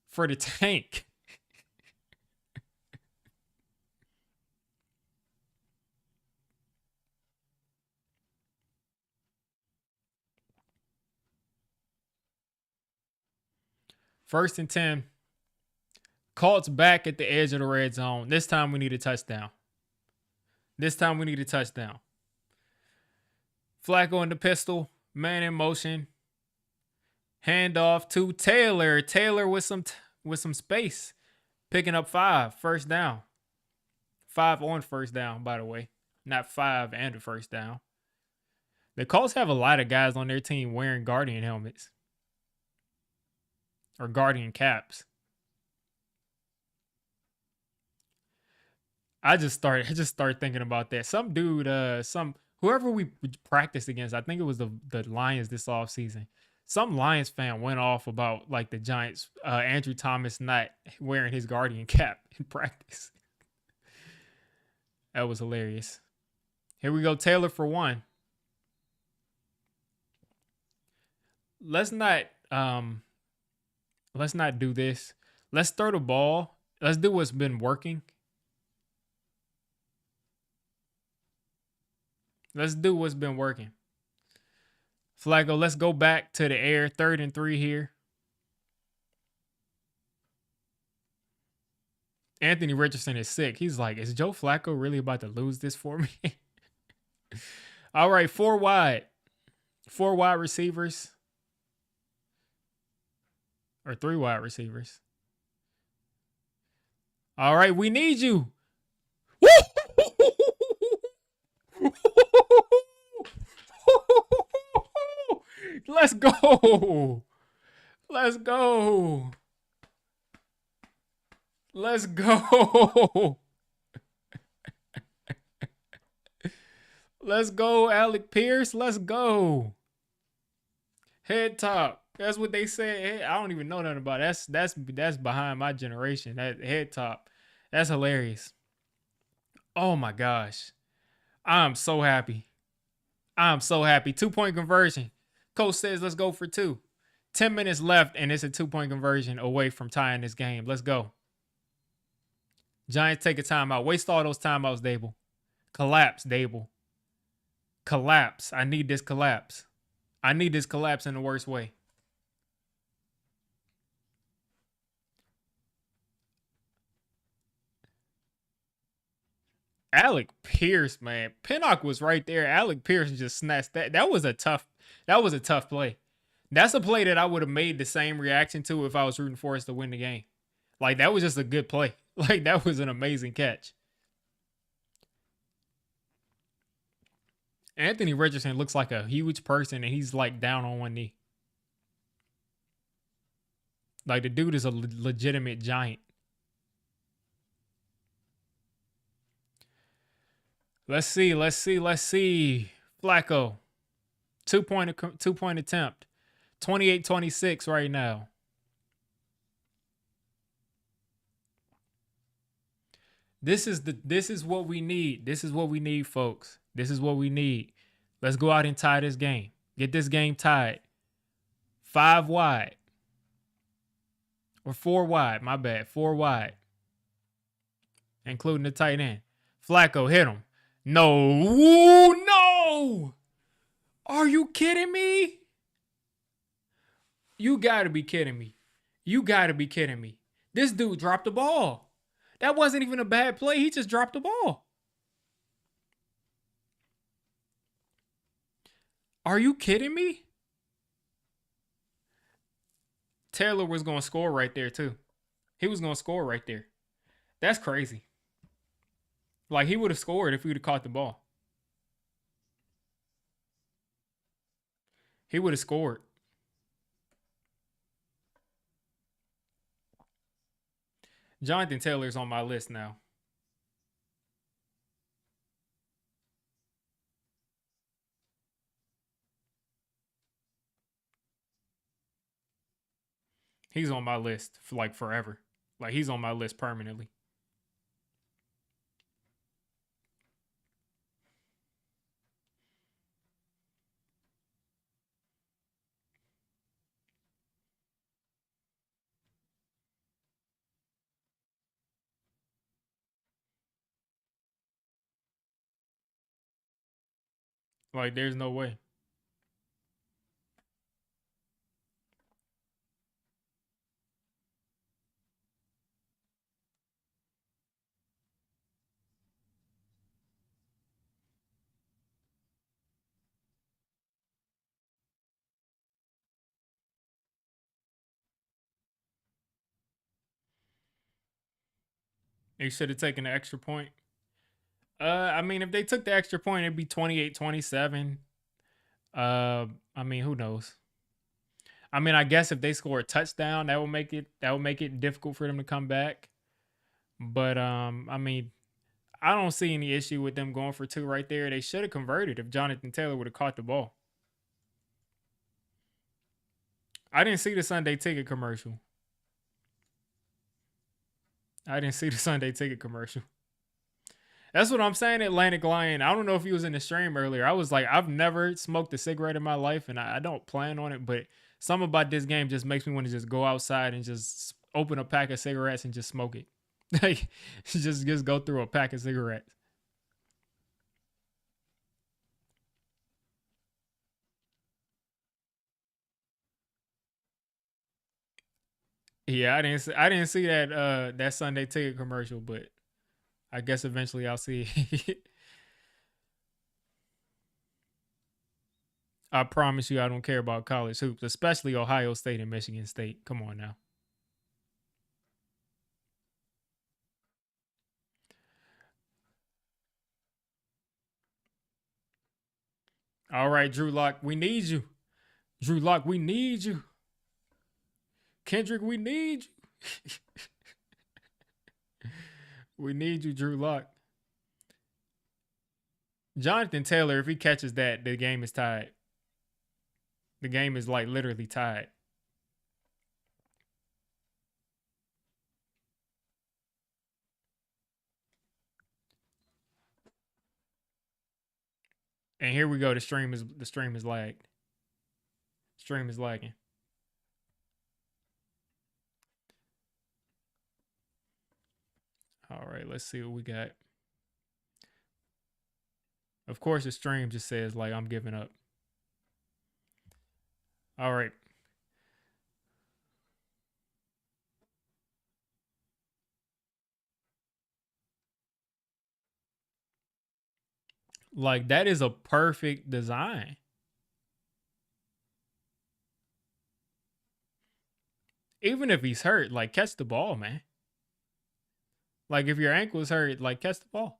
S1: for the tank? First and 10. Colts back at the edge of the red zone. This time we need a touchdown. Flacco in the pistol. Man in motion. Handoff to Taylor. Taylor with some space. Picking up 5. First down. 5 on first down, by the way. Not 5 and a first down. The Colts have a lot of guys on their team wearing Guardian helmets. Or Guardian caps. I just started thinking about that. Some dude, whoever we practiced against, I think it was the Lions this offseason. Some Lions fan went off about like the Giants, Andrew Thomas not wearing his Guardian cap in practice. That was hilarious. Here we go, Taylor for 1. Let's not do this. Let's throw the ball. Let's do what's been working. Let's do what's been working. Flacco, let's go back to the air. 3rd and 3 here. Anthony Richardson is sick. He's like, is Joe Flacco really about to lose this for me? All right, 4 wide. 4 wide receivers. Or 3 wide receivers. All right, we need you. Let's go. Let's go. Let's go. Let's go, Alec Pierce. Let's go. Head top. That's what they say. I don't even know nothing about it. That's behind my generation. That head top. That's hilarious. Oh my gosh. I'm so happy. I'm so happy. 2-point conversion. Coach says let's go for 2. 10 minutes left, and it's a 2-point conversion away from tying this game. Let's go. Giants take a timeout. Waste all those timeouts, Dable. Collapse, Dable. Collapse. I need this collapse. I need this collapse in the worst way. Alec Pierce, man. Pinnock was right there. Alec Pierce just snatched that. That was a tough play. That's a play that I would have made the same reaction to if I was rooting for us to win the game. Like, that was just a good play. Like, that was an amazing catch. Anthony Richardson looks like a huge person, and he's like down on one knee. Like, the dude is a legitimate giant. Let's see. Flacco. 2-point attempt. 28-26 right now. This is what we need. This is what we need, folks. This is what we need. Let's go out and tie this game. Get this game tied. 5 wide. Or 4 wide. My bad. 4 wide. Including the tight end. Flacco, hit him. No. No. Are you kidding me? You got to be kidding me. You got to be kidding me. This dude dropped the ball. That wasn't even a bad play. He just dropped the ball. Are you kidding me? Taylor was going to score right there, too. He was going to score right there. That's crazy. Like, he would have scored if he would have caught the ball. He would have scored. Jonathan Taylor's on my list now. He's on my list for like forever. Like, he's on my list permanently. Like, there's no way. They should have taken the extra point. I mean, if they took the extra point, it'd be 28-27. I mean, who knows? I mean, I guess if they score a touchdown, that would make it difficult for them to come back. But I mean, I don't see any issue with them going for 2 right there. They should have converted if Jonathan Taylor would have caught the ball. I didn't see the Sunday ticket commercial. That's what I'm saying, Atlantic Lion. I don't know if he was in the stream earlier. I was like, I've never smoked a cigarette in my life, and I don't plan on it, but something about this game just makes me want to just go outside and just open a pack of cigarettes and just smoke it. Like, just go through a pack of cigarettes. Yeah, I didn't see that that Sunday ticket commercial, but I guess eventually I'll see it. I promise you I don't care about college hoops, especially Ohio State and Michigan State. Come on now. All right, Drew Lock, we need you. Drew Lock, we need you. Kendrick, we need you. We need you, Drew Lock. Jonathan Taylor, if he catches that, the game is tied. The game is like literally tied. And here we go. The stream is lagged. Stream is lagging. All right, let's see what we got. Of course, the stream just says like I'm giving up. All right, like that is a perfect design. Even if he's hurt, like catch the ball, man. Like if your ankle is hurt, like catch the ball.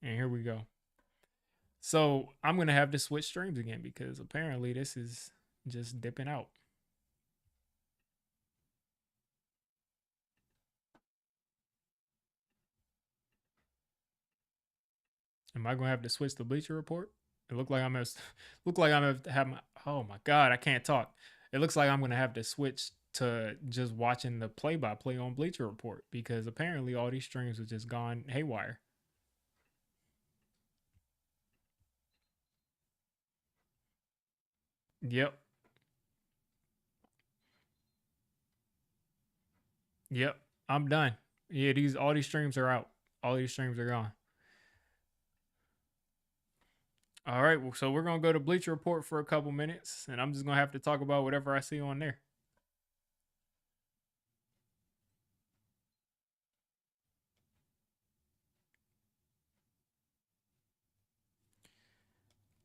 S1: And here we go. So I'm gonna have to switch streams again because apparently this is just dipping out. Am I gonna have to switch the Bleacher Report? It look like I'm gonna look like I'm gonna have my. Oh my god, I can't talk. It looks like I'm gonna have to switch to just watching the play-by-play on Bleacher Report because apparently all these streams have just gone haywire. Yep, yep. I'm done. Yeah, these all these streams are out. All these streams are gone. All right, well, so we're gonna go to Bleacher Report for a couple minutes, and I'm just gonna have to talk about whatever I see on there.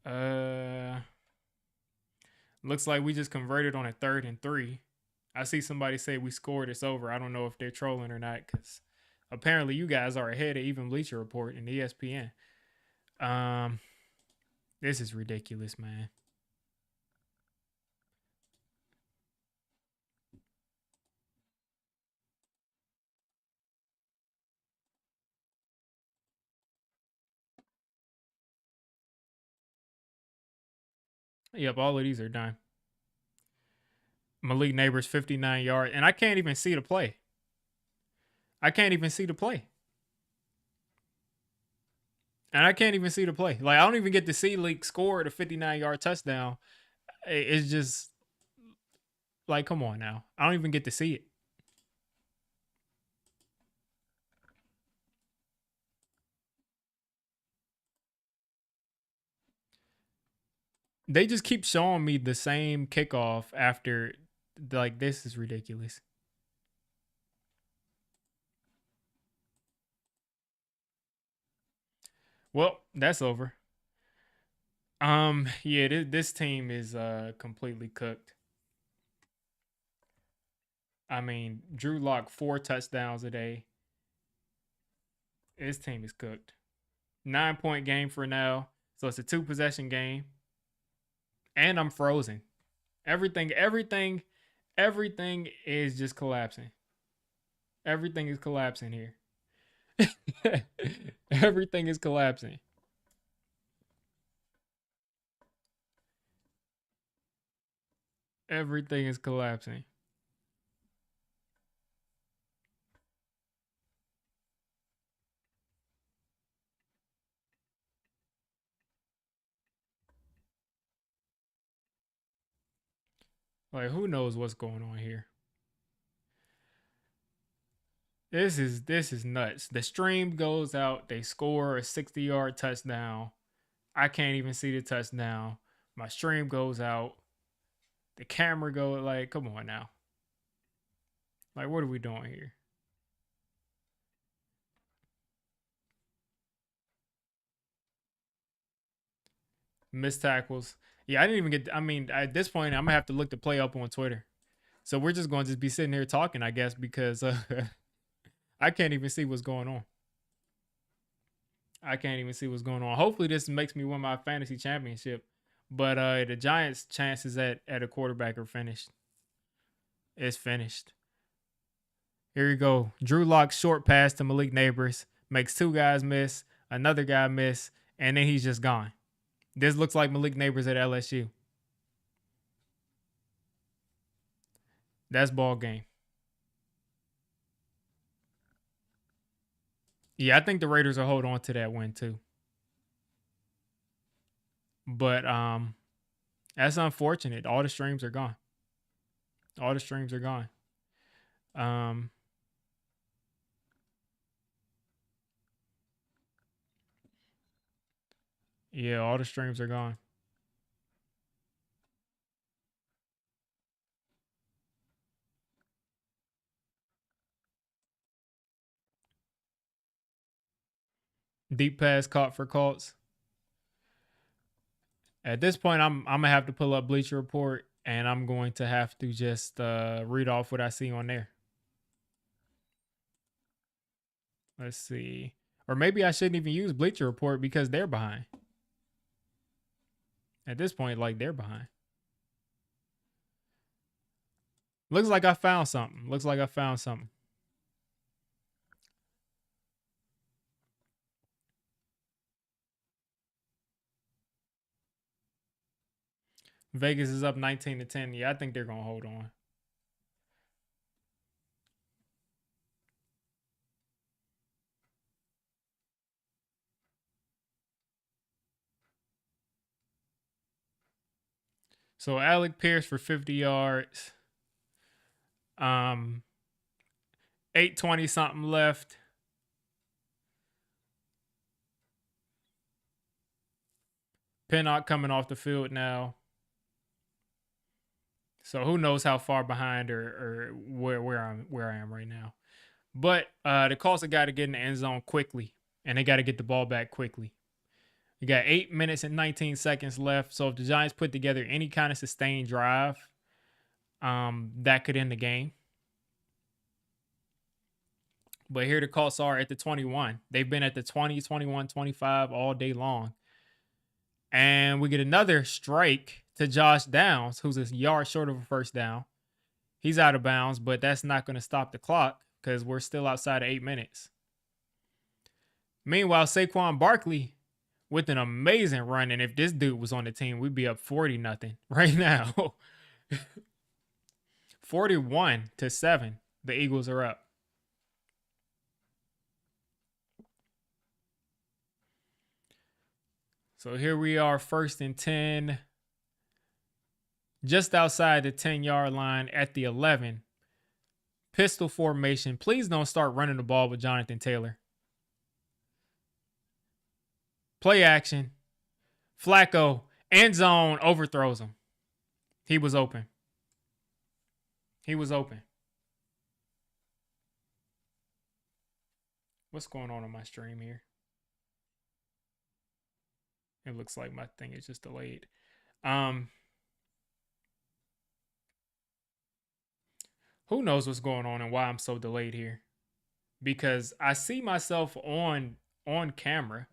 S1: Uh, looks like we just converted on a 3rd and 3. I see somebody say we scored. It's over. I don't know if they're trolling or not because apparently you guys are ahead of even Bleacher Report and ESPN. Um, this is ridiculous, man. Yep, all of these are done. Malik Neighbors 59 yards, and I can't even see the play. I can't even see the play. And I can't even see the play. Like I don't even get to see Leak score the 59-yard touchdown. It's just like, come on now. I don't even get to see it. They just keep showing me the same kickoff after. Like this is ridiculous. Well, that's over. Yeah, this team is completely cooked. I mean, Drew Lock 4 touchdowns a day. This team is cooked. 9 point game for now. So it's a 2 possession game. And I'm frozen. Everything is just collapsing. Everything is collapsing here. Everything is collapsing. Everything is collapsing. Like who knows what's going on here? This is nuts. The stream goes out, they score a 60-yard touchdown. I can't even see the touchdown. My stream goes out. The camera go like, come on now. Like, what are we doing here? Missed tackles. Yeah, I didn't even get. I mean, at this point, I'm gonna have to look the play up on Twitter. So we're just going to just be sitting here talking, I guess, because I can't even see what's going on. I can't even see what's going on. Hopefully, this makes me win my fantasy championship. But the Giants' chances at a quarterback are finished. It's finished. Here we go. Drew Lock's short pass to Malik Neighbors makes two guys miss, another guy miss, and then he's just gone. This looks like Malik Neighbors at LSU. That's ball game. Yeah, I think the Raiders will hold on to that win too. But that's unfortunate. All the streams are gone. All the streams are gone. Um, yeah, all the streams are gone. Deep pass caught for Colts. At this point, I'm gonna have to pull up Bleacher Report, and I'm going to have to just read off what I see on there. Let's see, or maybe I shouldn't even use Bleacher Report because they're behind. At this point, like they're behind. Looks like I found something. Looks like I found something. Vegas is up 19-10. Yeah, I think they're gonna hold on. So Alec Pierce for 50 yards. 8:20 something left. Pinnock coming off the field now. So who knows how far behind or where I am right now. But the Colts have got to get in the end zone quickly, and they got to get the ball back quickly. You got 8 minutes and 19 seconds left. So if the Giants put together any kind of sustained drive, that could end the game. But here the Colts are at the 21. They've been at the 20, 21, 25 all day long. And we get another strike to Josh Downs, who's a yard short of a first down. He's out of bounds, but that's not going to stop the clock because we're still outside of 8 minutes. Meanwhile, Saquon Barkley with an amazing run. And if this dude was on the team, we'd be up 40-0 right now. 41-7. The Eagles are up. So here we are, 1st and 10. Just outside the 10-yard line at the 11. Pistol formation. Please don't start running the ball with Jonathan Taylor. Play action. Flacco, end zone, overthrows him. He was open. He was open. What's going on my stream here? It looks like my thing is just delayed. Who knows what's going on and why I'm so delayed here? Because I see myself on camera,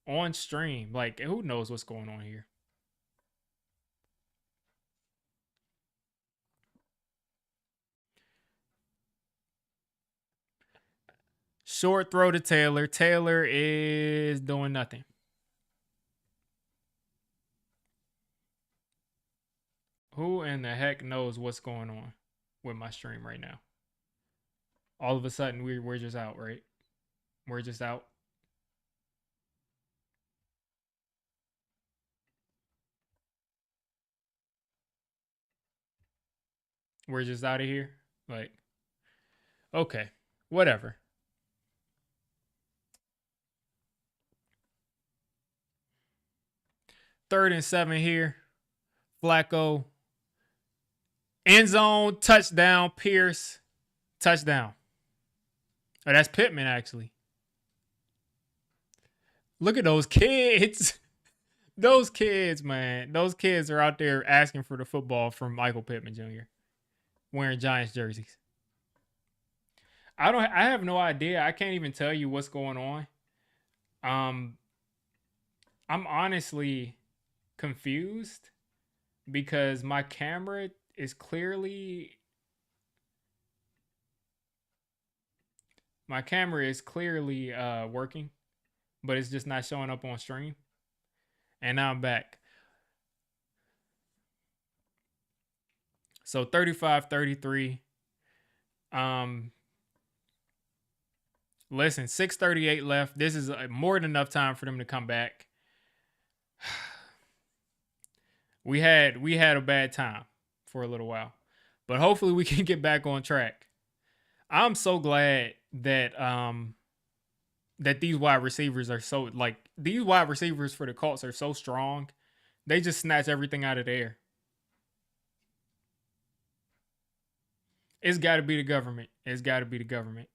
S1: on stream. Like, who knows what's going on here? Short throw to Taylor. Taylor is doing nothing. Who in the heck knows what's going on with my stream right now? All of a sudden, we're just out, right? We're just out. We're just out of here. Like, okay, whatever. Third and 7 here. Flacco. End zone, touchdown, Pierce, touchdown. Oh, that's Pittman, actually. Look at those kids. Those kids, man. Those kids are out there asking for the football from Michael Pittman Jr. wearing Giants jerseys. I have no idea. I can't even tell you what's going on. I'm honestly confused because my camera is clearly working, but it's just not showing up on stream. And now I'm back. So 35-33. Listen, 6:38 left. This is more than enough time for them to come back. We had a bad time for a little while, but hopefully we can get back on track. I'm so glad that that these wide receivers are so these wide receivers for the Colts are so strong. They just snatch everything out of the air. It's got to be the government. It's got to be the government.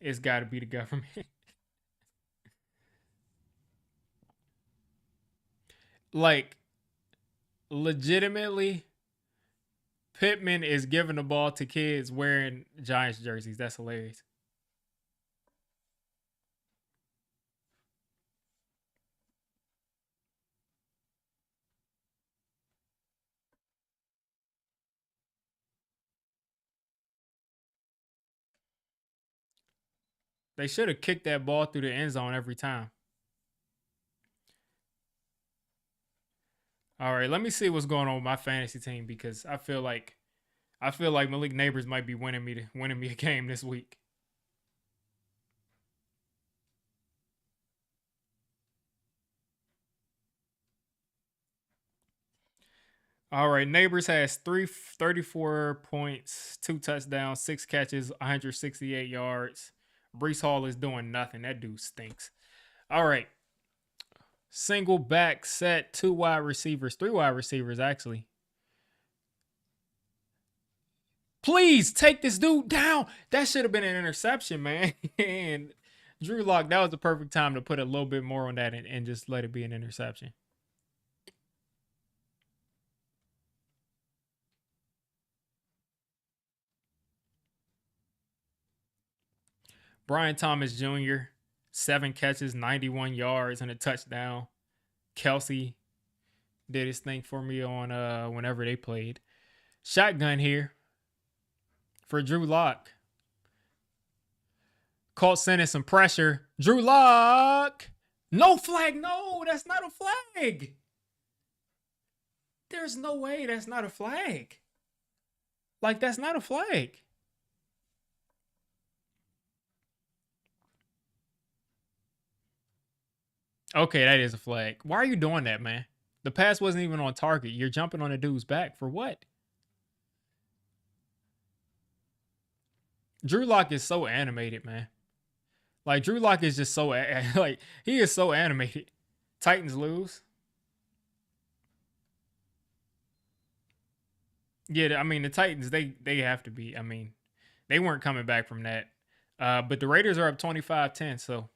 S1: It's got to be the government. Like, legitimately, Pittman is giving the ball to kids wearing Giants jerseys. That's hilarious. They should have kicked that ball through the end zone every time. All right, let me see what's going on with my fantasy team because I feel like Malik Neighbors might be winning me a game this week. All right, Neighbors has 34 points, 2 touchdowns, 6 catches, 168 yards. Brees Hall is doing nothing. That dude stinks. All right. Single back set, 2 wide receivers, 3 wide receivers actually. Please take this dude down. That should have been an interception, man. And Drew Lock, that was the perfect time to put a little bit more on that and just let it be an interception. Brian Thomas Jr., 7 catches, 91 yards, and a touchdown. Kelsey did his thing for me on whenever they played. Shotgun here for Drew Lock. Colts sending some pressure. Drew Lock. No flag. No, that's not a flag. There's no way that's not a flag. Like, that's not a flag. Okay, that is a flag. Why are you doing that, man? The pass wasn't even on target. You're jumping on a dude's back for what? Drew Lock is so animated, man. Like, Drew Lock is just so like he is so animated. Titans lose. Yeah, I mean the Titans they have to be. I mean, they weren't coming back from that. But the Raiders are up 25-10, so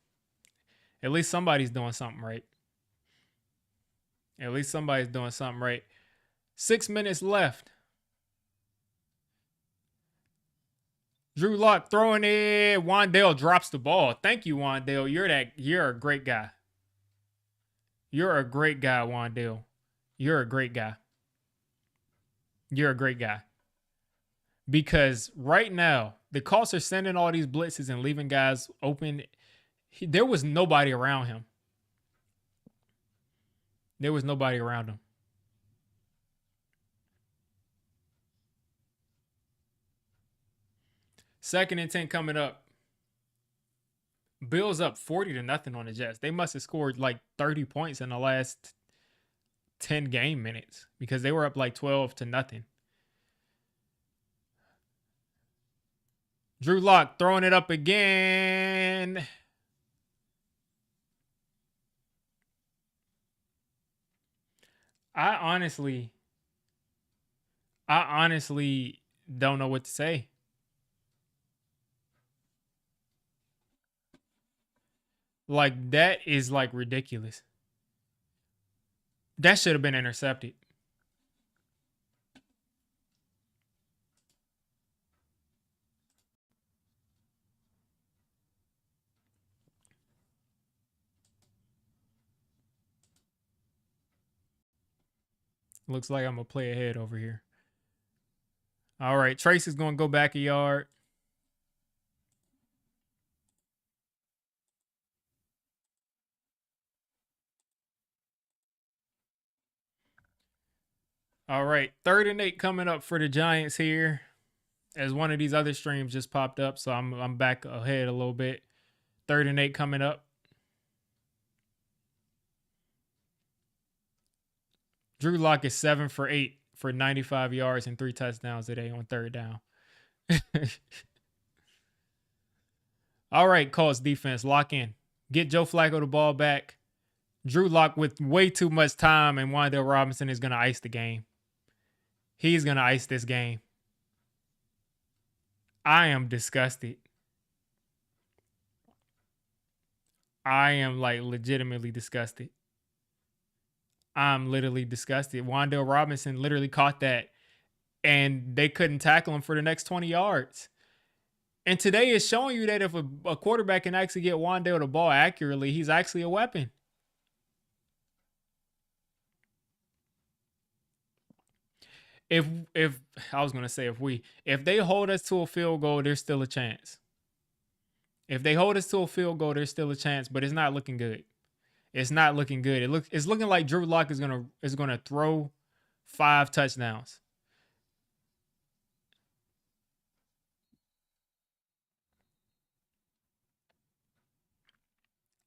S1: at least somebody's doing something right. At least somebody's doing something right. 6 minutes left. Drew Lock throwing it. Wandale drops the ball. Thank you, Wandale. You're a great guy. You're a great guy, Wandale. You're a great guy. You're a great guy. Because right now, the Colts are sending all these blitzes and leaving guys open. There was nobody around him. There was nobody around him. Second and 10 coming up. Bills up 40-0 on the Jets. They must have scored like 30 points in the last 10 game minutes because they were up like 12-0. Drew Lock throwing it up again. I honestly, I honestly don't know what to say. Like that is like ridiculous. That should have been intercepted. Looks like I'm gonna play ahead over here. All right, Trace is gonna go back a yard. All right, 3rd and 8 coming up for the Giants here. As one of these other streams just popped up, so I'm back ahead a little bit. 3rd and 8 coming up. Drew Lock is 7 for 8 for 95 yards and 3 touchdowns today on 3rd down. All right, Colts defense, lock in. Get Joe Flacco the ball back. Drew Lock with way too much time, and Wan'Dale Robinson is going to ice the game. He's going to ice this game. I am disgusted. I am like legitimately disgusted. I'm literally disgusted. Wan'Dale Robinson literally caught that, and they couldn't tackle him for the next 20 yards. And today is showing you that if a quarterback can actually get Wan'Dale the ball accurately, he's actually a weapon. If I was gonna say if they hold us to a field goal, there's still a chance. If they hold us to a field goal, there's still a chance, but it's not looking good. It's not looking good. It's looking like Drew Lock is gonna throw 5 touchdowns.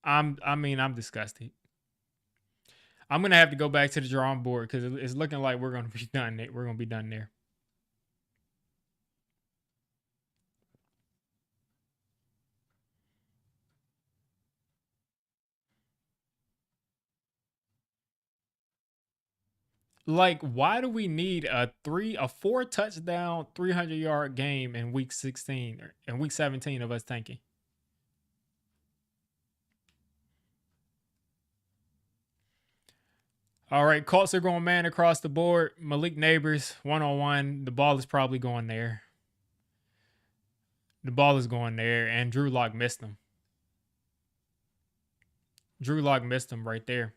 S1: I'm disgusted. I'm gonna have to go back to the drawing board because it's looking like we're gonna be done. We're gonna be done there. Like, why do we need a 4 touchdown, 300-yard game in week 16 and week 17 of us tanking? All right, Colts are going man across the board. Malik Neighbors, 1-on-1. The ball is probably going there. The ball is going there, and Drew Lock missed him. Drew Lock missed him right there.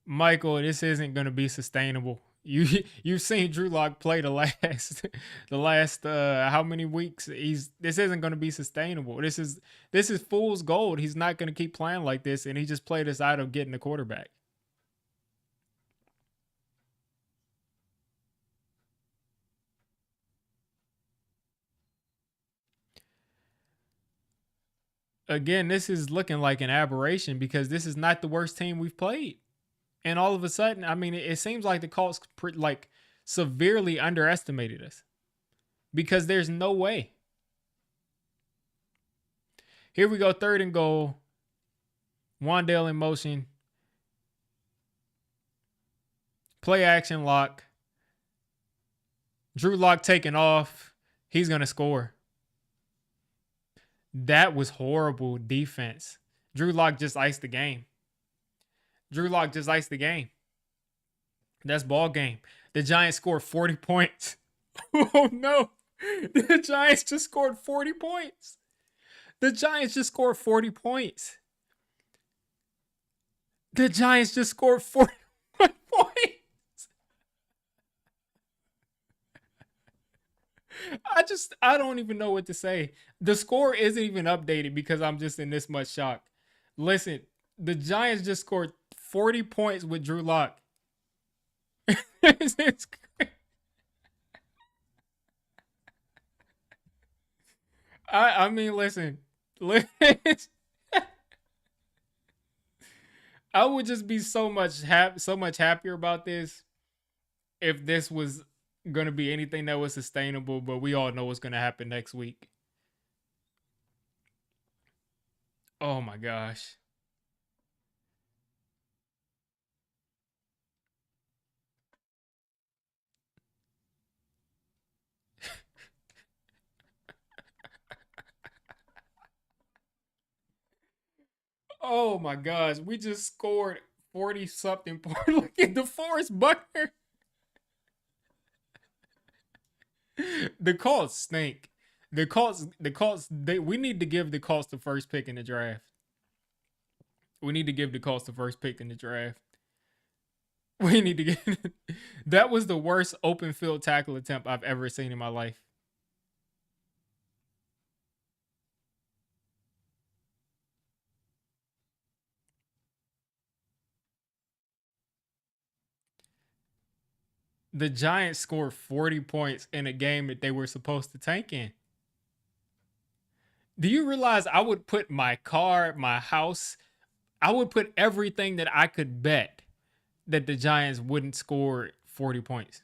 S1: Michael, this isn't going to be sustainable. You've seen Drew Lock play the last how many weeks? This isn't going to be sustainable. This is fool's gold. He's not going to keep playing like this, and he just played us out of getting the quarterback. Again, this is looking like an aberration because this is not the worst team we've played. And all of a sudden, I mean, it seems like the Colts like severely underestimated us because there's no way. Here we go, 3rd and goal. Wan'Dale in motion. Play action lock. Drew Lock taking off. He's going to score. That was horrible defense. Drew Lock just iced the game. Drew Lock just iced the game. That's ball game. The Giants scored 40 points. Oh no. The Giants just scored 40 points. The Giants just scored 40 points. The Giants just scored 41 points. I don't even know what to say. The score isn't even updated because I'm just in this much shock. Listen, the Giants just scored 40 points with Drew Lock. It's I mean, listen. I would just be so much happier about this if this was gonna be anything that was sustainable. But we all know what's gonna happen next week. Oh my gosh. Oh my gosh. We just scored 40 something points. Look at the Forest Buckner. The Colts stink. We need to give the Colts the first pick in the draft. We need to give the Colts the first pick in the draft. We need to get that was the worst open field tackle attempt I've ever seen in my life. The Giants scored 40 points in a game that they were supposed to tank in. Do you realize I would put my car, my house, I would put everything that I could bet that the Giants wouldn't score 40 points?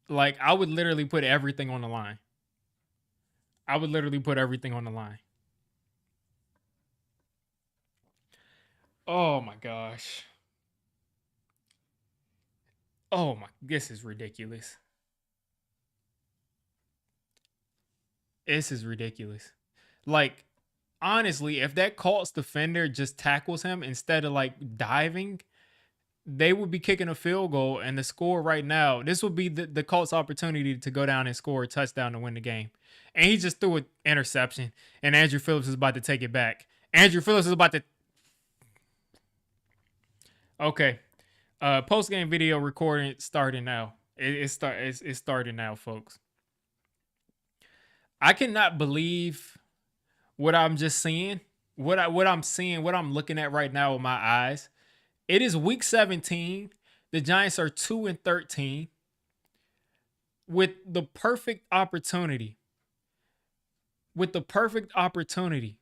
S1: Like, I would literally put everything on the line. I would literally put everything on the line. Oh my gosh. Oh my, this is ridiculous. This is ridiculous. Like, honestly, if that Colts defender just tackles him instead of like diving, they would be kicking a field goal, and the score right now, this would be the Colts' opportunity to go down and score a touchdown to win the game. And he just threw an interception, and Andrew Phillips is about to take it back. Andrew Phillips is about to. Okay. Post game video recording starting now. It's starting now, folks. I cannot believe what I'm just seeing. What I'm seeing, what I'm looking at right now with my eyes. It is week 17. The Giants are 2-13 with the perfect opportunity. With the perfect opportunity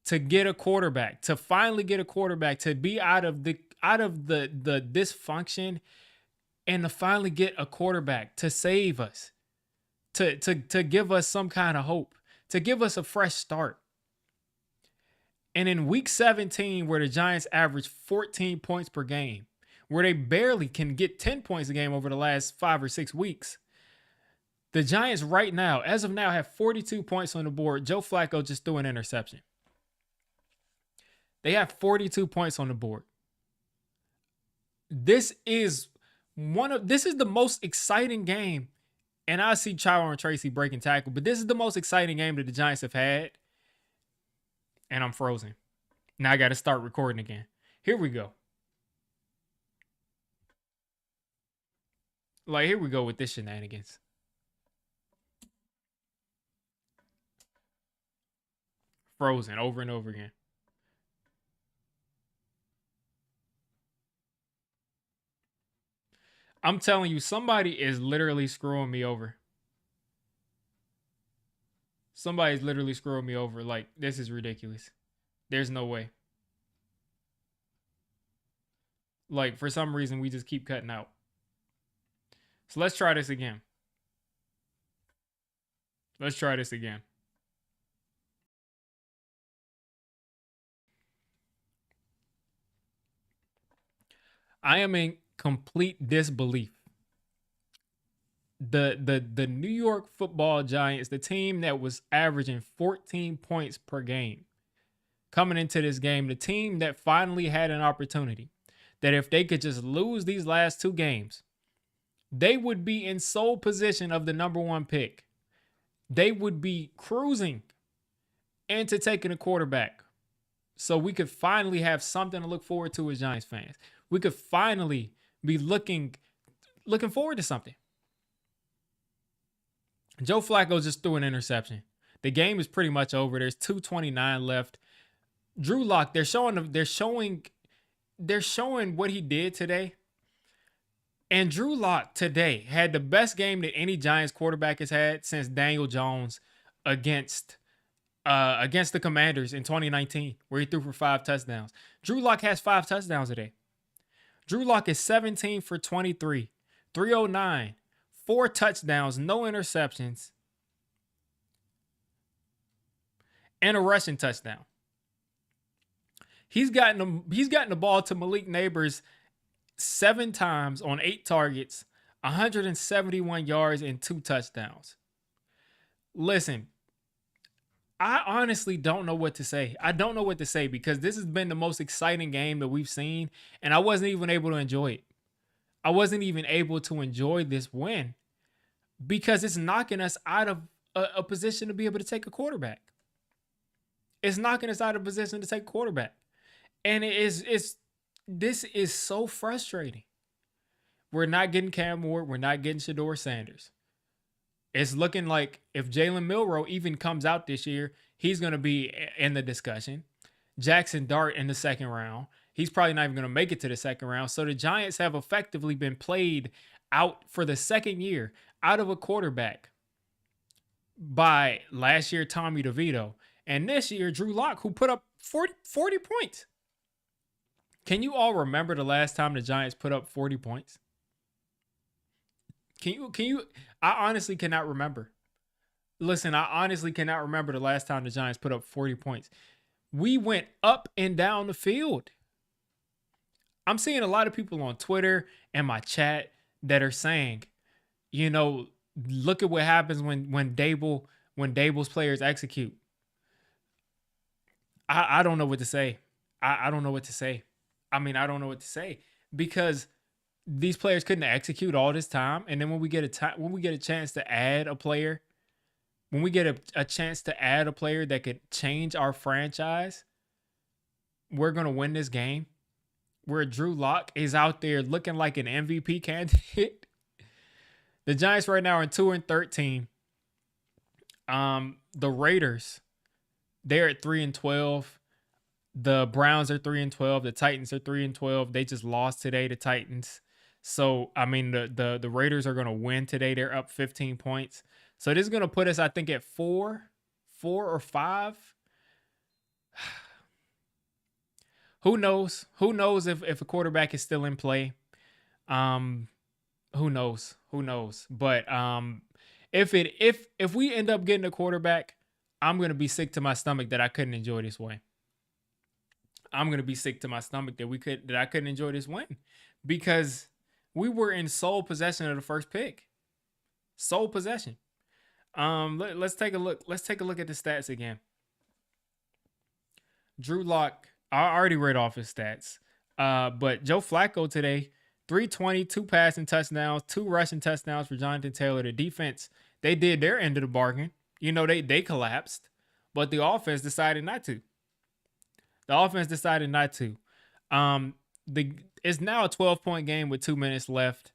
S1: to get a quarterback, to finally get a quarterback, to be out of the dysfunction, and to finally get a quarterback to save us, to give us some kind of hope, to give us a fresh start. And in week 17, where the Giants average 14 points per game, where they barely can get 10 points a game over the last 5 or 6 weeks, the Giants right now, as of now, have 42 points on the board. Joe Flacco just threw an interception. They have 42 points on the board. This is the most exciting game. And I see Chiron Tracy breaking tackle, but this is the most exciting game that the Giants have had. And I'm frozen. Now I got to start recording again. Here we go. Like, here we go with this shenanigans. Frozen over and over again. I'm telling you, somebody is literally screwing me over. Somebody's literally screwing me over. Like, this is ridiculous. There's no way. Like, for some reason, we just keep cutting out. So let's try this again. Let's try this again. I am in complete disbelief. The New York Football Giants, the team that was averaging 14 points per game coming into this game, the team that finally had an opportunity that if they could just lose these last 2 games, they would be in sole position of the number 1 pick. They would be cruising into taking a quarterback. So we could finally have something to look forward to as Giants fans. We could finally be looking forward to something. Joe Flacco just threw an interception. The game is pretty much over. There's 2:29 left. Drew Lock, they're showing what he did today. And Drew Lock today had the best game that any Giants quarterback has had since Daniel Jones against the Commanders in 2019, where he threw for 5 touchdowns. Drew Lock has 5 touchdowns today. Drew Lock is 17 for 23, 309, 4 touchdowns, no interceptions. and a rushing touchdown. He's gotten the ball to Malik Neighbors 7 times on 8 targets, 171 yards, and 2 touchdowns. Listen, I honestly don't know what to say. I don't know what to say because this has been the most exciting game that we've seen, and I wasn't even able to enjoy it. I wasn't even able to enjoy this win because it's knocking us out of a position to be able to take a quarterback. It's knocking us out of position to take a quarterback. And this is so frustrating. We're not getting Cam Ward. We're not getting Shedeur Sanders. It's looking like if Jalen Milroe even comes out this year, he's going to be in the discussion. Jackson Dart in the second round. He's probably not even going to make it to the second round. So the Giants have effectively been played out for the second year out of a quarterback by last year Tommy DeVito. And this year, Drew Lock, who put up 40 points. Can you all remember the last time the Giants put up 40 points? Can you? I honestly cannot remember. Listen, I honestly cannot remember the last time the Giants put up 40 points. We went up and down the field. I'm seeing a lot of people on Twitter and my chat that are saying, look at what happens when Dable's players execute. I don't know what to say. I don't know what to say. I don't know what to say because these players couldn't execute all this time. And then when we get a chance to add a player, when we get a chance to add a player that could change our franchise, we're going to win this game. Where Drew Lock is out there looking like an MVP candidate. The Giants right now are 2-13. The Raiders, they're at 3-12. The Browns are 3-12. The Titans are 3-12. They just lost today to Titans. So, the Raiders are going to win today. They're up 15 points. So this is going to put us, I think, at 4 or 5. Who knows? Who knows if a quarterback is still in play? Who knows? But if we end up getting a quarterback, I'm going to be sick to my stomach that I couldn't enjoy this win. I'm going to be sick to my stomach that I couldn't enjoy this win because we were in sole possession of the first pick. Sole possession. Let's take a look. Let's take a look at the stats again. Drew Lock, I already read off his stats. But Joe Flacco today, 320, 2 passing touchdowns, 2 rushing touchdowns for Jonathan Taylor. The defense, they did their end of the bargain. They collapsed, but the offense decided not to. It's now a 12-point game with 2 minutes left.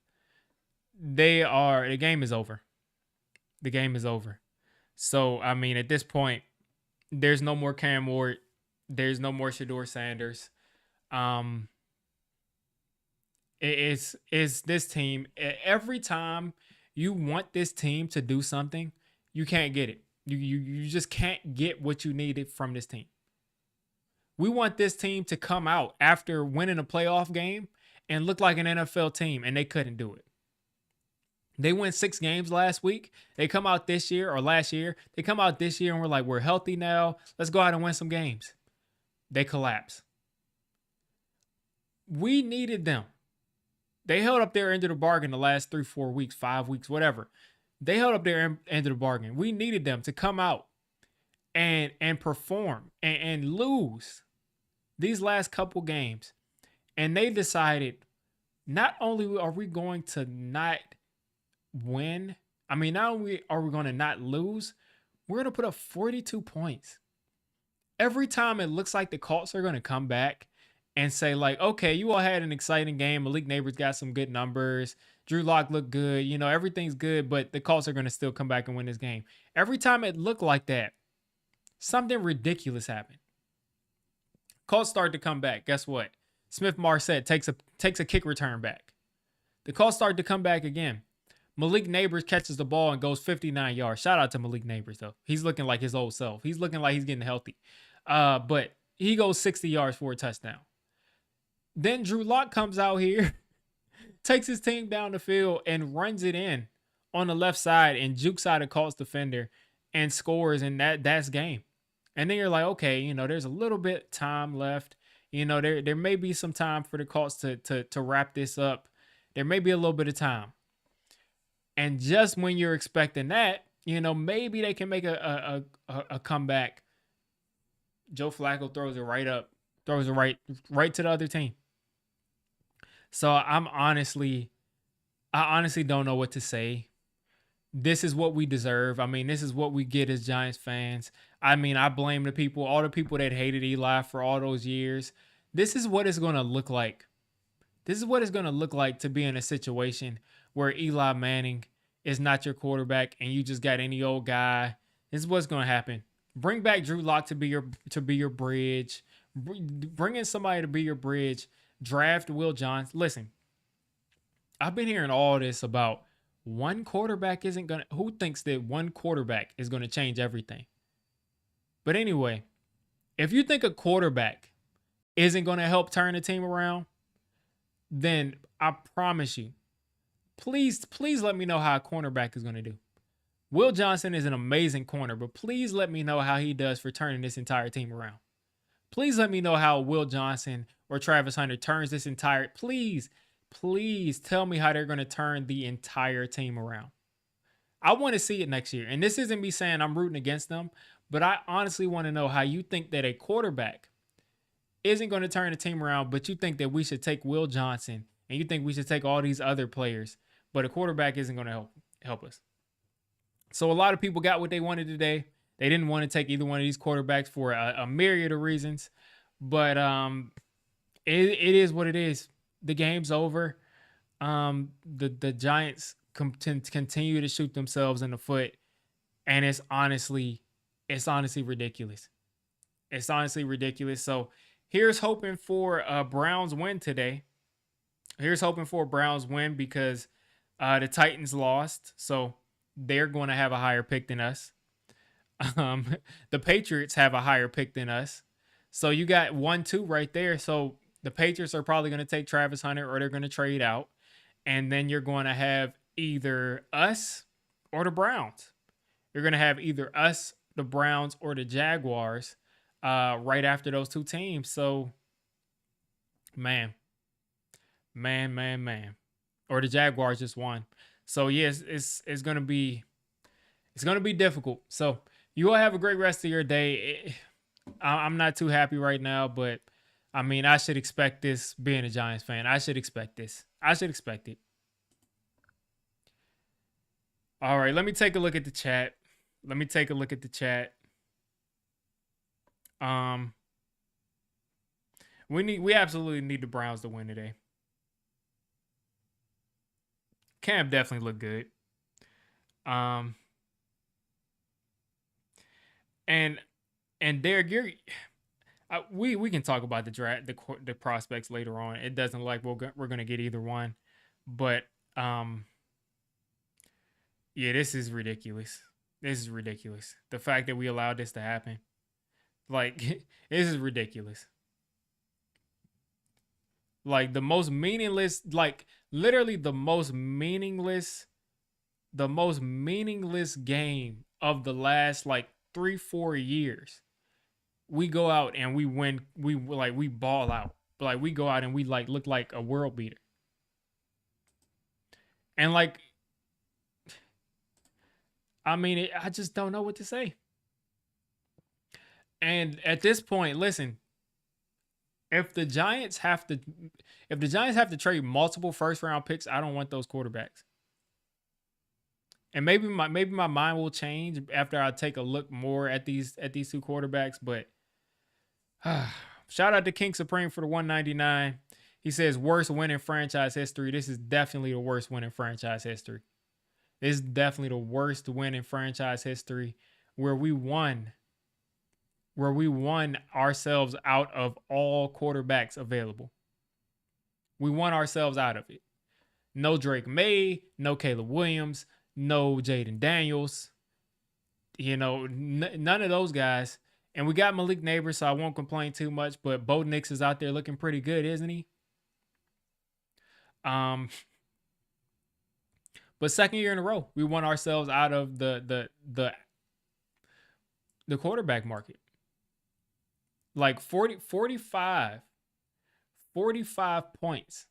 S1: The game is over. So, at this point, there's no more Cam Ward. There's no more Shedeur Sanders. It's this team. Every time you want this team to do something, you can't get it. You just can't get what you needed from this team. We want this team to come out after winning a playoff game and look like an NFL team, and they couldn't do it. They won 6 games last week. They come out this year or last year. They come out this year and we're like, we're healthy now. Let's go out and win some games. They collapse. We needed them. They held up their end of the bargain the last 3-4 weeks, 5 weeks, whatever. They held up their end of the bargain. We needed them to come out and perform and lose these last couple games. And they decided not only are we going to not win, not only are we going to not lose, we're going to put up 42 points. Every time it looks like the Colts are going to come back and say, like, okay, you all had an exciting game. Malik Neighbors got some good numbers. Drew Lock looked good. Everything's good, but the Colts are going to still come back and win this game. Every time it looked like that, something ridiculous happened. Colts start to come back. Guess what? Smith-Marsette takes a kick return back. The Colts start to come back again. Malik Neighbors catches the ball and goes 59 yards. Shout out to Malik Neighbors, though. He's looking like his old self. He's looking like he's getting healthy. But he goes 60 yards for a touchdown. Then Drew Lock comes out here, takes his team down the field and runs it in on the left side and jukes out a Colts defender and scores, and that's game. And then you're like, okay, there's a little bit time left. There may be some time for the Colts to wrap this up. There may be a little bit of time. And just when you're expecting that, maybe they can make a comeback. Joe Flacco throws it right up, throws it right to the other team. So I honestly don't know what to say. This is what we deserve. I mean, this is what we get as Giants fans. I mean, I blame all the people that hated Eli for all those years. This is what it's going to look like. This is what it's going to look like to be in a situation where Eli Manning is not your quarterback and you just got any old guy. This is what's going to happen. Bring back Drew Lock to be your bridge. Bring in somebody to be your bridge. Draft Will Johnson. Listen, I've been hearing all this about one quarterback isn't going to, who thinks that one quarterback is going to change everything? But anyway, if you think a quarterback isn't going to help turn the team around, then I promise you, please let me know how a cornerback is going to do. Will Johnson is an amazing corner, but please let me know how he does for turning this entire team around. Please let me know how Will Johnson or Travis Hunter turns this entire, please tell me how they're going to turn the entire team around. I want to see it next year. And this isn't me saying I'm rooting against them, but I honestly want to know how you think that a quarterback isn't going to turn the team around, but you think that we should take Will Johnson and you think we should take all these other players, but a quarterback isn't going to help us. So a lot of people got what they wanted today. They didn't want to take either one of these quarterbacks for a myriad of reasons, but it is what it is. The game's over. The Giants continue to shoot themselves in the foot, and it's honestly ridiculous. It's honestly ridiculous. So here's hoping for a Browns win today. Here's hoping for a Browns win because the Titans lost, so they're going to have a higher pick than us. The Patriots have a higher pick than us. So you got 1-2 right there. So the Patriots are probably going to take Travis Hunter or they're going to trade out. And then you're going to have either us or the Browns. You're going to have either us, the Browns, or the Jaguars right after those two teams. So, man. Or the Jaguars just won. So, yes, it's going to be difficult. So, you all have a great rest of your day. I'm not too happy right now, but I mean, I should expect this being a Giants fan. I should expect this. I should expect it. All right, let me take a look at the chat. We absolutely need the Browns to win today. Cam definitely looked good. And Derek, we can talk about the draft, the prospects later on. It doesn't look like we're gonna get either one, but yeah, this is ridiculous. The fact that we allowed this to happen, like, this is ridiculous. Like the most meaningless, like literally the most meaningless game of the last like 3-4 years. We go out and we win. We ball out. Like we go out and we like look like a world beater. And like, I mean, I just don't know what to say. And at this point, listen, if the Giants have to trade multiple first round picks, I don't want those quarterbacks. And maybe my mind will change after I take a look more at these two quarterbacks. But shout out to King Supreme for the 199. He says worst win in franchise history. This is definitely the worst win in franchise history. This is definitely the worst win in franchise history, where we won ourselves out of all quarterbacks available. We won ourselves out of it. No Drake May, no Caleb Williams, no Jaden Daniels, none of those guys. And we got Malik Neighbors, so I won't complain too much. But Bo Nix is out there looking pretty good, isn't he? But second year in a row, we won ourselves out of the quarterback market. like 45 points.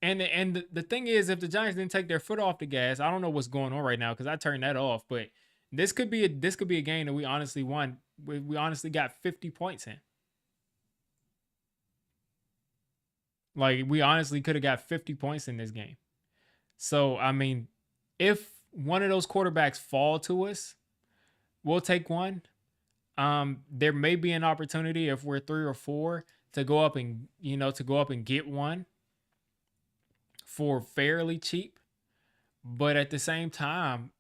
S1: And the thing is, if the Giants didn't take their foot off the gas, I don't know what's going on right now because I turned that off. But this could be a game that we honestly won. We honestly got 50 points in. Like we honestly could have got 50 points in this game. So I mean, if one of those quarterbacks fall to us, we'll take one. There may be an opportunity if we're 3 or 4 to go up and get one for fairly cheap. But at the same time,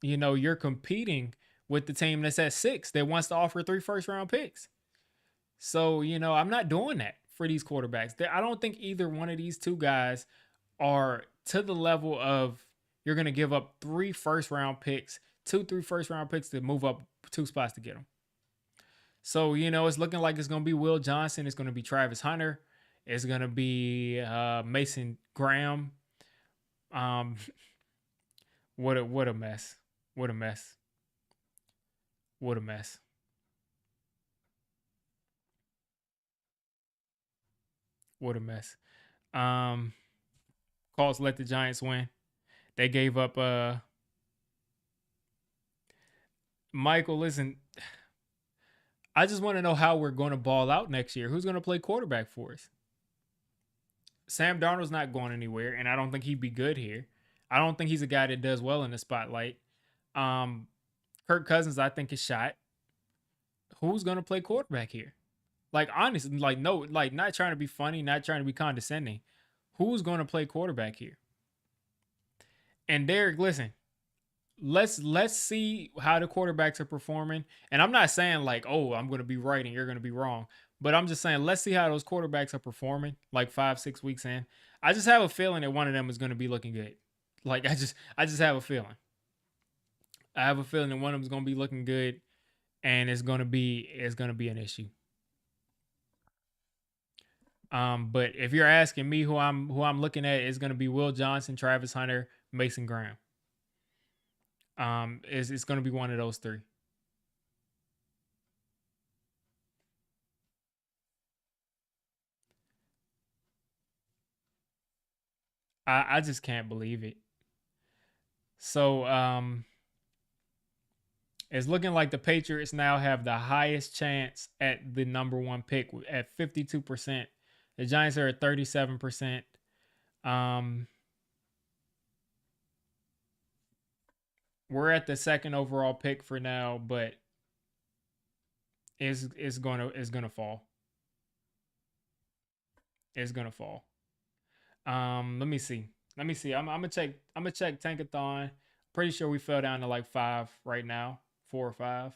S1: you're competing with the team that's at 6 that wants to offer 3 first round picks. So, I'm not doing that for these quarterbacks. I don't think either one of these two guys are to the level of you're going to give up 3 first round picks, 3 first round picks to move up 2 spots to get them. So, it's looking like it's going to be Will Johnson. It's going to be Travis Hunter. It's going to be Mason Graham. Um, what a mess. What a mess. What a mess. What a mess. Um, Colts let the Giants win. They gave up Michael, listen, I just want to know how we're going to ball out next year. Who's going to play quarterback for us? Sam Darnold's not going anywhere, and I don't think he'd be good here. I don't think he's a guy that does well in the spotlight. Um, Kirk Cousins, I think, is shot. Who's going to play quarterback here? Like, honestly, like, no, like, not trying to be funny, not trying to be condescending. Who's going to play quarterback here? And Derek, listen, let's see how the quarterbacks are performing. And I'm not saying like, oh, I'm going to be right and you're going to be wrong, but I'm just saying let's see how those quarterbacks are performing. Like 5 6 weeks in, I just have a feeling that one of them is going to be looking good. Like I just have a feeling. I have a feeling that one of them is going to be looking good, and it's going to be an issue. But if you're asking me who I'm looking at, it's going to be Will Johnson, Travis Hunter, Mason Graham. It's going to be one of those three. I just can't believe it. So it's looking like the Patriots now have the highest chance at the number one pick at 52%. The Giants are at 37%. Um, we're at the second overall pick for now, but it's gonna fall. It's gonna fall. Let me see. Let me see. I'm gonna check Tankathon. Pretty sure we fell down to like 5 right now, 4 or 5.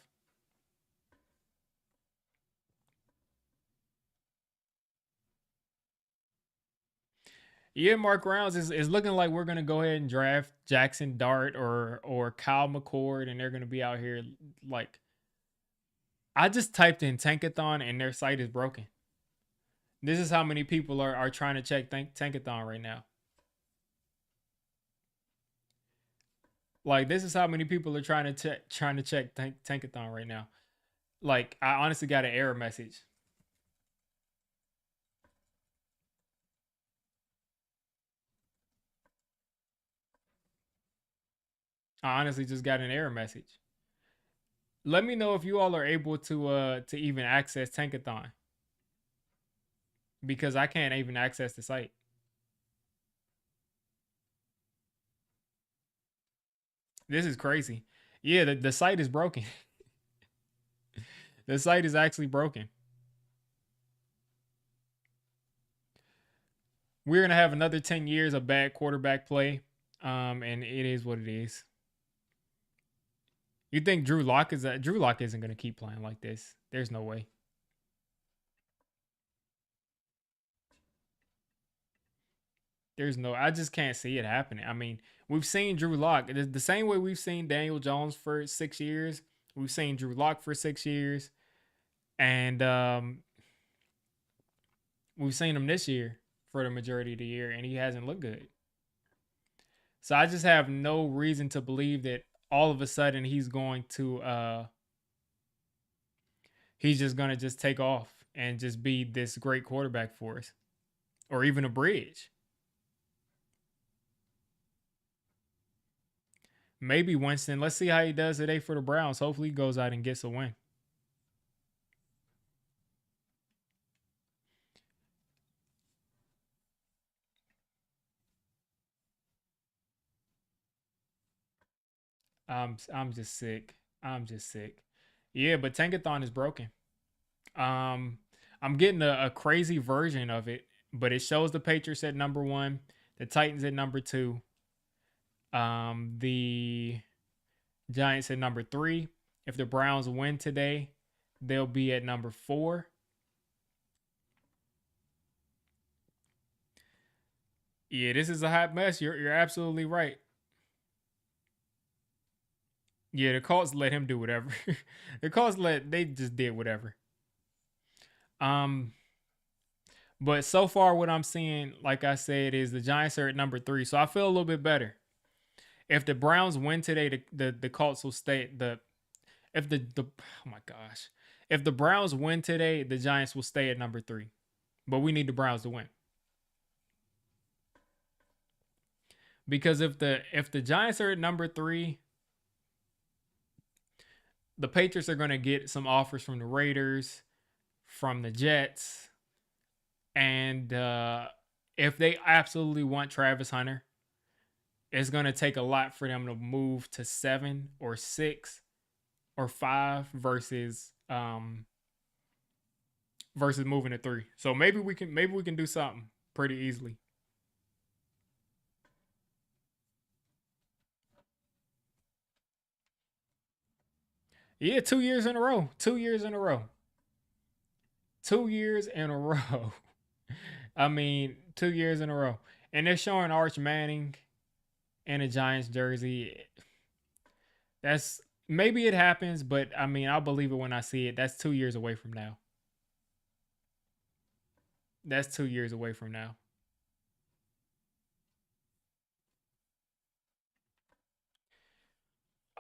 S1: Yeah, Mark Rounds is looking like we're gonna go ahead and draft Jackson Dart or Kyle McCord, and they're gonna be out here like I just typed in Tankathon and their site is broken. This is how many people are trying to check Tankathon right now. Like this is how many people are trying to check Tankathon right now. Like I honestly got an error message. I honestly just got an error message. Let me know if you all are able to even access Tankathon because I can't even access the site. This is crazy. Yeah, the site is broken. The site is actually broken. We're gonna have another 10 years of bad quarterback play, and it is what it is. You think Drew Lock isn't gonna keep playing like this? There's no way. There's no. I just can't see it happening. I mean, we've seen Drew Lock the same way we've seen Daniel Jones for 6 years. We've seen Drew Lock for 6 years, and we've seen him this year for the majority of the year, and he hasn't looked good. So I just have no reason to believe that all of a sudden he's going to He's just gonna just take off and just be this great quarterback for us, or even a bridge. Maybe Winston. Let's see how he does today for the Browns. Hopefully, he goes out and gets a win. I'm just sick. I'm just sick. Yeah, but Tankathon is broken. Um, I'm getting a crazy version of it, but it shows the Patriots at number one, the Titans at number two, the Giants at number three. If the Browns win today, they'll be at number four. Yeah, this is a hot mess. You're absolutely right. Yeah, the Colts let him do whatever. The Colts they just did whatever. Um, but so far what I'm seeing, like I said, is the Giants are at number three. So I feel a little bit better. If the Browns win today, the Colts will stay the if the oh my gosh. If the Browns win today, the Giants will stay at number three. But we need the Browns to win. Because if the Giants are at number three, the Patriots are gonna get some offers from the Raiders, from the Jets, and if they absolutely want Travis Hunter, it's gonna take a lot for them to move to 7 or 6 or 5 versus moving to 3. So maybe we can do something pretty easily. Yeah, 2 years in a row. 2 years in a row. 2 years in a row. I mean, 2 years in a row. And they're showing Arch Manning in a Giants jersey. That's maybe it happens, but I mean, I'll believe it when I see it. That's 2 years away from now. That's 2 years away from now.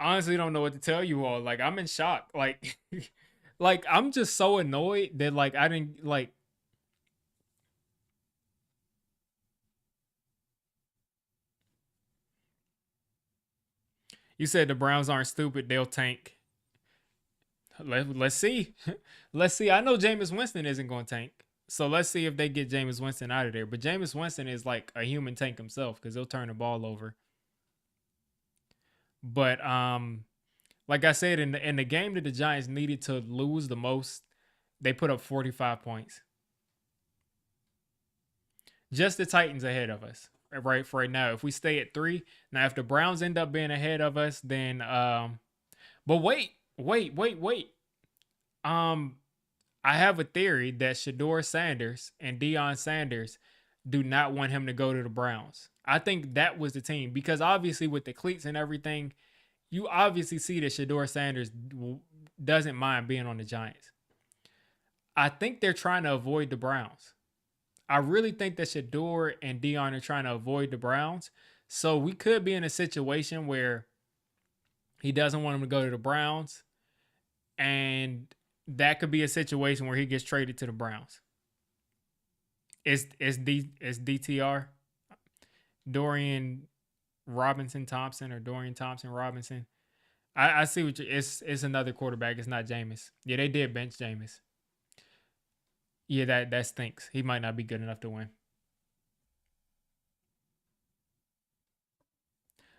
S1: Honestly, don't know what to tell you all. Like, I'm in shock. Like, like I'm just so annoyed that like I didn't like. You said the Browns aren't stupid; they'll tank. Let's see. Let's see. I know Jameis Winston isn't going to tank. So let's see if they get Jameis Winston out of there. But Jameis Winston is like a human tank himself because he'll turn the ball over. But like I said, in the game that the Giants needed to lose the most, they put up 45 points. Just the Titans ahead of us, right? For right now, if we stay at 3, now if the Browns end up being ahead of us, then but wait. Um, I have a theory that Shador Sanders and Deion Sanders do not want him to go to the Browns. I think that was the team because obviously with the cleats and everything, you obviously see that Shador Sanders doesn't mind being on the Giants. I think they're trying to avoid the Browns. I really think that Shador and Deion are trying to avoid the Browns. So we could be in a situation where he doesn't want him to go to the Browns, and that could be a situation where he gets traded to the Browns. Is DTR Dorian Robinson Thompson or Dorian Thompson Robinson? I see what you. It's another quarterback. It's not Jameis. Yeah, they did bench Jameis. Yeah, that stinks. He might not be good enough to win.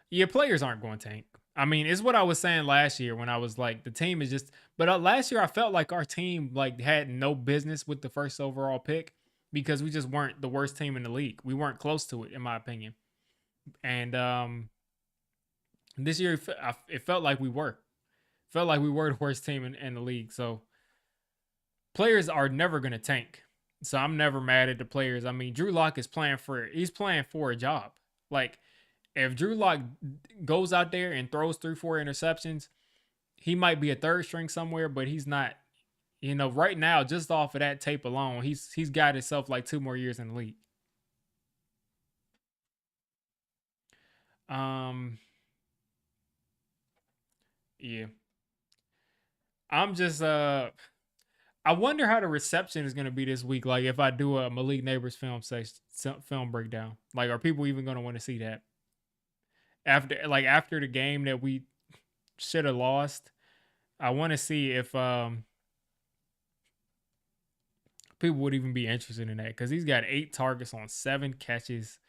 S1: Yeah, players aren't going to tank. I mean, it's what I was saying last year when I was like, the team is just. But last year, I felt like our team like had no business with the first overall pick because we just weren't the worst team in the league. We weren't close to it, in my opinion. And this year, it felt like we were. Felt like we were the worst team in the league. So players are never going to tank. So I'm never mad at the players. I mean, Drew Lock is playing for a job. Like if Drew Lock goes out there and throws 3 4 interceptions, he might be a third string somewhere, but he's not. Right now, just off of that tape alone, he's got himself like 2 more years in the league. Um, yeah, I'm just I wonder how the reception is going to be this week. Like if I do a Malik Neighbors film breakdown, like are people even going to want to see that after the game that we should have lost? I want to see if people would even be interested in that because he's got 8 targets on 7 catches,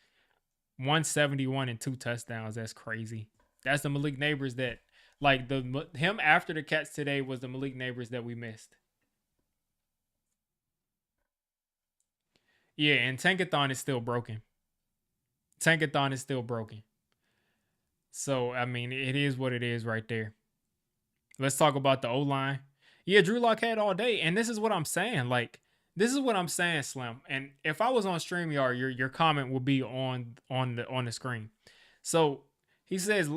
S1: 171 and 2 touchdowns. That's crazy. That's the Malik Neighbors that like the him after the catch today was the Malik Neighbors that we missed. Yeah, and Tankathon is still broken. Tankathon is still broken. So I mean, it is what it is right there. Let's talk about the O line. Yeah, Drew Lock had all day, and this is what I'm saying. Like, this is what I'm saying, Slim. And if I was on Streamyard, your comment will be on the screen. So he says,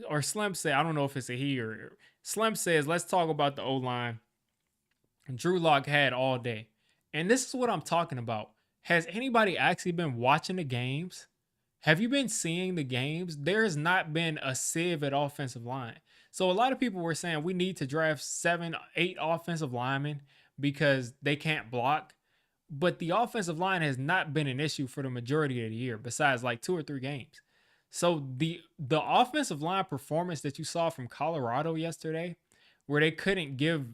S1: or Slim said, I don't know if it's a he or Slim says, let's talk about the O line. Drew Lock had all day, and this is what I'm talking about. Has anybody actually been watching the games? Have you been seeing the games? There has not been a sieve at offensive line. So a lot of people were saying we need to draft 7, 8 offensive linemen because they can't block. But the offensive line has not been an issue for the majority of the year, besides like 2 or 3 games. So the offensive line performance that you saw from Colorado yesterday, where they couldn't give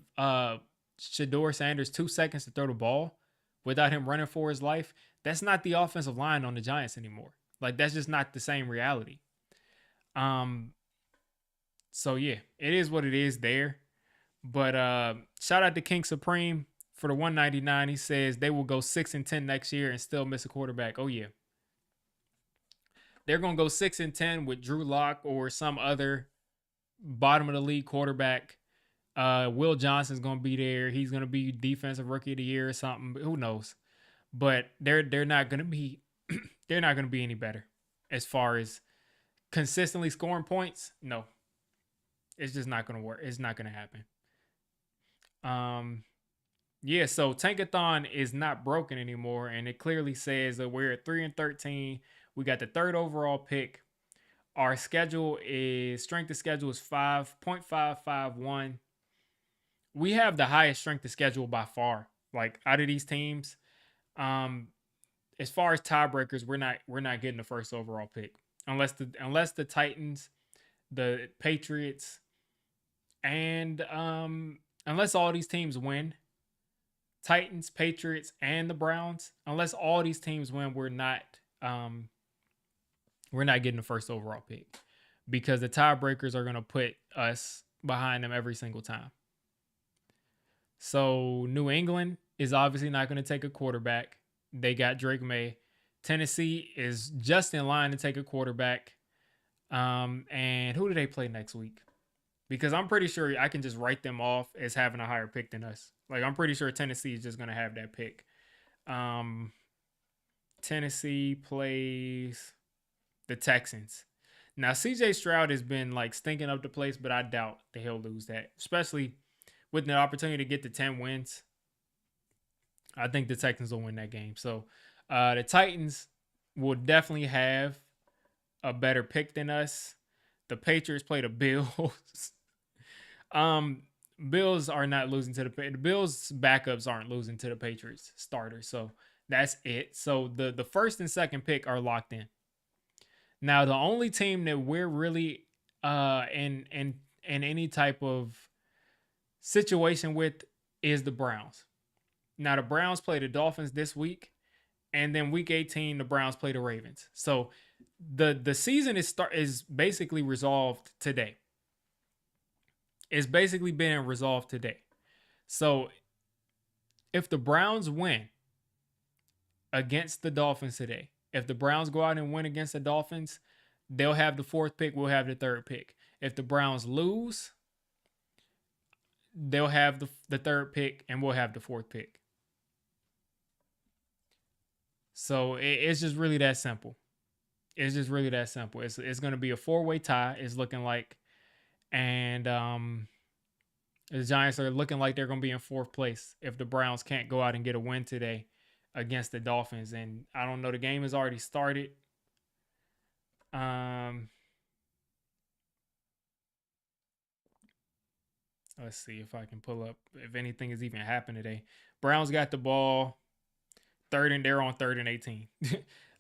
S1: Shador Sanders 2 seconds to throw the ball without him running for his life, that's not the offensive line on the Giants anymore. Like that's just not the same reality. Um, so yeah, it is what it is there. But shout out to King Supreme for the 199. He says they will go 6-10 next year and still miss a quarterback. Oh yeah. They're gonna go 6-10 with Drew Lock or some other bottom of the league quarterback. Will Johnson's gonna be there. He's gonna be defensive rookie of the year or something. Who knows? But they're not gonna be they're not gonna be any better as far as consistently scoring points. No, it's just not gonna work. It's not gonna happen. Um, yeah. So Tankathon is not broken anymore, and it clearly says that we're at 3-13. We got the third overall pick. Our schedule is strength of schedule is 5.551. We have the highest strength of schedule by far. Like out of these teams, um, as far as tiebreakers, we're not getting the first overall pick unless the Titans, the Patriots, and unless all these teams win, Titans, Patriots, and the Browns. Unless all these teams win, um we're not getting the first overall pick because the tiebreakers are gonna put us behind them every single time. So New England is obviously not going to take a quarterback. They got Drake May. Tennessee is just in line to take a quarterback. And who do they play next week? Because I'm pretty sure I can just write them off as having a higher pick than us. Like I'm pretty sure Tennessee is just going to have that pick. Um, Tennessee plays the Texans. Now CJ Stroud has been like stinking up the place, but I doubt that he'll lose that, especially with the opportunity to get to 10 wins. I think the Texans will win that game. So the Titans will definitely have a better pick than us. The Patriots play the Bills. um, Bills are not losing to the Bills backups aren't losing to the Patriots starters. So that's it. So the first and second pick are locked in. Now the only team that we're really in any type of situation with is the Browns. Now the Browns play the Dolphins this week, and then week 18 the Browns play the Ravens. So the season is basically resolved today. It's basically been resolved today. So if the Browns win against the Dolphins today, if the Browns go out and win against the Dolphins, they'll have the fourth pick, we'll have the third pick. If the Browns lose, they'll have the third pick and we'll have the fourth pick. So it's just really that simple. It's just really that simple. It's going to be a 4-way tie. It's looking like, and the Giants are looking like they're going to be in fourth place if the Browns can't go out and get a win today against the Dolphins. And I don't know, the game has already started. Um, Let's see if I can pull up if anything has even happened today. Browns got the ball they're on 3rd and 18.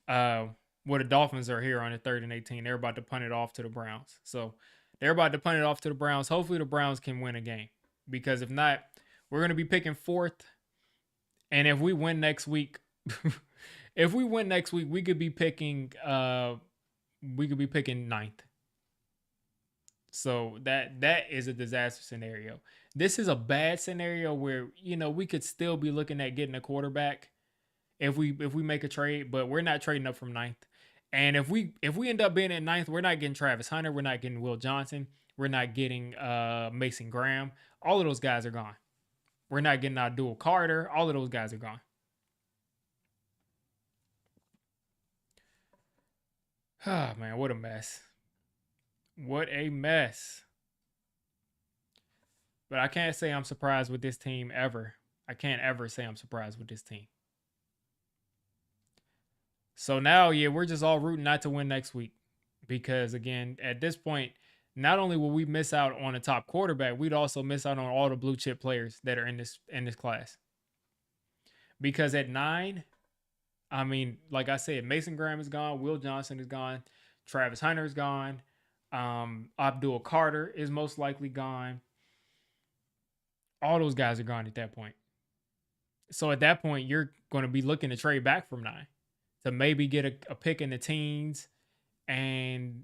S1: uh, well, the Dolphins are here on the 3rd and 18. They're about to punt it off to the Browns. So they're about to punt it off to the Browns. Hopefully the Browns can win a game because if not, we're going to be picking fourth. And if we win next week, we could be picking ninth. So that is a disaster scenario. This is a bad scenario where we could still be looking at getting a quarterback if we make a trade, but we're not trading up from ninth. And if we end up being at ninth, we're not getting Travis Hunter, we're not getting Will Johnson, we're not getting Mason Graham. All of those guys are gone. We're not getting Abdul Carter. All of those guys are gone. Ah, man, what a mess. What a mess. But I can't say I'm surprised with this team ever. I can't ever say I'm surprised with this team. So now, yeah, we're just all rooting not to win next week because, again, at this point, not only will we miss out on a top quarterback, we'd also miss out on all the blue chip players that are in this class. Because at 9, I mean, like I said, Mason Graham is gone, Will Johnson is gone, Travis Hunter is gone, Abdul Carter is most likely gone. All those guys are gone at that point. So at that point, you're going to be looking to trade back from 9 to maybe get a pick in the teens. And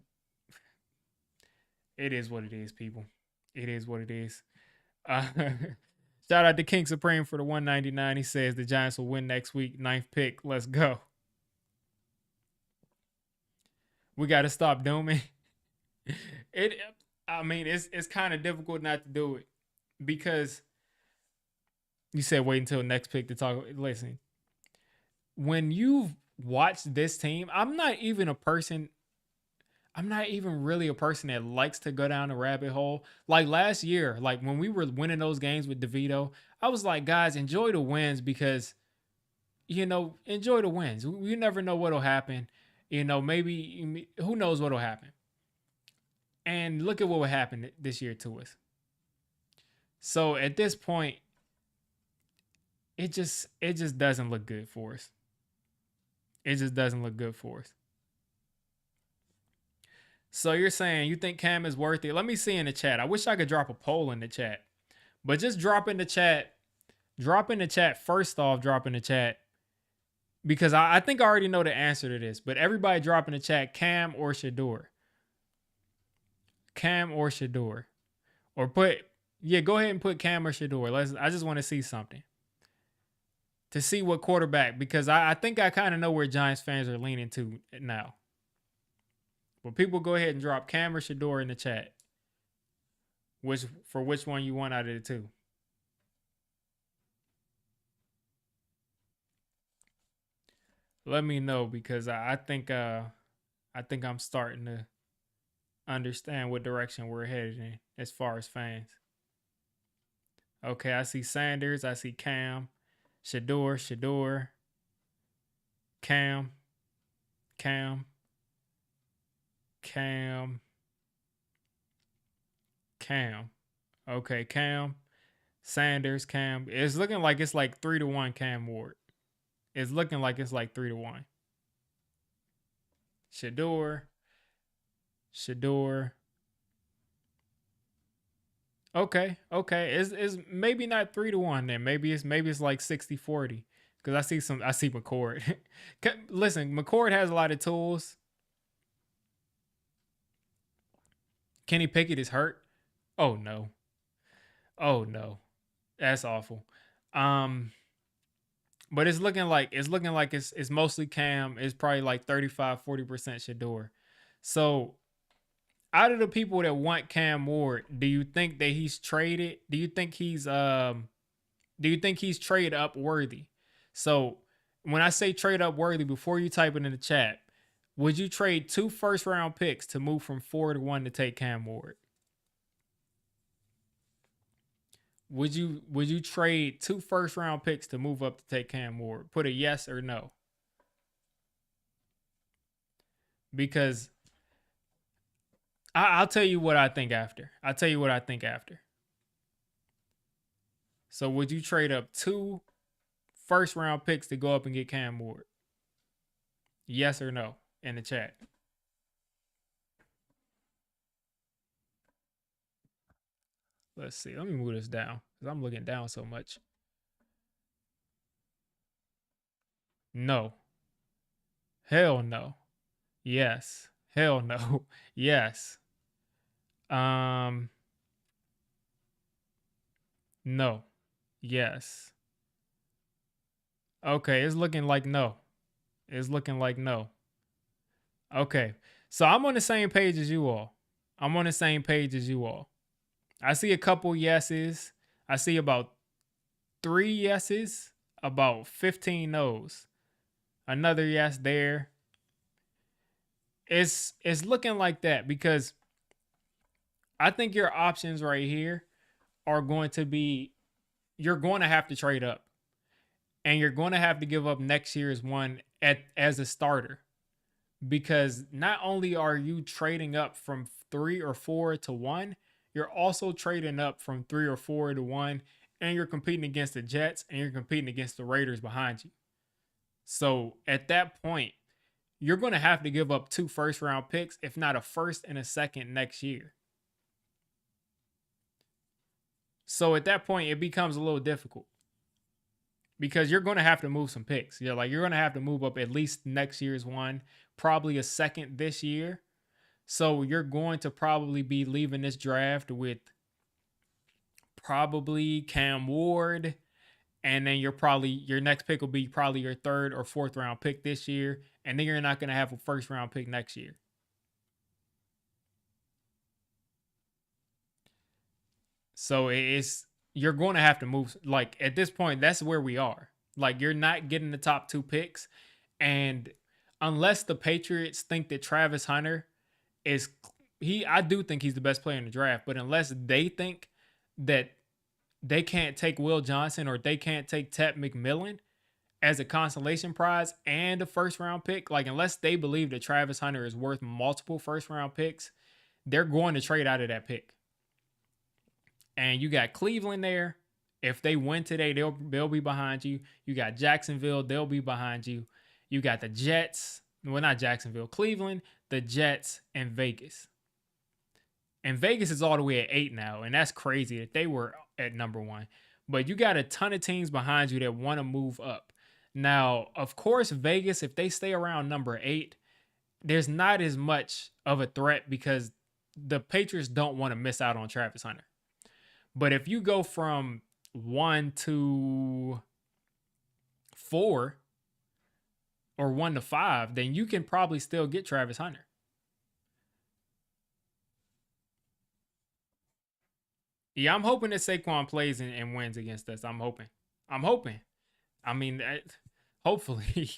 S1: it is what it is, people. It is what it is. Uh, shout out to King Supreme for the 199. He says the Giants will win next week. 9th pick. Let's go. We got to stop dooming. It. I mean, it's kind of difficult not to do it because you said wait until next pick to talk. Listen, when you've watched this team, I'm not even really a person that likes to go down a rabbit hole. Like last year, like when we were winning those games with DeVito, I was like, guys, enjoy the wins because, enjoy the wins. You never know what'll happen. Maybe who knows what'll happen. And look at what would happen this year to us. So at this point, it just doesn't look good for us. It just doesn't look good for us. So you're saying you think Cam is worth it? Let me see in the chat. I wish I could drop a poll in the chat. But just drop in the chat. Drop in the chat. First off, drop in the chat. Because I think I already know the answer to this. But everybody drop in the chat Cam or Shador. Cam or Shador. Or go ahead and put Cam or Shador. I just want to see something. To see what quarterback. Because I think I kind of know where Giants fans are leaning to now. But people go ahead and drop Cam or Shador in the chat. Which one you want out of the two. Let me know because I think I'm starting to understand what direction we're headed in as far as fans. Okay, I see Sanders, I see Cam, Shador, Cam, Cam, Okay, Cam, Sanders, Cam. It's looking like it's like 3-1 Cam Ward. It's looking like it's like 3-1. Shador. Okay. It's maybe not 3-1 then. Maybe it's like 60-40. Because I see McCord. Listen, McCord has a lot of tools. Kenny Pickett is hurt. Oh no. That's awful. But it's looking like it's mostly Cam. It's probably like 35-40% Shador. So out of the people that want Cam Ward, do you think that he's traded? Do you think he's trade up worthy? So when I say trade up worthy, before you type it in the chat, would you trade 2 first round picks to move from 4 to 1 to take Cam Ward? Would you trade 2 first round picks to move up to take Cam Ward? Put a yes or no. Because I'll tell you what I think after. So would you trade up 2 first round picks to go up and get Cam Ward? Yes or no in the chat. Let's see. Let me move this down because I'm looking down so much. No. Hell no. Yes. Hell no. Yes. Um. No. Yes. Okay. It's looking like no. It's looking like no. Okay. So I'm on the same page as you all. I'm on the same page as you all. I see a couple yeses. I see about 3 yeses, about 15 no's. Another yes there. It's looking like that because I think your options right here are going to be you're going to have to trade up and you're going to have to give up next year's one as a starter because not only are you trading up from 3 or 4 to 1, you're also trading up from 3 or 4 to 1 and you're competing against the Jets and you're competing against the Raiders behind you. So at that point, you're going to have to give up 2 first-round picks, if not a first and a second next year. So at that point, it becomes a little difficult because you're going to have to move some picks. You're going to have to move up at least next year's one, probably a second this year. So you're going to probably be leaving this draft with probably Cam Ward, and then your next pick will be probably your 3rd or 4th round pick this year, and then you're not going to have a 1st-round pick next year. So you're going to have to move. Like at this point, that's where we are. Like you're not getting the top 2 picks, and unless the Patriots think that Travis Hunter I do think he's the best player in the draft, but unless they think that they can't take Will Johnson or they can't take Ted McMillan as a consolation prize and a 1st-round pick, like unless they believe that Travis Hunter is worth multiple 1st-round picks, they're going to trade out of that pick. And you got Cleveland there. If they win today, they'll be behind you. You got Jacksonville, they'll be behind you. You got the Jets, well, not Jacksonville, Cleveland, the Jets, and Vegas. And Vegas is all the way at 8 now, and that's crazy that they were at number 1. But you got a ton of teams behind you that want to move up. Now, of course, Vegas, if they stay around number 8, there's not as much of a threat because the Patriots don't want to miss out on Travis Hunter. But if you go from 1 to 4 or 1 to 5, then you can probably still get Travis Hunter. Yeah, I'm hoping that Saquon plays and wins against us. I'm hoping. I mean, hopefully,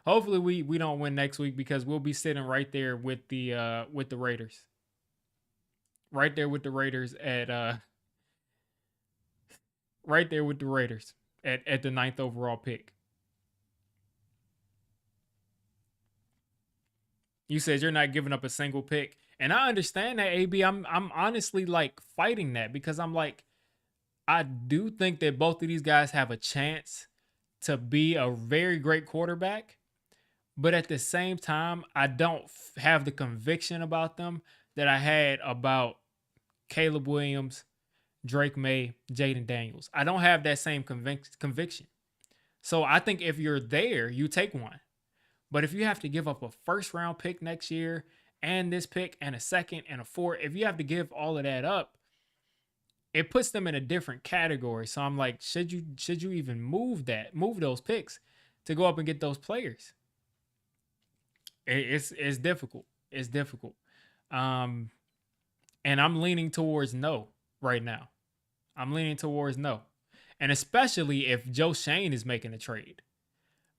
S1: hopefully we don't win next week because we'll be sitting right there with the Raiders. Right there with the Raiders at right there with the Raiders at the 9th overall pick. You said you're not giving up a single pick. And I understand that, AB. I'm honestly like fighting that because I'm like, I do think that both of these guys have a chance to be a very great quarterback. But at the same time, I don't have the conviction about them that I had about Caleb Williams, Drake May, Jaden Daniels. I don't have that same conviction. So I think if you're there, you take one. But if you have to give up a 1st-round pick next year and this pick and a 2nd and a 4th, if you have to give all of that up, it puts them in a different category. So I'm like, should you even move those picks to go up and get those players? It's difficult. It's difficult. And I'm leaning towards no right now. I'm leaning towards no. And especially if Joe Shane is making a trade.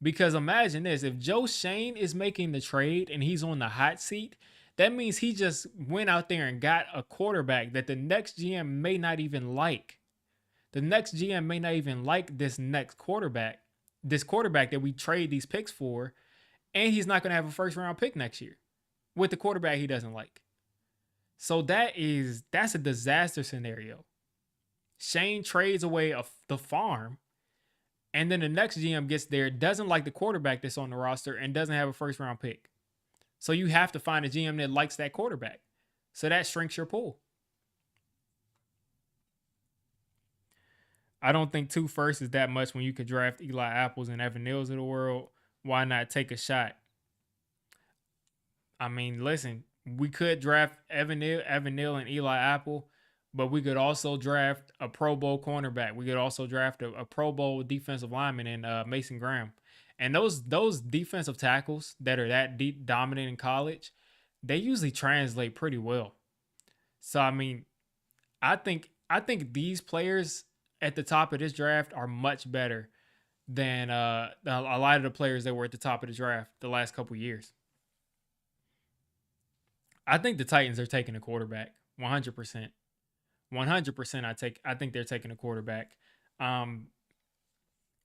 S1: Because imagine this, if Joe Shane is making the trade and he's on the hot seat, that means he just went out there and got a quarterback that the next GM may not even like. The next GM may not even like this quarterback that we trade these picks for, and he's not going to have a 1st-round pick next year with the quarterback he doesn't like. So that's a disaster scenario. Shane trades away the farm, and then the next GM gets there, doesn't like the quarterback that's on the roster, and doesn't have a first round pick. So you have to find a GM that likes that quarterback. So that shrinks your pool. I don't think two firsts is that much when you could draft Eli Apples and Evan Neal's of the world. Why not take a shot? I mean, listen, we could draft Evan Neal, and Eli Apple, but we could also draft a Pro Bowl cornerback. We could also draft a Pro Bowl defensive lineman in Mason Graham. And those defensive tackles that are that deep dominant in college, they usually translate pretty well. So I mean, I think these players at the top of this draft are much better than a lot of the players that were at the top of the draft the last couple years. I think the Titans are taking a quarterback, 100%. 100%. I think they're taking a quarterback. Um,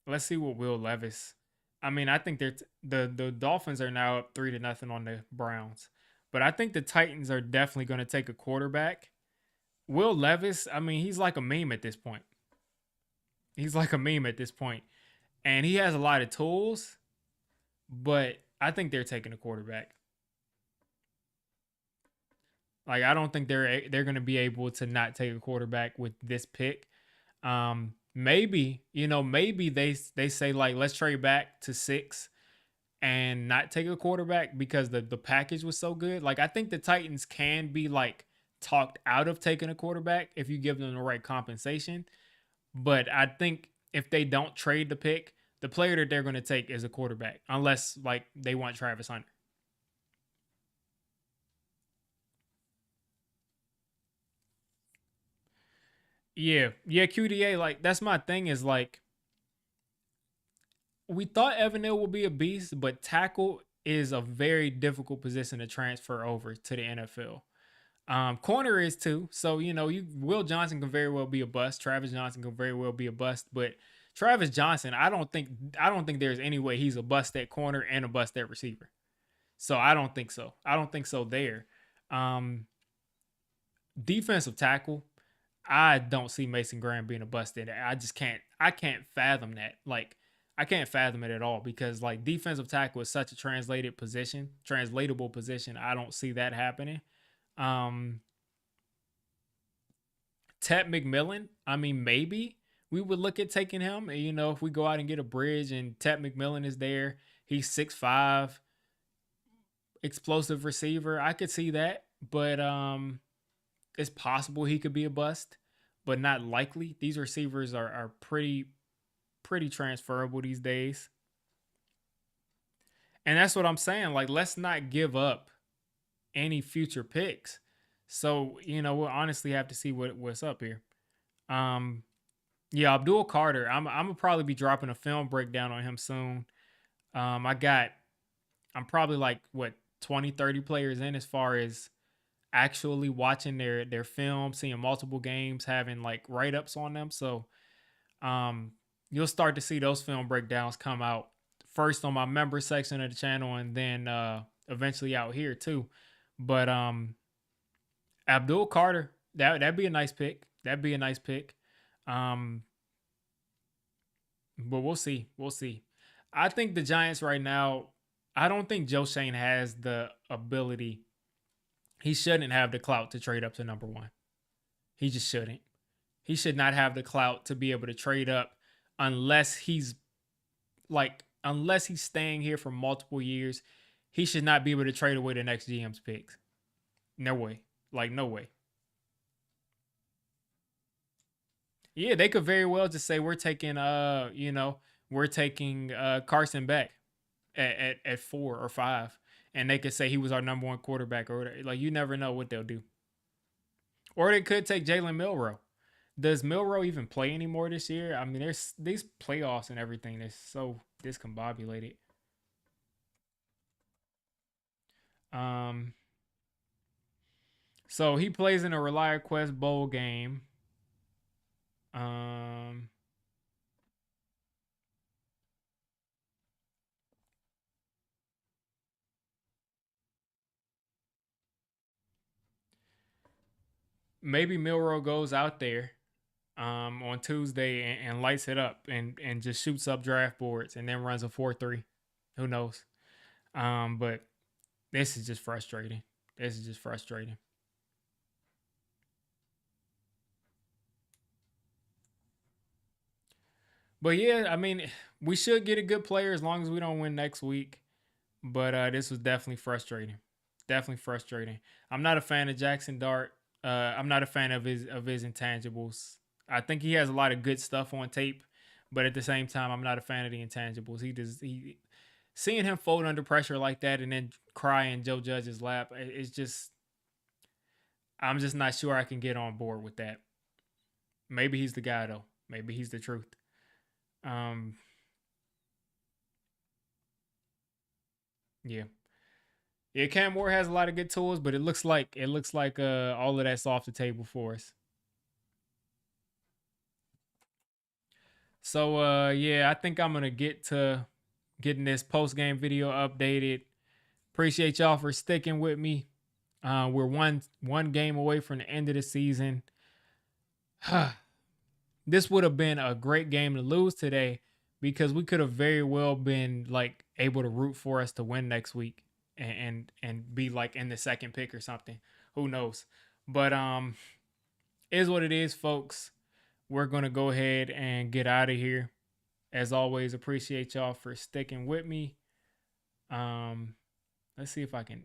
S1: let's see what Will Levis. I mean, I think the Dolphins are now up 3-0 on the Browns, but I think the Titans are definitely going to take a quarterback. Will Levis, I mean, he's like a meme at this point. He's like a meme at this point, and he has a lot of tools, but I think they're taking a quarterback. Like I don't think they're going to be able to not take a quarterback with this pick. Maybe maybe they say like let's trade back to 6 and not take a quarterback because the package was so good. Like I think the Titans can be like talked out of taking a quarterback if you give them the right compensation. But I think if they don't trade the pick, the player that they're going to take is a quarterback, unless like they want Travis Hunter. Yeah, yeah, QDA. Like that's my thing. Is like we thought Evan Neal would be a beast, but tackle is a very difficult position to transfer over to the NFL. Corner is too. So you Will Johnson can very well be a bust. Travis Johnson can very well be a bust. But Travis Johnson, I don't think there's any way he's a bust at corner and a bust at receiver. So I don't think so. I don't think so there. Um, Defensive tackle, I don't see Mason Graham being a bust in it. I just can't. I can't fathom that. Like I can't fathom it at all because like defensive tackle is such a translatable position. I don't see that happening. Um, Ted McMillan. I mean, maybe we would look at taking him. If we go out and get a bridge and Ted McMillan is there, he's 6'5", explosive receiver. I could see that, but it's possible he could be a bust, but not likely. These receivers are pretty transferable these days. And that's what I'm saying. Like, let's not give up any future picks. So, we'll honestly have to see what's up here. Um, yeah, Abdul Carter. I'm gonna probably be dropping a film breakdown on him soon. Um, I got I'm probably like what 20, 30 players in as far as actually watching their film, seeing multiple games, having like write ups on them. So um, you'll start to see those film breakdowns come out first on my member section of the channel, and then eventually out here too. But Abdul Carter, that'd be a nice pick. That'd be a nice pick. Um, but we'll see. We'll see. I think the Giants right now. I don't think Joe Shane has the ability. He shouldn't have the clout to trade up to number one. He just shouldn't. He should not have the clout to be able to trade up unless he's staying here for multiple years. He should not be able to trade away the next GM's picks. No way. Like no way. Yeah, they could very well just say we're taking Carson back at 4 or 5. And they could say he was our number one quarterback or whatever. Like you never know what they'll do. Or they could take Jalen Milrow. Does Milrow even play anymore this year? I mean, there's these playoffs and everything. They're so discombobulated. Um, so he plays in a Reliant Quest Bowl game. Um, Maybe Milrow goes out there. on Tuesday and lights it up and just shoots up draft boards and then runs a 4-3. Who knows? But this is just frustrating. This is just frustrating. But yeah, I mean, we should get a good player as long as we don't win next week. But this was definitely frustrating. Definitely frustrating. I'm not a fan of Jackson Dart. I'm not a fan of his intangibles. I think he has a lot of good stuff on tape, but at the same time, I'm not a fan of the intangibles. He seeing him fold under pressure like that and then cry in Joe Judge's lap. It's just I'm just not sure I can get on board with that. Maybe he's the guy though. Maybe he's the truth. Um, yeah. Yeah, Cam Moore has a lot of good tools, but it looks like all of that's off the table for us. So yeah, I think I'm gonna get to getting this post game video updated. Appreciate y'all for sticking with me. We're one game away from the end of the season. This would have been a great game to lose today because we could have very well been like able to root for us to win next week and be like in the second pick or something. Who knows? But is what it is, folks. We're gonna go ahead and get out of here. As always, appreciate y'all for sticking with me. Um, let's see if I can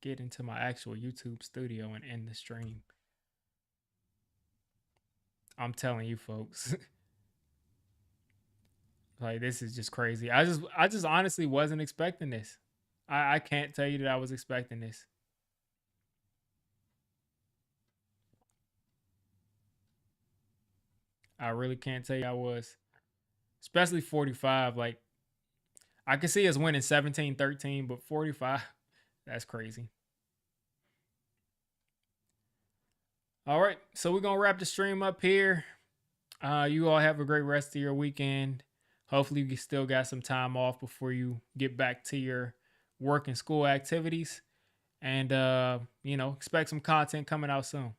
S1: get into my actual YouTube studio and end the stream. I'm telling you, folks. Like this is just crazy. I just honestly wasn't expecting this. I can't tell you that I was expecting this. I really can't tell you I was. Especially 45. Like I could see us winning 17-13, but 45, that's crazy. All right. So we're gonna wrap the stream up here. You all have a great rest of your weekend. Hopefully you still got some time off before you get back to your work and school activities. And expect some content coming out soon.